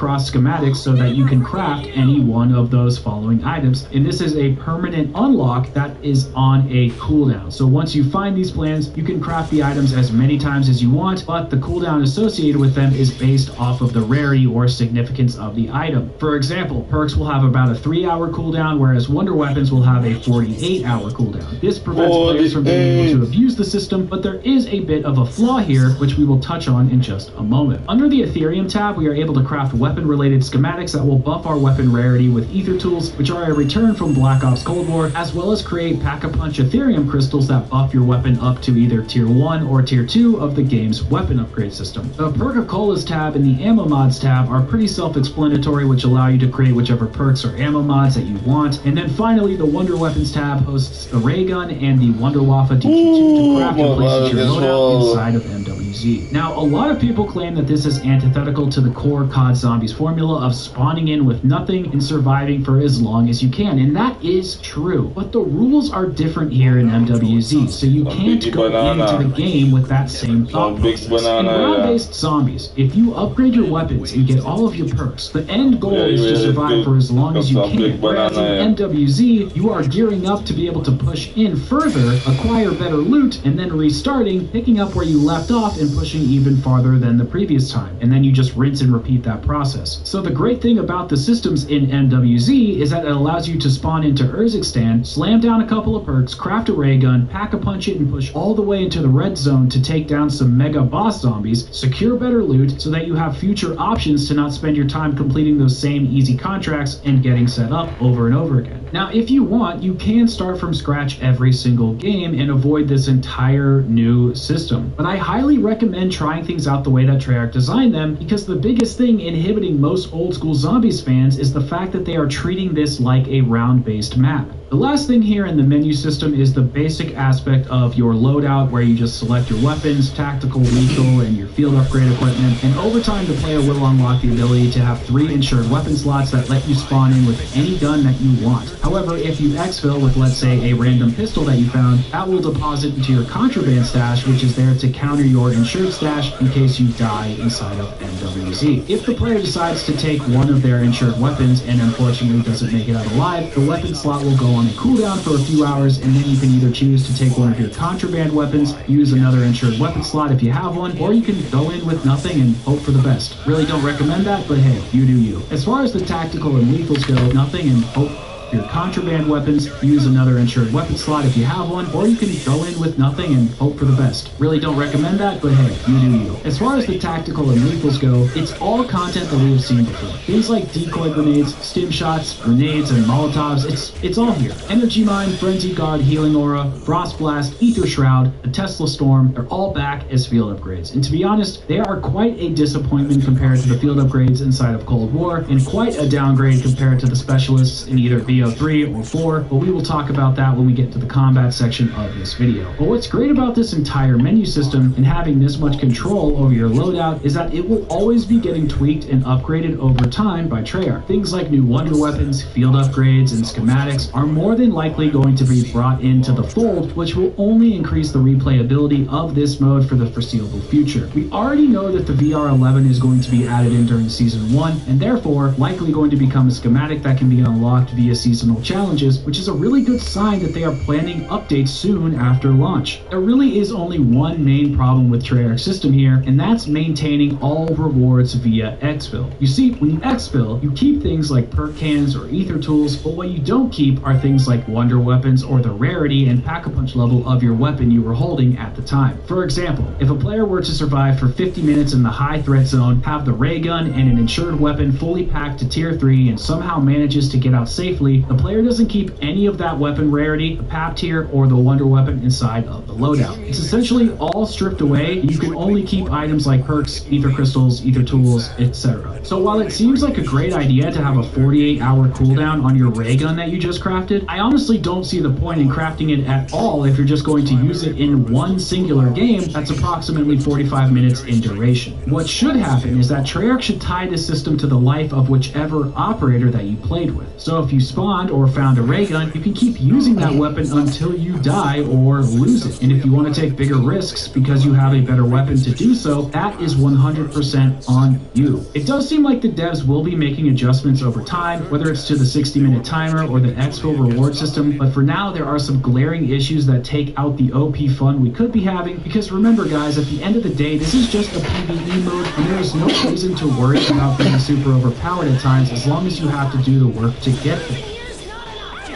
cross schematics so that you can craft any one of those following items, and this is a permanent unlock that is on a cooldown. So once you find these plans, you can craft the items as many times as you want, but the cooldown associated with them is based off of the rarity or significance of the item. For example, perks will have about a 3-hour cooldown, whereas Wonder Weapons will have a 48-hour cooldown. This prevents players from being able to abuse the system, but there is a bit of a flaw here, which we will touch on in just a moment. Under the Ethereum tab, we are able to craft weapon-related schematics that will buff our weapon rarity with ether tools, which are a return from Black Ops Cold War, as well as create Pack-a-Punch Ethereum crystals that buff your weapon up to either Tier 1 or Tier 2 of the game's weapon upgrade system. The Coca-Cola's tab and the Ammo Mods tab are pretty self-explanatory, which allow you to create whichever perks or ammo mods that you want. And then finally, the Wonder Weapons tab hosts the Ray Gun and the Wonder Waffle DG2 to craft and place into your loadout inside of MWZ. Now, a lot of people claim that this is antithetical to the core COD Zombies formula of spawning in with nothing and surviving for as long as you can, and that is true. But the rules are different here in MWZ, so you can't go into the game with that same thought process. In round-based zombies, if you upgrade your weapons and get all of your perks, the end goal is to survive for as long as you can. Whereas in MWZ, you are gearing up to be able to push in further, acquire better loot, and then restarting, picking up where you left off and pushing even farther than the previous time. And then you just rinse and repeat that process. So the great thing about the systems in MWZ is that it allows you to spawn into Urzikstan, slam down a couple of perks, craft a ray gun, pack-a-punch it, and push all the way into the red zone to take down some mega boss zombies, secure better loot so that you have future options to not spend your time completing those same easy contracts and getting set up over and over again. Now, if you want, you can start from scratch every single game and avoid this entire new system. But I highly recommend trying things out the way that Treyarch designed them, because the biggest thing inhibiting most old school Zombies fans is the fact that they are treating this like a round-based map. The last thing here in the menu system is the basic aspect of your loadout, where you just select your weapons, tactical, lethal, and your field upgrade equipment. And over time, the player will unlock the ability to have 3 insured weapon slots that let you spawn in with any gun that you want. However, if you exfil with, let's say, a random pistol that you found, that will deposit into your contraband stash, which is there to counter your insured stash in case you die inside of MWZ. If the player decides to take one of their insured weapons and unfortunately doesn't make it out alive, the weapon slot will go on a cooldown for a few hours, and then you can either choose to take one of your contraband weapons, use another insured weapon slot if you have one, or you can go in with nothing and hope for the best. Really don't recommend that, but hey, you do you. As far as the tactical and lethals go, nothing and hope For your contraband weapons, use another insured weapon slot if you have one, or you can go in with nothing and hope for the best. Really don't recommend that, but hey, you do you. As far as the tactical and lethals go, it's all content that we have seen before. Things like decoy grenades, stim shots, grenades, and molotovs, it's all here. Energy Mine, Frenzy Guard, Healing Aura, Frost Blast, Ether Shroud, the Tesla Storm, they're all back as field upgrades. And to be honest, they are quite a disappointment compared to the field upgrades inside of Cold War, and quite a downgrade compared to the specialists in either BO3 or 4, but we will talk about that when we get to the combat section of this video. But what's great about this entire menu system and having this much control over your loadout is that it will always be getting tweaked and upgraded over time by Treyarch. Things like new wonder weapons, field upgrades, and schematics are more than likely going to be brought into the fold, which will only increase the replayability of this mode for the foreseeable future. We already know that the VR11 is going to be added in during Season 1, and therefore likely going to become a schematic that can be unlocked via seasonal challenges, which is a really good sign that they are planning updates soon after launch. There really is only one main problem with Treyarch's system here, and that's maintaining all rewards via exfil. You see, when you exfil, you keep things like perk cans or ether tools, but what you don't keep are things like wonder weapons or the rarity and pack-a-punch level of your weapon you were holding at the time. For example, if a player were to survive for 50 minutes in the high threat zone, have the ray gun and an insured weapon fully packed to tier 3 and somehow manages to get out safely, the player doesn't keep any of that weapon rarity, the PAP tier, or the wonder weapon inside of the loadout. It's essentially all stripped away, and you can only keep items like perks, ether crystals, ether tools, etc. So while it seems like a great idea to have a 48-hour cooldown on your ray gun that you just crafted, I honestly don't see the point in crafting it at all if you're just going to use it in one singular game that's approximately 45 minutes in duration. What should happen is that Treyarch should tie this system to the life of whichever operator that you played with. So if you spawned or found a ray gun, you can keep using that weapon until you die or lose it. And if you want to take bigger risks because you have a better weapon to do so, that is 100% on you. It does seem like the devs will be making adjustments over time, whether it's to the 60-minute timer or the exfil reward system, but for now there are some glaring issues that take out the OP fun we could be having, because remember guys, at the end of the day, this is just a PvE mode, and there is no reason to worry about being super overpowered at times as long as you have to do the work to get there.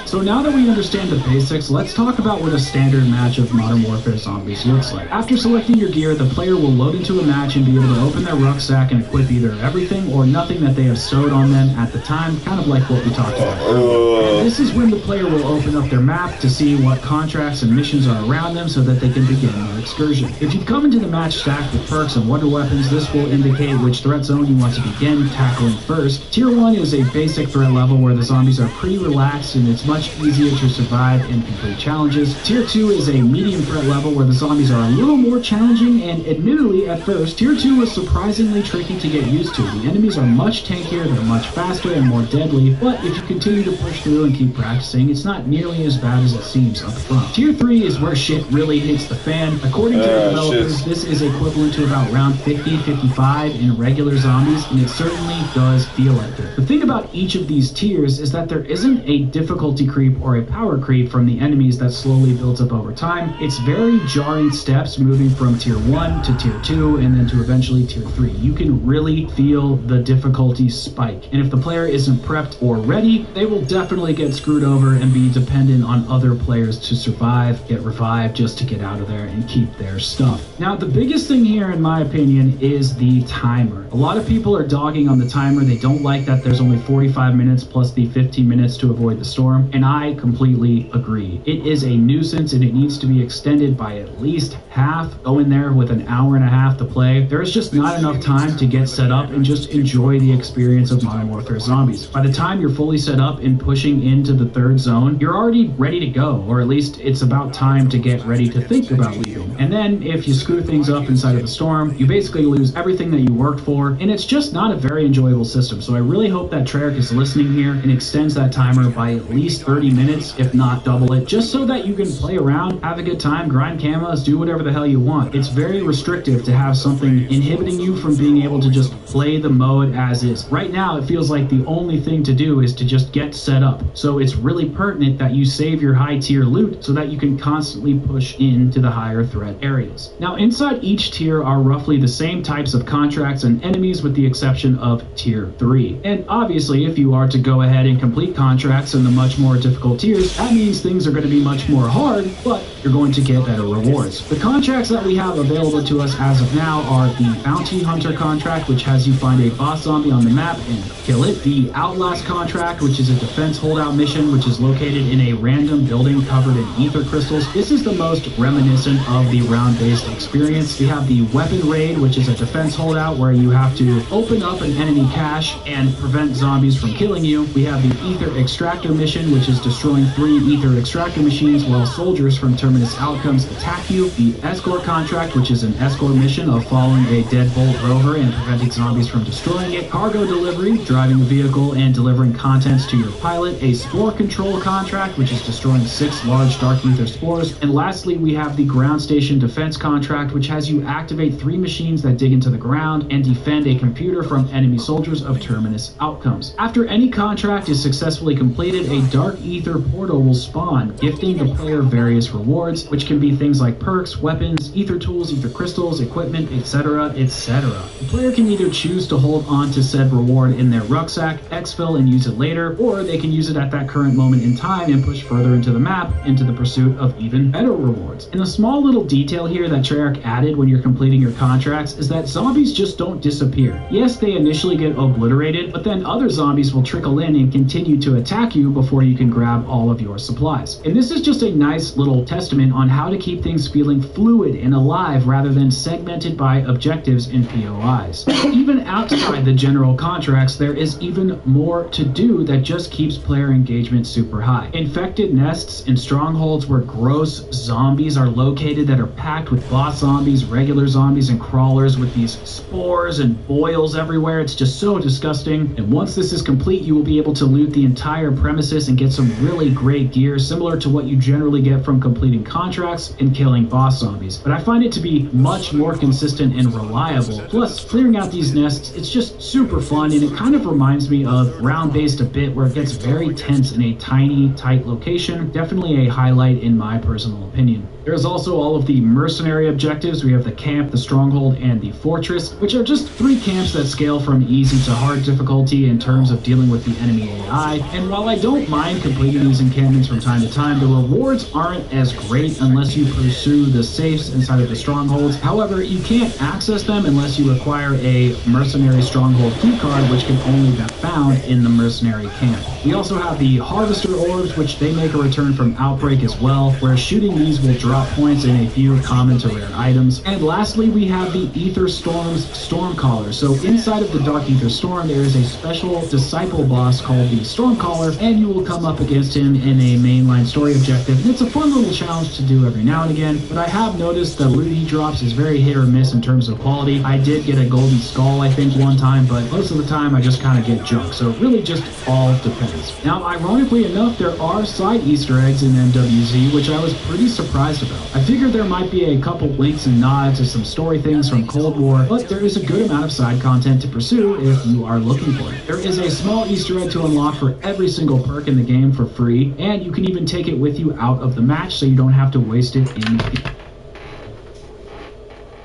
So now that we understand the basics, let's talk about what a standard match of Modern Warfare Zombies looks like. After selecting your gear, the player will load into a match and be able to open their rucksack and equip either everything or nothing that they have stowed on them at the time, kind of like what we talked about earlier. And this is when the player will open up their map to see what contracts and missions are around them so that they can begin their excursion. If you come into the match stacked with perks and wonder weapons, this will indicate which threat zone you want to begin tackling first. Tier 1 is a basic threat level where the zombies are pretty relaxed and it's much easier to survive and complete challenges. Tier 2 is a medium threat level where the zombies are a little more challenging, and admittedly at first, Tier 2 was surprisingly tricky to get used to. The enemies are much tankier, they're much faster and more deadly, but if you continue to push through and keep practicing, it's not nearly as bad as it seems up front. Tier 3 is where shit really hits the fan. According to the developers, this is equivalent to about round 50-55 in regular zombies, and it certainly does feel like it. The thing about each of these tiers is that there isn't a difficulty creep or a power creep from the enemies that slowly builds up over time. It's very jarring steps moving from tier 1 to tier 2 and then to eventually tier 3. You can really feel the difficulty spike, and if the player isn't prepped or ready, they will definitely get screwed over and be dependent on other players to survive, get revived just to get out of there and keep their stuff. Now the biggest thing here in my opinion is the timer. A lot of people are dogging on the timer. They don't like that there's only 45 minutes plus the 15 minutes to avoid the storm, and I completely agree. It is a nuisance and it needs to be extended by at least half. Go in there with an hour and a half to play. There is just not enough time to get set up and just enjoy the experience of Modern Warfare Zombies. By the time you're fully set up and pushing into the third zone, you're already ready to go, or at least it's about time to get ready to think about leaving. And then if you screw things up inside of the storm, you basically lose everything that you worked for, and it's just not a very enjoyable system. So I really hope that Treyarch is listening here and extends that timer by at least 30 minutes, if not double it, just so that you can play around, have a good time, grind camos, do whatever the hell you want. It's very restrictive to have something inhibiting you from being able to just play the mode as is. Right now, it feels like the only thing to do is to just get set up. So it's really pertinent that you save your high tier loot so that you can constantly push into the higher threat areas. Now, inside each tier are roughly the same types of contracts and enemies with the exception of tier 3. And obviously, if you are to go ahead and complete contracts in the much more more difficult tiers, that means things are going to be much more hard, but you're going to get better rewards. The contracts that we have available to us as of now are the Bounty Hunter contract, which has you find a boss zombie on the map and kill it. The Outlast contract, which is a defense holdout mission, which is located in a random building covered in ether crystals. This is the most reminiscent of the round-based experience. We have the Weapon Raid, which is a defense holdout where you have to open up an enemy cache and prevent zombies from killing you. We have the Ether Extractor mission, which is destroying 3 ether extractor machines while soldiers from Terminus Outcomes attack you. The Escort contract, which is an escort mission of following a deadbolt rover and preventing zombies from destroying it. Cargo delivery, driving a vehicle and delivering contents to your pilot. A Spore Control contract, which is destroying 6 large dark ether spores. And lastly, we have the Ground Station Defense contract, which has you activate 3 machines that dig into the ground and defend a computer from enemy soldiers of Terminus Outcomes. After any contract is successfully completed, a dark ether portal will spawn, gifting the player various rewards, which can be things like perks, weapons, ether tools, ether crystals, equipment, etc., etc. The player can either choose to hold on to said reward in their rucksack, exfil and use it later, or they can use it at that current moment in time and push further into the map into the pursuit of even better rewards. And a small little detail here that Treyarch added when you're completing your contracts is that zombies just don't disappear. Yes, they initially get obliterated, but then other zombies will trickle in and continue to attack you before you can grab all of your supplies. And this is just a nice little testament on how to keep things feeling fluid and alive rather than segmented by objectives and POIs. Even outside the general contracts, there is even more to do that just keeps player engagement super high. Infected nests and strongholds where gross zombies are located that are packed with boss zombies, regular zombies, and crawlers with these spores and boils everywhere. It's just so disgusting. And once this is complete, you will be able to loot the entire premises and get some really great gear, similar to what you generally get from completing contracts and killing boss zombies. But I find it to be much more consistent and reliable. Plus, clearing out these nests, it's just super fun, and it kind of reminds me of round-based a bit, where it gets very tense in a tiny, tight location. Definitely a highlight in my personal opinion. There's also all of the mercenary objectives. We have the camp, the stronghold, and the fortress, which are just 3 camps that scale from easy to hard difficulty in terms of dealing with the enemy AI. And while I don't mind completing these encampments from time to time, the rewards aren't as great unless you pursue the safes inside of the strongholds. However, you can't access them unless you acquire a mercenary stronghold keycard, which can only be found in the mercenary camp. We also have the harvester orbs, which they make a return from Outbreak as well, where shooting these will drop points in a few common to rare items. And lastly, we have the Ether Storm's Stormcaller. So inside of the Dark Ether Storm, there is a special disciple boss called the Stormcaller, and you will come up against him in a mainline story objective. And it's a fun little challenge to do every now and again, but I have noticed the loot he drops is very hit or miss in terms of quality. I did get a golden skull, I think, one time, but most of the time I just kind of get junk. So it really just all depends. Now, ironically enough, there are side Easter eggs in MWZ, which I was pretty surprised about. I figured there might be a couple winks and nods to some story things from Cold War, but there is a good amount of side content to pursue if you are looking for it. There is a small Easter egg to unlock for every single perk in the game for free, and you can even take it with you out of the match so you don't have to waste it in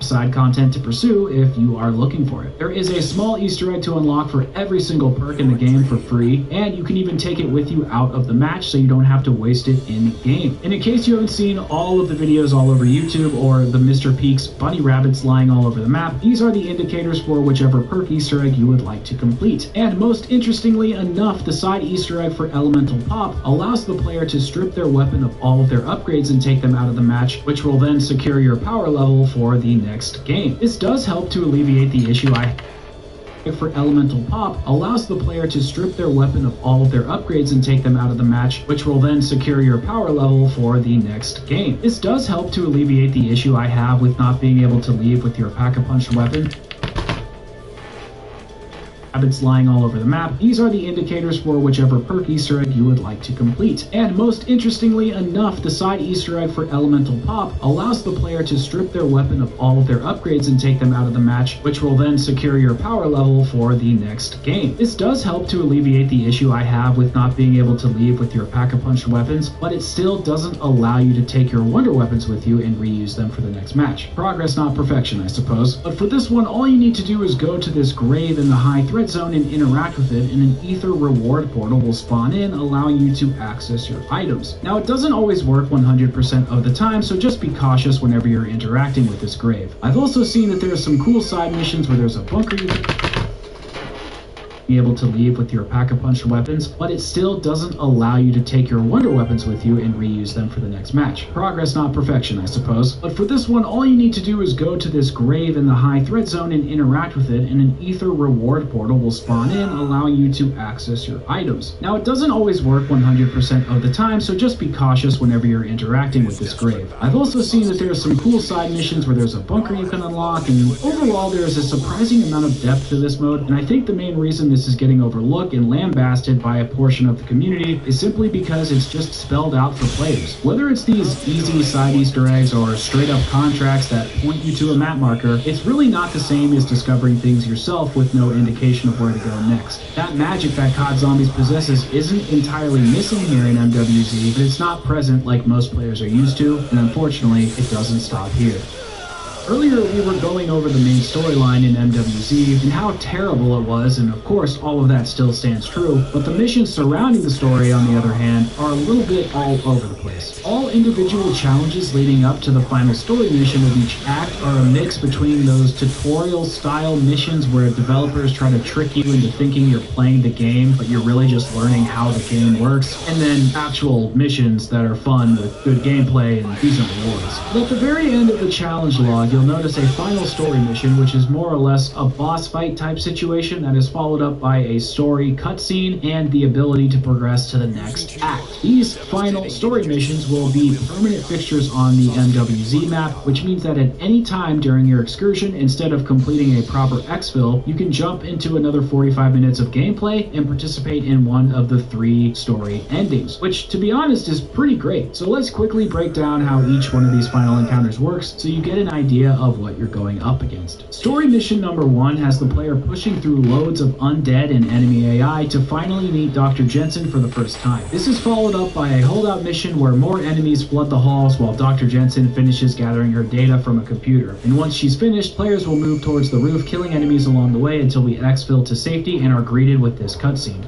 side content to pursue if you are looking for it. There is a small Easter egg to unlock for every single perk in the game for free, and you can even take it with you out of the match so you don't have to waste it in game. And in case you haven't seen all of the videos all over YouTube or the Mr. Peaks bunny rabbits lying all over the map, these are the indicators for whichever perk Easter egg you would like to complete. And most interestingly enough, the side Easter egg for Elemental Pop allows the player to strip their weapon of all of their upgrades and take them out of the match, which will then secure your power level for the next game. This does help to alleviate the issue for Elemental Pop allows the player to strip their weapon of all of their upgrades and take them out of the match, which will then secure your power level for the next game. This does help to alleviate the issue I have with not being able to leave with your Pack-a-Punch weapon. Rabbits lying all over the map. These are the indicators for whichever perk Easter egg you would like to complete. And most interestingly enough, the side Easter egg for Elemental Pop allows the player to strip their weapon of all of their upgrades and take them out of the match, which will then secure your power level for the next game. This does help to alleviate the issue I have with not being able to leave with your Pack-a-Punch weapons, but it still doesn't allow you to take your Wonder Weapons with you and reuse them for the next match. Progress, not perfection, I suppose. But for this one, all you need to do is go to this grave in the high threat threat zone and interact with it, and an ether reward portal will spawn in, allowing you to access your items. Now, it doesn't always work 100% of the time, so just be cautious whenever you're interacting with this grave. I've also seen that there are some cool side missions where there's a bunker you can be able to leave with your pack-a-punch weapons, but it still doesn't allow you to take your wonder weapons with you and reuse them for the next match. Progress, not perfection, I suppose. But for this one, all you need to do is go to this grave in the high threat zone and interact with it, and an ether reward portal will spawn in, allowing you to access your items. Now, it doesn't always work 100% of the time, so just be cautious whenever you're interacting with this grave. I've also seen that there are some cool side missions where there's a bunker you can unlock, and overall there is a surprising amount of depth to this mode, and I think the main reason this is getting overlooked and lambasted by a portion of the community is simply because it's just spelled out for players. Whether it's these easy side Easter eggs or straight up contracts that point you to a map marker, it's really not the same as discovering things yourself with no indication of where to go next. That magic that COD Zombies possesses isn't entirely missing here in MWZ, but it's not present like most players are used to, and unfortunately, it doesn't stop here. Earlier, we were going over the main storyline in MWZ and how terrible it was, and of course, all of that still stands true, but the missions surrounding the story, on the other hand, are a little bit all over the place. All individual challenges leading up to the final story mission of each act are a mix between those tutorial-style missions where developers try to trick you into thinking you're playing the game, but you're really just learning how the game works, and then actual missions that are fun with good gameplay and decent rewards. But at the very end of the challenge log, you'll notice a final story mission, which is more or less a boss fight type situation that is followed up by a story cutscene and the ability to progress to the next act. These final story missions will be permanent fixtures on the MWZ map, which means that at any time during your excursion, instead of completing a proper exfil, you can jump into another 45 minutes of gameplay and participate in one of the 3 story endings, which, to be honest, is pretty great. So let's quickly break down how each one of these final encounters works so you get an idea of what you're going up against. Story mission number 1 has the player pushing through loads of undead and enemy AI to finally meet Dr. Jensen for the first time. This is followed up by a holdout mission where more enemies flood the halls while Dr. Jensen finishes gathering her data from a computer. And once she's finished, players will move towards the roof, killing enemies along the way until we exfil to safety and are greeted with this cutscene.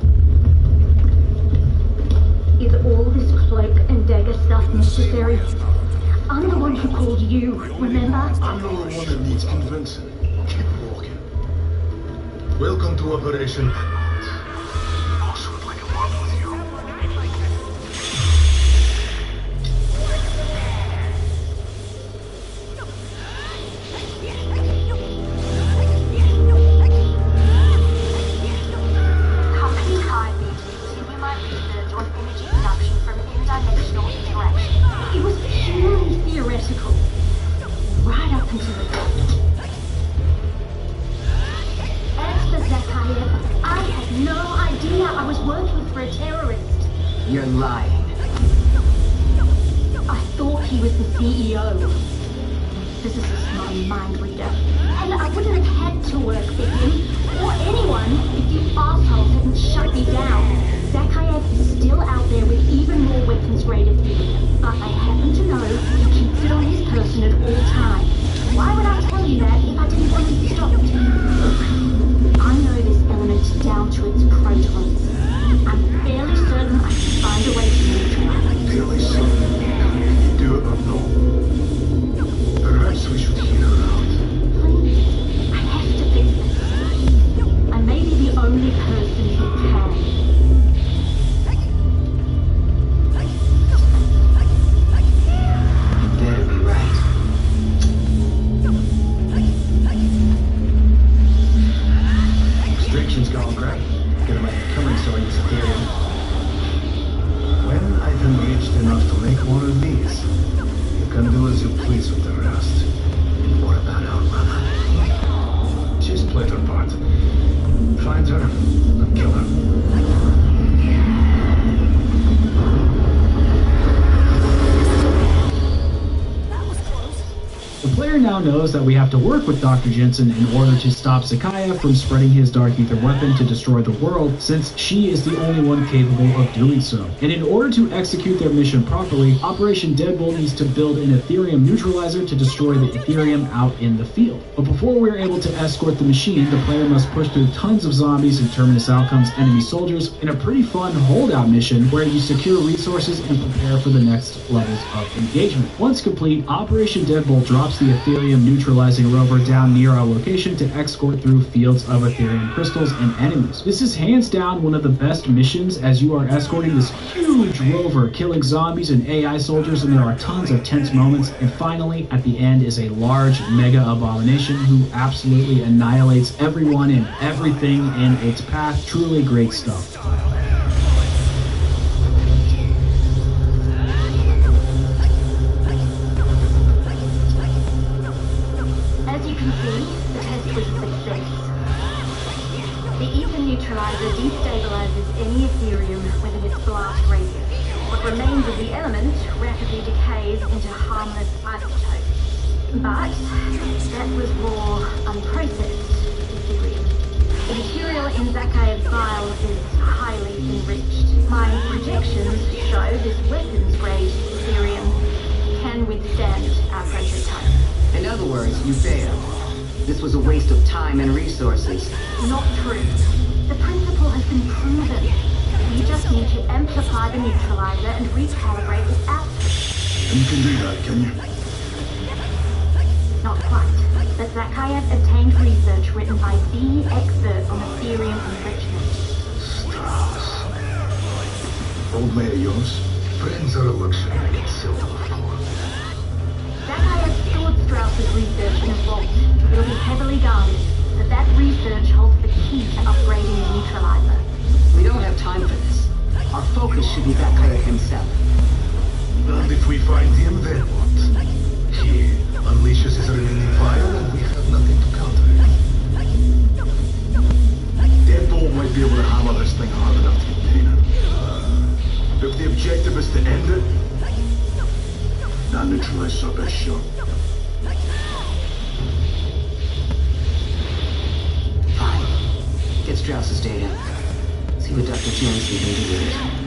Is all this cloak and dagger stuff necessary? I'm the one who called you, remember? I'm not the one that needs convincing. Keep walking. Welcome to Operation. Boss would like to walk with you. How can you hide me? Continue my research on energy production from interdimensional interaction. It was purely theoretical. Right up until the end. As for Zakayev, I had no idea I was working for a terrorist. You're lying. I thought he was the CEO. Physicist, not a mind reader. And I wouldn't have had to work for him, or anyone, if you assholes hadn't shut me down. Zakayev is still out there with even more weapons-grade ethereum. But I happen to know he keeps it on his person at all times. Why would I tell you that if I didn't want it stopped? I know this element down to its protons. I'm fairly certain I can find a way to neutralize it. Fairly certain. Can you do it or no? Perhaps we should hear her out. Please, I have to fix this. I may be the only person who can. Better be right. Extraction's gone great. Gonna make a killing selling this ethereum. When I've enriched enough to make one of these, you can do as you please with the rest. What about our mother? She's played her part. Find her and kill her. The player now knows that we have to work with Dr. Jensen in order to stop Zakaya from spreading his Dark Ether weapon to destroy the world, since she is the only one capable of doing so. And in order to execute their mission properly, Operation Deadbolt needs to build an Ethereum neutralizer to destroy the Ethereum out in the field. But before we're able to escort the machine, the player must push through tons of zombies and Terminus Outcome's enemy soldiers in a pretty fun holdout mission where you secure resources and prepare for the next levels of engagement. Once complete, Operation Deadbolt drops the Ethereum neutralizing rover down near our location to escort through fields of Ethereum crystals and enemies. This is hands down one of the best missions, as you are escorting this huge rover, killing zombies and AI soldiers, and there are tons of tense moments. And finally, at the end, is a large mega abomination who absolutely annihilates everyone and everything in its path. Truly great stuff. As you can see, the test was a success. The ether neutralizer destabilizes any Ethereum within its blast radius. What remains of the element rapidly decays into harmless isotopes. But that was raw, unprocessed Ethereum. The material in Zakaev's vial is highly enriched. My projections show this weapons-grade Ethereum can withstand our prototype. In other words, you failed. This was a waste of time and resources. Not true. The principle has been proven. We just need to amplify the neutralizer and recalibrate its output. And you can do that, can you? Not quite. But Zakayev obtained research written by the expert on Ethereum enrichment. Strauss. Old mate of yours? Friends are a luxury I can sell to the floor. Zakayev stored Strauss's research in a vault. It'll be heavily guarded, but that research holds the key to upgrading the neutralizer. We don't have time for this. Our focus should be Zakayev himself. And if we find him, then what? He unleashes his remaining fire and we have nothing to counter it. Deadbolt might be able to hammer this thing hard enough to contain it. If the objective is to end it, that neutralizes our best shot. Fine. Get Strauss's data. See what Dr. Jensen can do with it.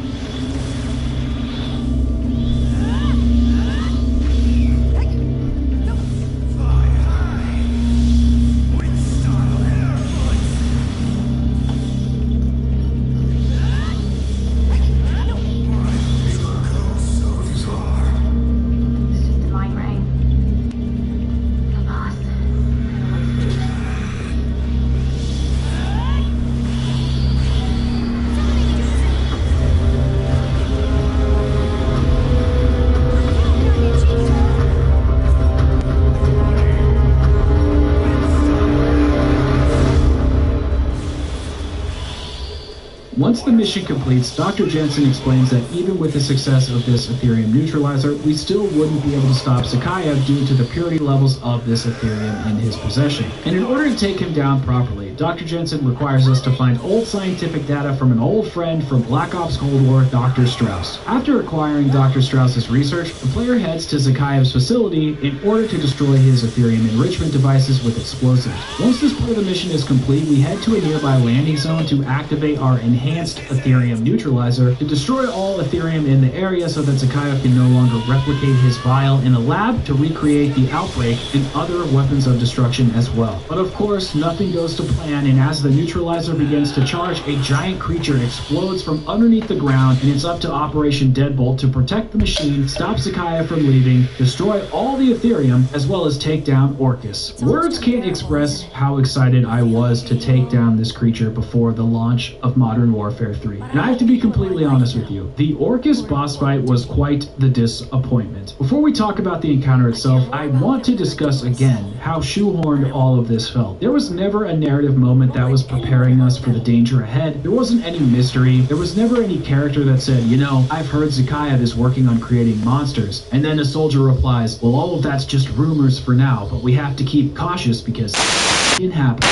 Once the mission completes, Dr. Jensen explains that even with the success of this Ethereum neutralizer, we still wouldn't be able to stop Zakayev due to the purity levels of this Ethereum in his possession. And in order to take him down properly, Dr. Jensen requires us to find old scientific data from an old friend from Black Ops Cold War, Dr. Strauss. After acquiring Dr. Strauss's research, the player heads to Zakayev's facility in order to destroy his Ethereum enrichment devices with explosives. Once this part of the mission is complete, we head to a nearby landing zone to activate our enhanced Ethereum neutralizer to destroy all Ethereum in the area so that Zakayev can no longer replicate his vial in a lab to recreate the outbreak and other weapons of destruction as well. But of course, nothing goes to plan, and as the neutralizer begins to charge, a giant creature explodes from underneath the ground, and it's up to Operation Deadbolt to protect the machine, stop Zakayev from leaving, destroy all the Ethereum, as well as take down Orcus. Words can't express how excited I was to take down this creature before the launch of Modern Warfare 3. And I have to be completely honest with you, the Orcus boss fight was quite the disappointment. Before we talk about the encounter itself, I want to discuss again how shoehorned all of this felt. There was never a narrative moment that was preparing us for the danger ahead. There wasn't any mystery. There was never any character that said, you know, I've heard Zakayev is working on creating monsters. And then a soldier replies, well, all of that's just rumors for now, but we have to keep cautious because it happens.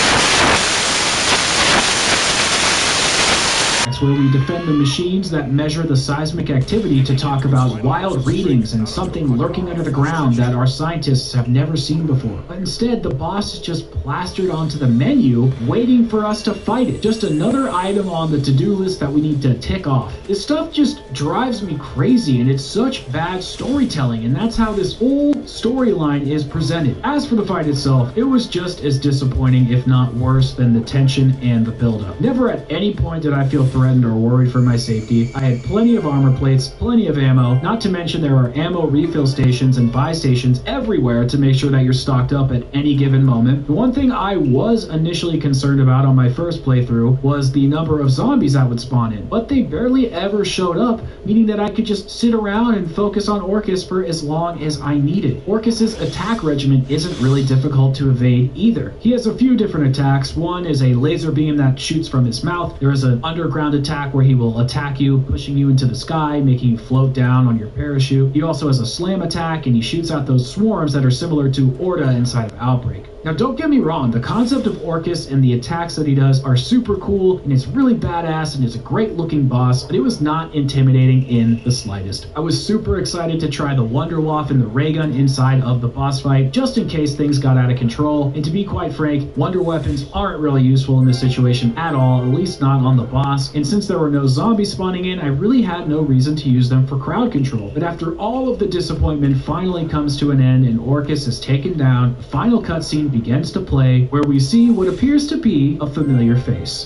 where we defend the machines that measure the seismic activity to talk about wild readings and something lurking under the ground that our scientists have never seen before. But instead, the boss is just plastered onto the menu, waiting for us to fight it. Just another item on the to-do list that we need to tick off. This stuff just drives me crazy, and it's such bad storytelling, and that's how this whole storyline is presented. As for the fight itself, it was just as disappointing, if not worse, than the tension and the build-up. Never at any point did I feel threatened or worried for my safety. I had plenty of armor plates, plenty of ammo, not to mention there are ammo refill stations and buy stations everywhere to make sure that you're stocked up at any given moment. The one thing I was initially concerned about on my first playthrough was the number of zombies that would spawn in, but they barely ever showed up, meaning that I could just sit around and focus on Orcus for as long as I needed. Orcus's attack regimen isn't really difficult to evade either. He has a few different attacks. One is a laser beam that shoots from his mouth. There is an underground attack where he will attack you, pushing you into the sky, making you float down on your parachute. He also has a slam attack, and he shoots out those swarms that are similar to Orta inside of Outbreak. Now, don't get me wrong, the concept of Orcus and the attacks that he does are super cool, and it's really badass, and is a great looking boss, but it was not intimidating in the slightest. I was super excited to try the Wonderwaff and the ray gun inside of the boss fight, just in case things got out of control, and to be quite frank, wonder weapons aren't really useful in this situation at all, at least not on the boss, and since there were no zombies spawning in, I really had no reason to use them for crowd control. But after all of the disappointment finally comes to an end and Orcus is taken down, the final cutscene begins to play, where we see what appears to be a familiar face.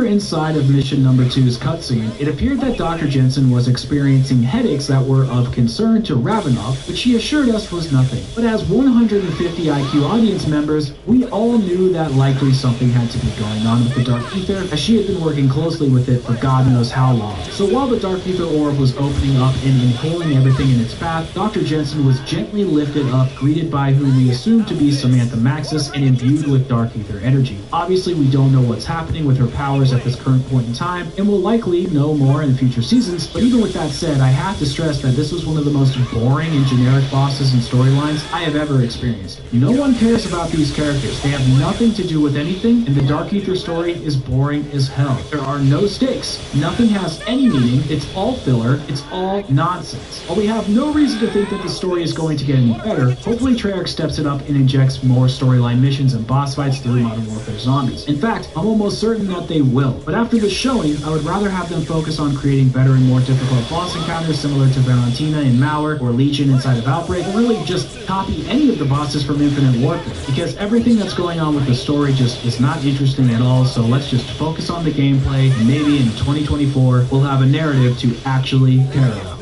Inside of mission number 2's cutscene, it appeared that Dr. Jensen was experiencing headaches that were of concern to Ravenoff, but she assured us was nothing. But as 150 IQ audience members, we all knew that likely something had to be going on with the Dark Ether, as she had been working closely with it for God knows how long. So while the Dark Ether orb was opening up and inhaling everything in its path, Dr. Jensen was gently lifted up, greeted by who we assumed to be Samantha Maxis, and imbued with Dark Ether energy. Obviously, we don't know what's happening with her powers at this current current point in time, and we'll likely know more in future seasons. But even with that said, I have to stress that this was one of the most boring and generic bosses and storylines I have ever experienced. No one cares about these characters. They have nothing to do with anything, and the Dark Ether story is boring as hell. There are no stakes. Nothing has any meaning. It's all filler. It's all nonsense. While we have no reason to think that the story is going to get any better, hopefully Treyarch steps it up and injects more storyline missions and boss fights through Modern Warfare Zombies. In fact, I'm almost certain that they will. But after this showing, I would rather have them focus on creating better and more difficult boss encounters similar to Valentina in Malware or Legion inside of Outbreak, or really just copy any of the bosses from Infinite Warfare, because everything that's going on with the story just is not interesting at all. So let's just focus on the gameplay, and maybe in 2024 we'll have a narrative to actually care about.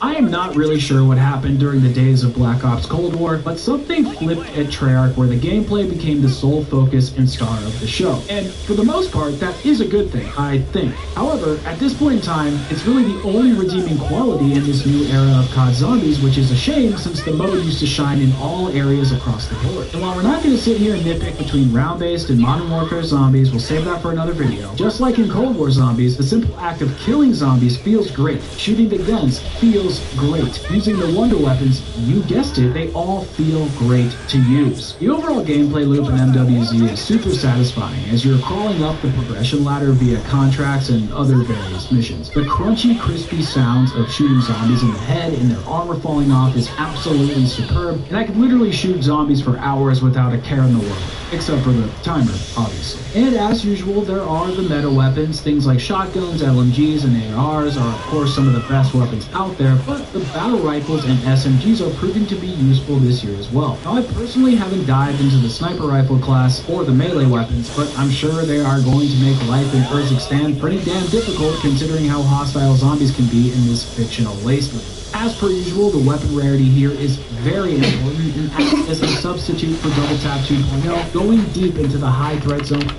I am not really sure what happened during the days of Black Ops Cold War, but something flipped at Treyarch where the gameplay became the sole focus and star of the show. And for the most part, that is a good thing, I think. However, at this point in time, it's really the only redeeming quality in this new era of COD Zombies, which is a shame since the mode used to shine in all areas across the board. And while we're not going to sit here and nitpick between round-based and Modern Warfare Zombies, we'll save that for another video. Just like in Cold War Zombies, the simple act of killing zombies feels great. Shooting the guns feels great. Using the wonder weapons, you guessed it, they all feel great to use. The overall gameplay loop in MWZ is super satisfying as you're crawling up the progression ladder via contracts and other various missions. The crunchy, crispy sounds of shooting zombies in the head and their armor falling off is absolutely superb, and I could literally shoot zombies for hours without a care in the world. Except for the timer, obviously. And as usual, there are the meta weapons. Things like shotguns, LMGs, and ARs are of course some of the best weapons out there, but the battle rifles and SMGs are proving to be useful this year as well. Now, I personally haven't dived into the sniper rifle class or the melee weapons, but I'm sure they are going to make life in Urzikstan pretty damn difficult considering how hostile zombies can be in this fictional wasteland. As per usual, the weapon rarity here is very important and acts as a substitute for Double Tap 2.0, going deep into the high threat zone.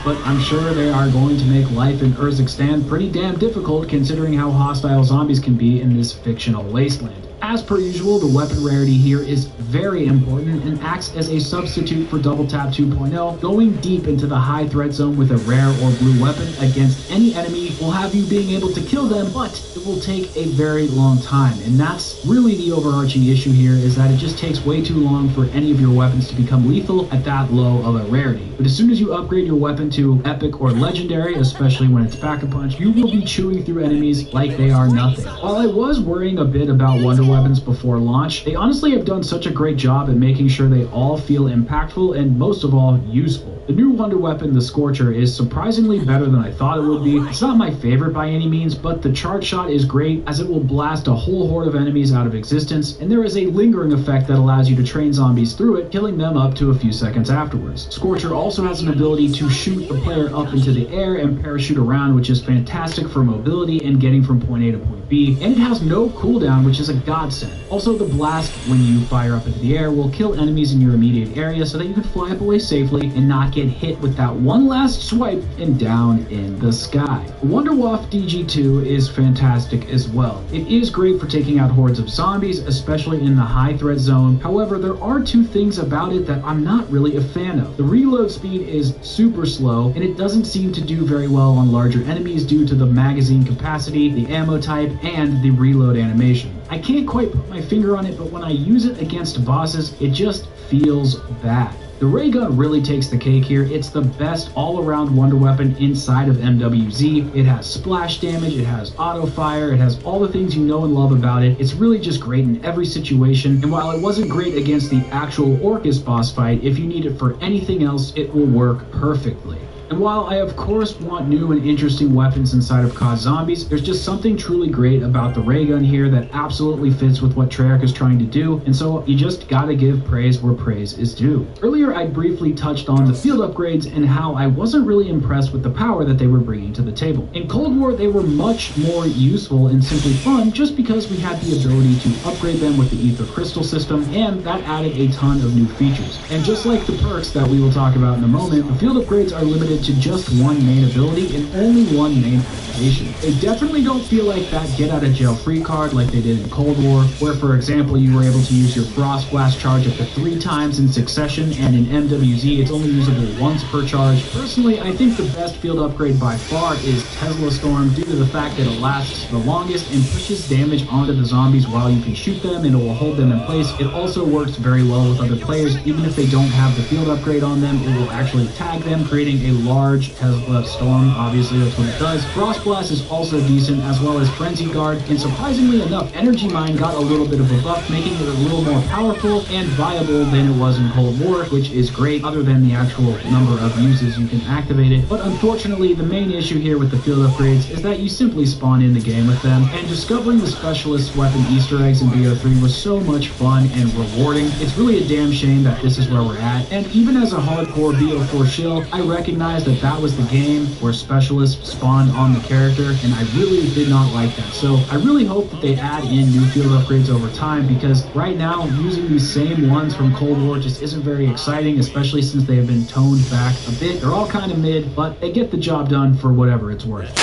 But I'm sure they are going to make life in Urzikstan pretty damn difficult considering how hostile zombies can be in this fictional wasteland. As per usual, the weapon rarity here is very important and acts as a substitute for Double Tap 2.0. Going deep into the high threat zone with a rare or blue weapon against any enemy will have you being able to kill them, but it will take a very long time. And that's really the overarching issue here, is that it just takes way too long for any of your weapons to become lethal at that low of a rarity. But as soon as you upgrade your weapon to Epic or Legendary, especially when it's Pack-a-Punch, you will be chewing through enemies like they are nothing. While I was worrying a bit about Wonder Weapons before launch, they honestly have done such a great job at making sure they all feel impactful and most of all useful. The new Wonder Weapon, the Scorcher, is surprisingly better than I thought it would be. It's not my favorite by any means, but the charge shot is great as it will blast a whole horde of enemies out of existence, and there is a lingering effect that allows you to train zombies through it, killing them up to a few seconds afterwards. Scorcher also has an ability to shoot the player up into the air and parachute around, which is fantastic for mobility and getting from point A to point B, and it has no cooldown, which is a godsend. Also, the blast when you fire up into the air will kill enemies in your immediate area so that you can fly up away safely and not get hit with that one last swipe and down in the sky. Wonderwaff DG2 is fantastic as well. It is great for taking out hordes of zombies, especially in the high threat zone. However, there are two things about it that I'm not really a fan of. The reload speed is super slow, and it doesn't seem to do very well on larger enemies due to the magazine capacity, the ammo type, and the reload animation. I can't quite put my finger on it, but when I use it against bosses, it just feels bad. The ray gun really takes the cake here. It's the best all-around wonder weapon inside of MWZ. It has splash damage, it has auto fire, it has all the things you know and love about it. It's really just great in every situation, and while it wasn't great against the actual Orcus boss fight, if you need it for anything else, it will work perfectly. And while I of course want new and interesting weapons inside of COD Zombies, there's just something truly great about the ray gun here that absolutely fits with what Treyarch is trying to do, and so you just gotta give praise where praise is due. Earlier I briefly touched on the field upgrades and how I wasn't really impressed with the power that they were bringing to the table. In Cold War they were much more useful and simply fun just because we had the ability to upgrade them with the Ether Crystal system, and that added a ton of new features. And just like the perks that we will talk about in a moment, the field upgrades are limited to just one main ability and only one main pack. motivation. They definitely don't feel like that get-out-of-jail-free card like they did in Cold War, where, for example, you were able to use your Frost Blast charge up to 3 times in succession, and in MWZ it's only usable once per charge. Personally, I think the best field upgrade by far is Tesla Storm, due to the fact that it lasts the longest and pushes damage onto the zombies while you can shoot them, and it will hold them in place. It also works very well with other players. Even if they don't have the field upgrade on them, it will actually tag them, creating a large Tesla Storm. Obviously, that's what it does. Frost Blast is also decent, as well as Frenzy Guard, and surprisingly enough, Energy Mine got a little bit of a buff, making it a little more powerful and viable than it was in Cold War, which is great, other than the actual number of uses you can activate it. But unfortunately, the main issue here with the field upgrades is that you simply spawn in the game with them, and discovering the specialist weapon Easter eggs in BO3 was so much fun and rewarding. It's really a damn shame that this is where we're at, and even as a hardcore BO4 shill, I recognize that that was the game where specialists spawned on the character, and I really did not like that. So I really hope that they add in new field upgrades over time, because right now using these same ones from Cold War just isn't very exciting, especially since they have been toned back a bit. They're all kind of mid, but they get the job done for whatever it's worth.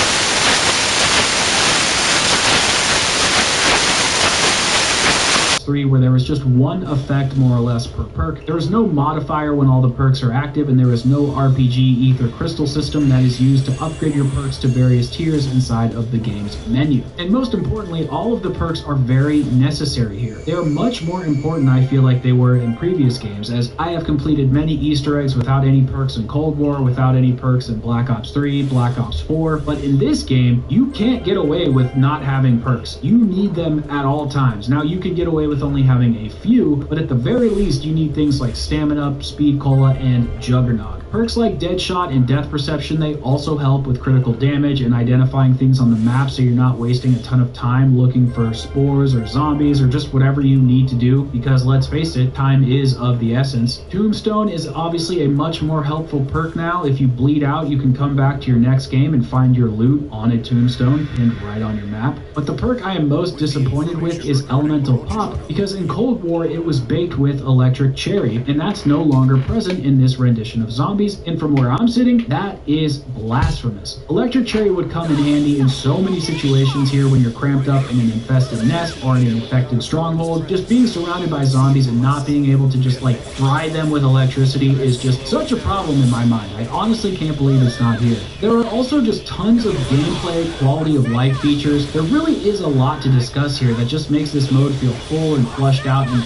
Where there was just one effect more or less per perk. There is no modifier when all the perks are active, and there is no RPG ether crystal system that is used to upgrade your perks to various tiers inside of the game's menu. And most importantly, all of the perks are very necessary here. They are much more important, I feel like, they were in previous games, as I have completed many Easter eggs without any perks in Cold War, without any perks in Black Ops 3, Black Ops 4, but in this game, you can't get away with not having perks. You need them at all times. Now, you can get away with only having a few, but at the very least you need things like Stamina, Speed Cola, and Juggernaut. Perks like Deadshot and Death Perception, they also help with critical damage and identifying things on the map, so you're not wasting a ton of time looking for spores or zombies or just whatever you need to do, because let's face it, time is of the essence. Tombstone is obviously a much more helpful perk now. If you bleed out, you can come back to your next game and find your loot on a tombstone pinned right on your map. But the perk I am most disappointed with is Elemental Pop, because in Cold War it was baked with Electric Cherry, and that's no longer present in this rendition of zombies. And from where I'm sitting, that is blasphemous. Electric Cherry would come in handy in so many situations here when you're cramped up in an infested nest or in an infected stronghold. Just being surrounded by zombies and not being able to just like fry them with electricity is just such a problem in my mind. I honestly can't believe it's not here. There are also just tons of gameplay, quality of life features. There really is a lot to discuss here that just makes this mode feel full and flushed out and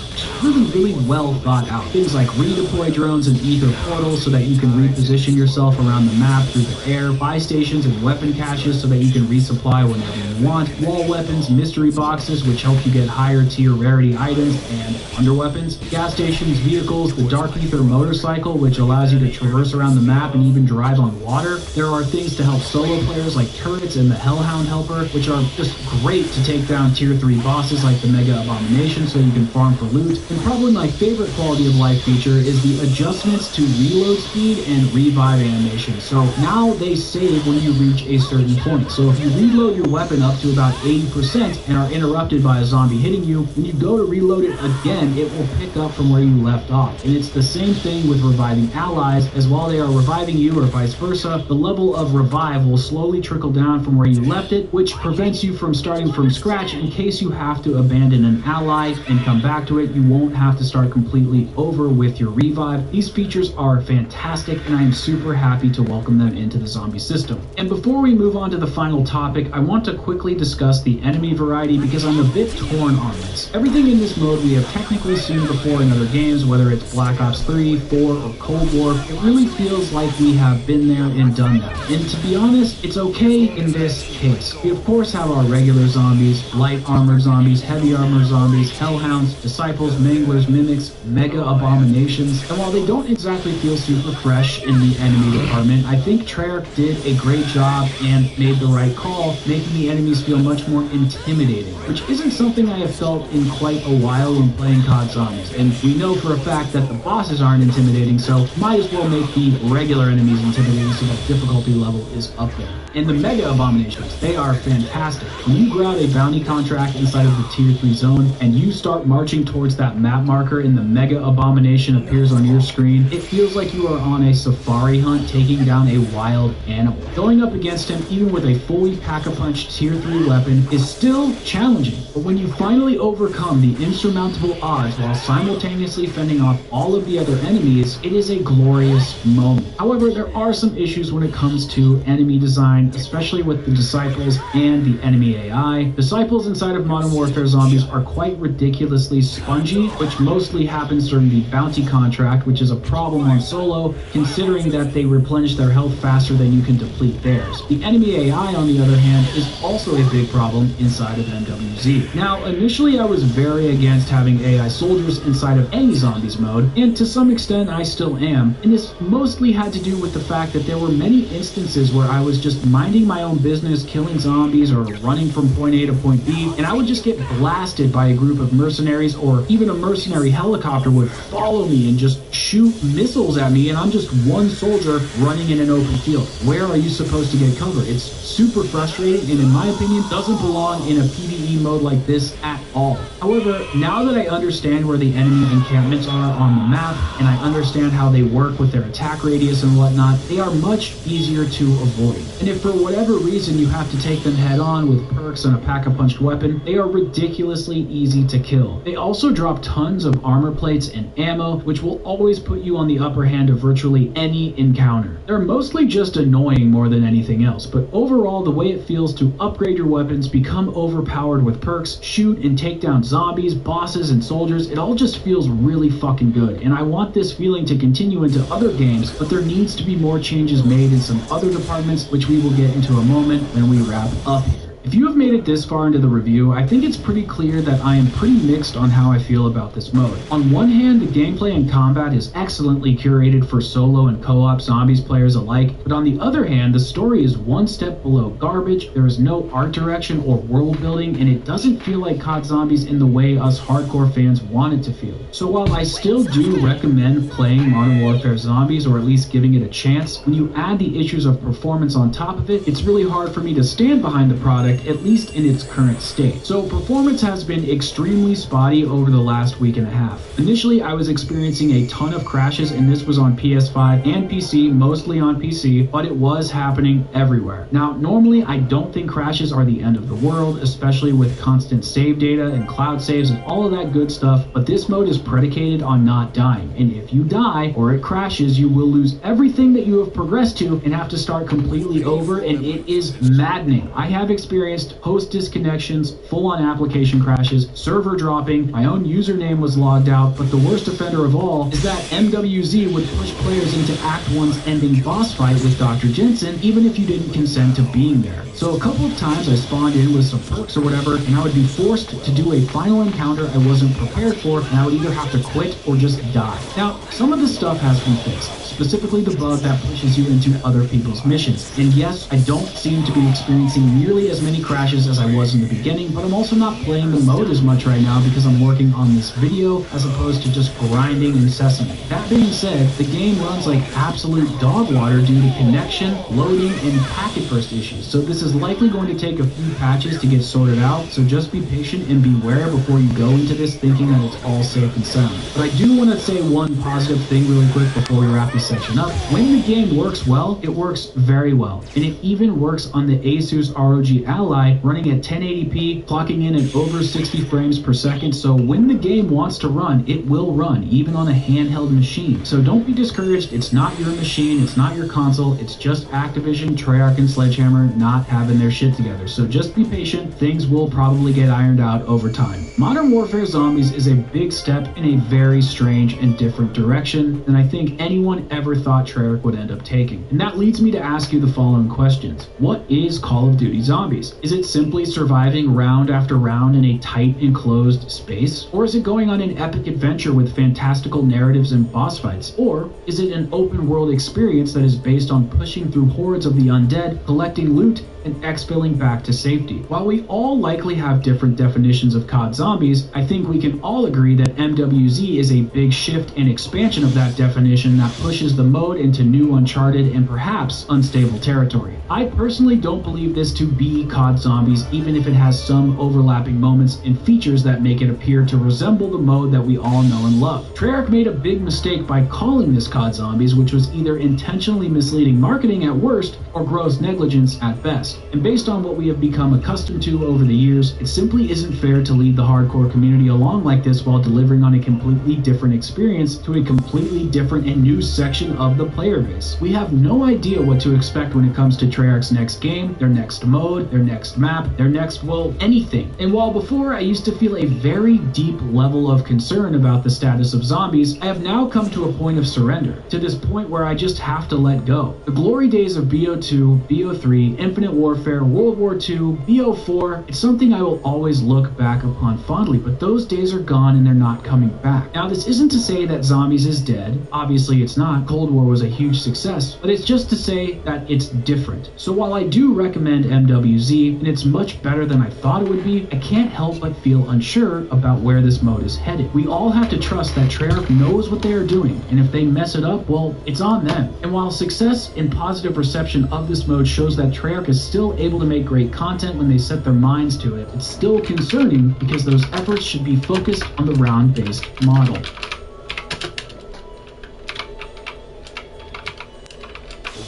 really well thought out. Things like redeploy drones and ether portals so that you can reposition yourself around the map through the air, buy stations and weapon caches so that you can resupply whenever you want, wall weapons, mystery boxes which help you get higher tier rarity items and under weapons, gas stations, vehicles, the Dark Ether motorcycle which allows you to traverse around the map and even drive on water. There are things to help solo players like turrets and the Hellhound Helper, which are just great to take down tier 3 bosses like the Mega Abomination so you can farm for loot. And probably my favorite quality of life feature is the adjustments to reload speed and revive animation. So now they save when you reach a certain point. So if you reload your weapon up to about 80% and are interrupted by a zombie hitting you, when you go to reload it again, it will pick up from where you left off. And it's the same thing with reviving allies, as while they are reviving you or vice versa, the level of revive will slowly trickle down from where you left it, which prevents you from starting from scratch in case you have to abandon an ally and come back to it. You won't have to start completely over with your revive. These features are fantastic, and I am super happy to welcome them into the zombie system. And before we move on to the final topic, I want to quickly discuss the enemy variety because I'm a bit torn on this. Everything in this mode we have technically seen before in other games, whether it's Black Ops 3, 4, or Cold War. It really feels like we have been there and done that. And to be honest, it's okay in this case. We of course have our regular zombies, light armored zombies, heavy armored zombies, hellhounds, disciples, manglers, mimics, mega abominations, and while they don't exactly feel super fresh in the enemy department, I think Treyarch did a great job and made the right call, making the enemies feel much more intimidating, which isn't something I have felt in quite a while when playing COD Zombies. And we know for a fact that the bosses aren't intimidating, so might as well make the regular enemies intimidating so that difficulty level is up there. And the Mega Abominations, they are fantastic. When you grab a bounty contract inside of the Tier 3 zone and you start marching towards that map marker and the Mega Abomination appears on your screen, it feels like you are on on a safari hunt taking down a wild animal. Going up against him, even with a fully pack-a-punch tier 3 weapon, is still challenging. But when you finally overcome the insurmountable odds while simultaneously fending off all of the other enemies, it is a glorious moment. However, there are some issues when it comes to enemy design, especially with the disciples and the enemy AI. Disciples inside of Modern Warfare Zombies are quite ridiculously spongy, which mostly happens during the bounty contract, which is a problem on solo, considering that they replenish their health faster than you can deplete theirs. The enemy AI, on the other hand, is also a big problem inside of MWZ. Now, initially I was very against having AI soldiers inside of any zombies mode, and to some extent I still am, and this mostly had to do with the fact that there were many instances where I was just minding my own business, killing zombies or running from point A to point B, and I would just get blasted by a group of mercenaries, or even a mercenary helicopter would follow me and just shoot missiles at me, and I'm just one soldier running in an open field. Where are you supposed to get cover? It's super frustrating, and in my opinion, doesn't belong in a PvE mode like this at all. However, now that I understand where the enemy encampments are on the map, and I understand how they work with their attack radius and whatnot, they are much easier to avoid. And if for whatever reason you have to take them head on with perks and a pack-a-punched weapon, they are ridiculously easy to kill. They also drop tons of armor plates and ammo, which will always put you on the upper hand of virtually any encounter. They're mostly just annoying more than anything else, but overall the way it feels to upgrade your weapons, become overpowered with perks, shoot and take down zombies, bosses, and soldiers, it all just feels really fucking good. And I want this feeling to continue into other games, but there needs to be more changes made in some other departments, which we will get into a moment when we wrap up here. If you have made it this far into the review, I think it's pretty clear that I am pretty mixed on how I feel about this mode. On one hand, the gameplay and combat is excellently curated for solo and co-op zombies players alike, but on the other hand, the story is one step below garbage, there is no art direction or world building, and it doesn't feel like COD Zombies in the way us hardcore fans want it to feel. So while I still do recommend playing Modern Warfare Zombies, or at least giving it a chance, when you add the issues of performance on top of it, it's really hard for me to stand behind the product, at least in its current state. So performance has been extremely spotty over the last week and a half. Initially, I was experiencing a ton of crashes, and this was on PS5 and PC, mostly on PC, but it was happening everywhere. Now, normally I don't think crashes are the end of the world, especially with constant save data and cloud saves and all of that good stuff, but this mode is predicated on not dying, and if you die or it crashes, you will lose everything that you have progressed to and have to start completely over, and it is maddening. I have experienced host disconnections, full-on application crashes, server dropping, my own username was logged out, but the worst offender of all is that MWZ would push players into Act 1's ending boss fight with Dr. Jensen, even if you didn't consent to being there. So a couple of times I spawned in with some perks or whatever, and I would be forced to do a final encounter I wasn't prepared for, and I would either have to quit or just die. Now, some of this stuff has been fixed, specifically the bug that pushes you into other people's missions. And yes, I don't seem to be experiencing nearly as many crashes as I was in the beginning, but I'm also not playing the mode as much right now because I'm working on this video as opposed to just grinding incessantly. That being said, the game runs like absolute dog water due to connection, loading, and packet burst issues. So this is likely going to take a few patches to get sorted out, so just be patient and beware before you go into this thinking that it's all safe and sound. But I do want to say one positive thing really quick before we wrap this section up. When the game works well, it works very well. And it even works on the Asus ROG Ally running at 1080p, clocking in at over 60 frames per second, so when the game wants to run, it will run, even on a handheld machine. So don't be discouraged, it's not your machine, it's not your console, it's just Activision, Treyarch, and Sledgehammer not having their shit together. So just be patient, things will probably get ironed out over time. Modern Warfare Zombies is a big step in a very strange and different direction than I think anyone ever thought Treyarch would end up taking. And that leads me to ask you the following questions. What is Call of Duty Zombies? Is it simply surviving round after round in a tight enclosed space? Or is it going on an epic adventure with fantastical narratives and boss fights? Or is it an open world experience that is based on pushing through hordes of the undead, collecting loot, and exfilling back to safety. While we all likely have different definitions of COD Zombies, I think we can all agree that MWZ is a big shift and expansion of that definition that pushes the mode into new, uncharted, and perhaps unstable territory. I personally don't believe this to be COD Zombies, even if it has some overlapping moments and features that make it appear to resemble the mode that we all know and love. Treyarch made a big mistake by calling this COD Zombies, which was either intentionally misleading marketing at worst or gross negligence at best. And based on what we have become accustomed to over the years, it simply isn't fair to lead the hardcore community along like this while delivering on a completely different experience to a completely different and new section of the player base. We have no idea what to expect when it comes to Treyarch's next game, their next mode, their next map, their next, well, anything. And while before I used to feel a very deep level of concern about the status of Zombies, I have now come to a point of surrender, to this point where I just have to let go. The glory days of BO2, BO3, Infinite Warfare, World War II, BO4, it's something I will always look back upon fondly, but those days are gone and they're not coming back. Now, this isn't to say that Zombies is dead. Obviously it's not. Cold War was a huge success, but it's just to say that it's different. So while I do recommend MWZ, and it's much better than I thought it would be, I can't help but feel unsure about where this mode is headed. We all have to trust that Treyarch knows what they are doing, and if they mess it up, well, it's on them. And while success and positive reception of this mode shows that Treyarch is still able to make great content when they set their minds to it, it's still concerning because those efforts should be focused on the round-based model.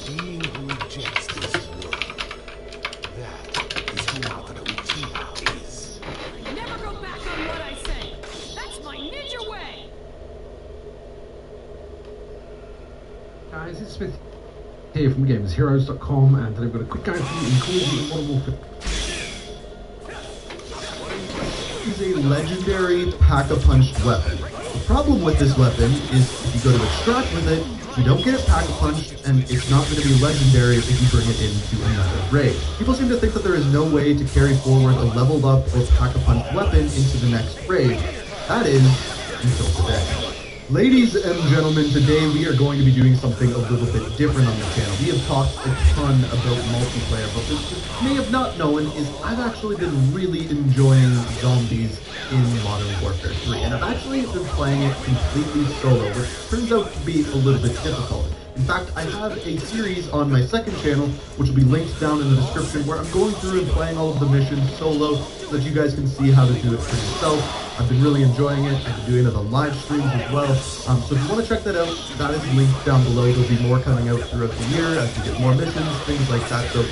Being who rejects this world, that is who Akira Uchiha is. Never go back on what I say. That's my ninja way. Guys, it's Smith here from GamersHeroes.com, and today I've got a quick guide for you in Call of Duty Modern Warfare. Is a legendary pack-a-punched weapon. The problem with this weapon is if you go to extract with it, you don't get it pack-a-punched, and it's not going to be legendary if you bring it into another raid. People seem to think that there is no way to carry forward a leveled up or pack-a-punched weapon into the next raid. That is, until today. Ladies and gentlemen, today we are going to be doing something a little bit different on the channel. We have talked a ton about multiplayer, but what you may have not known is I've actually been really enjoying Zombies in Modern Warfare 3, and I've actually been playing it completely solo, which turns out to be a little bit difficult. In fact, I have a series on my second channel, which will be linked down in the description, where I'm going through and playing all of the missions solo so that you guys can see how to do it for yourself. I've been really enjoying it. I've been doing it on live streams as well. So if you want to check that out, that is linked down below. There'll be more coming out throughout the year as we get more missions, things like that. So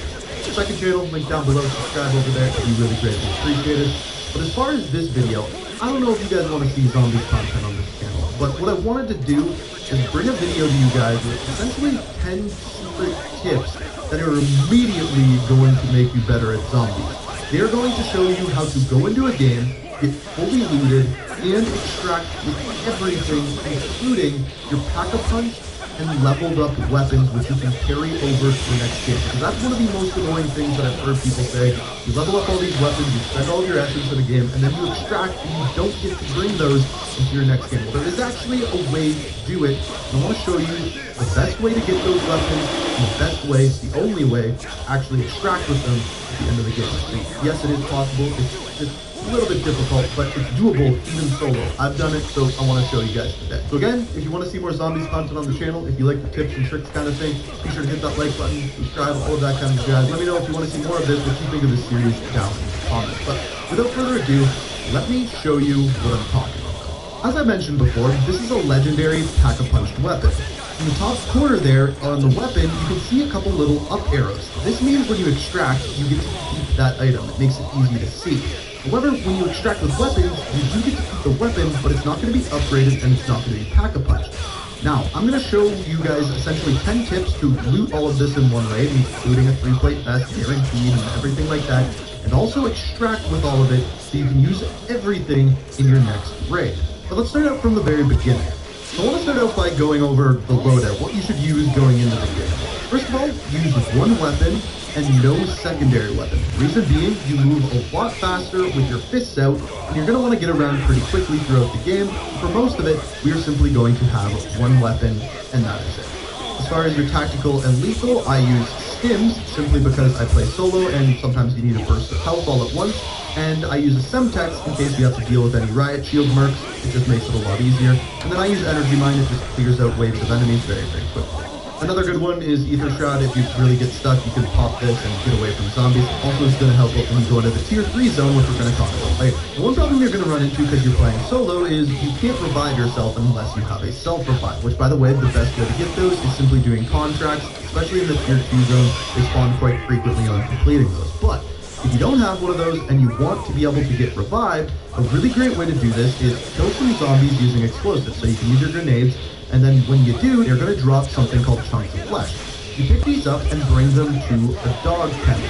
second channel, link down below, subscribe over there. It'd be really greatly appreciated. But as far as this video, I don't know if you guys want to see Zombies content on this channel, but what I wanted to do is bring a video to you guys with essentially 10 secret tips that are immediately going to make you better at Zombies. They are going to show you how to go into a game, get fully looted, and extract with everything, including your pack-a-punch and leveled up weapons, which you can carry over to the next game. Because that's one of the most annoying things that I've heard people say. You level up all these weapons, you spend all your essence in a game, and then you extract and you don't get to bring those into your next game. Well, there is actually a way to do it. I want to show you the best way to get those weapons, and the best way, the only way, to actually extract with them at the end of the game. So, yes, it is possible. It's just a little bit difficult, but it's doable even solo. I've done it, so I want to show you guys today. So again, if you want to see more Zombies content on the channel, if you like the tips and tricks kind of thing, be sure to hit that like button, subscribe, all of that kind of jazz. Let me know if you want to see more of this, what you think of this series down in the comments. But without further ado, let me show you what I'm talking about. As I mentioned before, this is a legendary pack-a-punched weapon. In the top corner there on the weapon, you can see a couple little up arrows. This means when you extract, you get to keep that item. It makes it easy to see. However, when you extract with weapons, you do get to keep the weapon, but it's not going to be upgraded and it's not going to be pack-a-punched. Now, I'm going to show you guys essentially 10 tips to loot all of this in one raid, including a 3-plate vest, guaranteed, and everything like that, and also extract with all of it so you can use everything in your next raid. But let's start out from the very beginning. So I want to start out by going over the loadout, what you should use going into the game. First of all, use one weapon and no secondary weapon. Reason being, you move a lot faster with your fists out, and you're going to want to get around pretty quickly throughout the game. For most of it, we are simply going to have one weapon, and that is it. As far as your tactical and lethal, I use stims, simply because I play solo and sometimes you need a burst of health all at once, and I use a Semtex in case we have to deal with any riot shield mercs. It just makes it a lot easier. And then I use Energy Mine, it just clears out waves of enemies very, very quickly. Another good one is Ether Shroud. If you really get stuck, you can pop this and get away from zombies. Also, it's going to help out when you go into the tier 3 zone, which we're going to talk about later. The one problem you're going to run into because you're playing solo is you can't revive yourself unless you have a self-revive, which, by the way, the best way to get those is simply doing contracts, especially in the tier 2 zone. They spawn quite frequently on completing those. But if you don't have one of those and you want to be able to get revived, a really great way to do this is kill some zombies using explosives. So you can use your grenades, and then when you do, they're going to drop something called chunks of flesh. You pick these up and bring them to a dog kennel.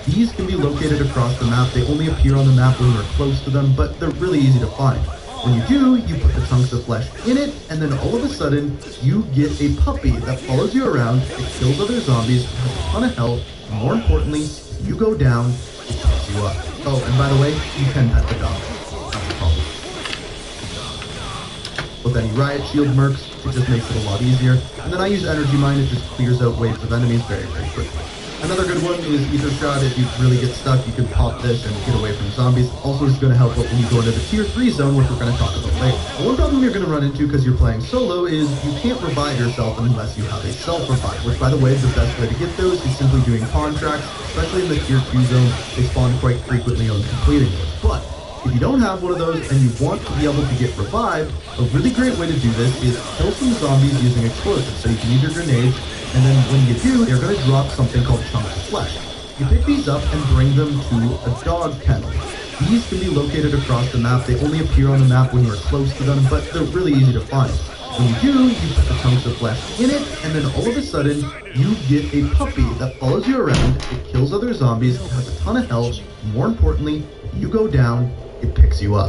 These can be located across the map. They only appear on the map when you're close to them, but they're really easy to find. When you do, you put the chunks of flesh in it, and then all of a sudden, you get a puppy that follows you around. It kills other zombies, has a ton of health, and more importantly, you go down, it picks you up. Oh, and by the way, you can pet the dog. That's a problem. With any riot shield mercs, it just makes it a lot easier. And then I use Energy Mine, it just clears out waves of enemies very, very quickly. Another good one is Ether Shroud. If you really get stuck, you can pop this and get away from zombies. Also, it's going to help out when you go into the tier 3 zone, which we're going to talk about later. The one problem you're going to run into because you're playing solo is you can't revive yourself unless you have a self-revive, which, by the way, the best way to get those is simply doing contracts, especially in the tier 2 zone. They spawn quite frequently on completing those. But if you don't have one of those and you want to be able to get revived, a really great way to do this is kill some zombies using explosives. So you can use your grenades, and then when you do, they're going to drop something called chunks of flesh. You pick these up and bring them to a dog kennel. These can be located across the map. They only appear on the map when you're close to them, but they're really easy to find. When you do, you put the chunks of flesh in it, and then all of a sudden, you get a puppy that follows you around. It kills other zombies, it has a ton of health, and more importantly, you go down, it picks you up.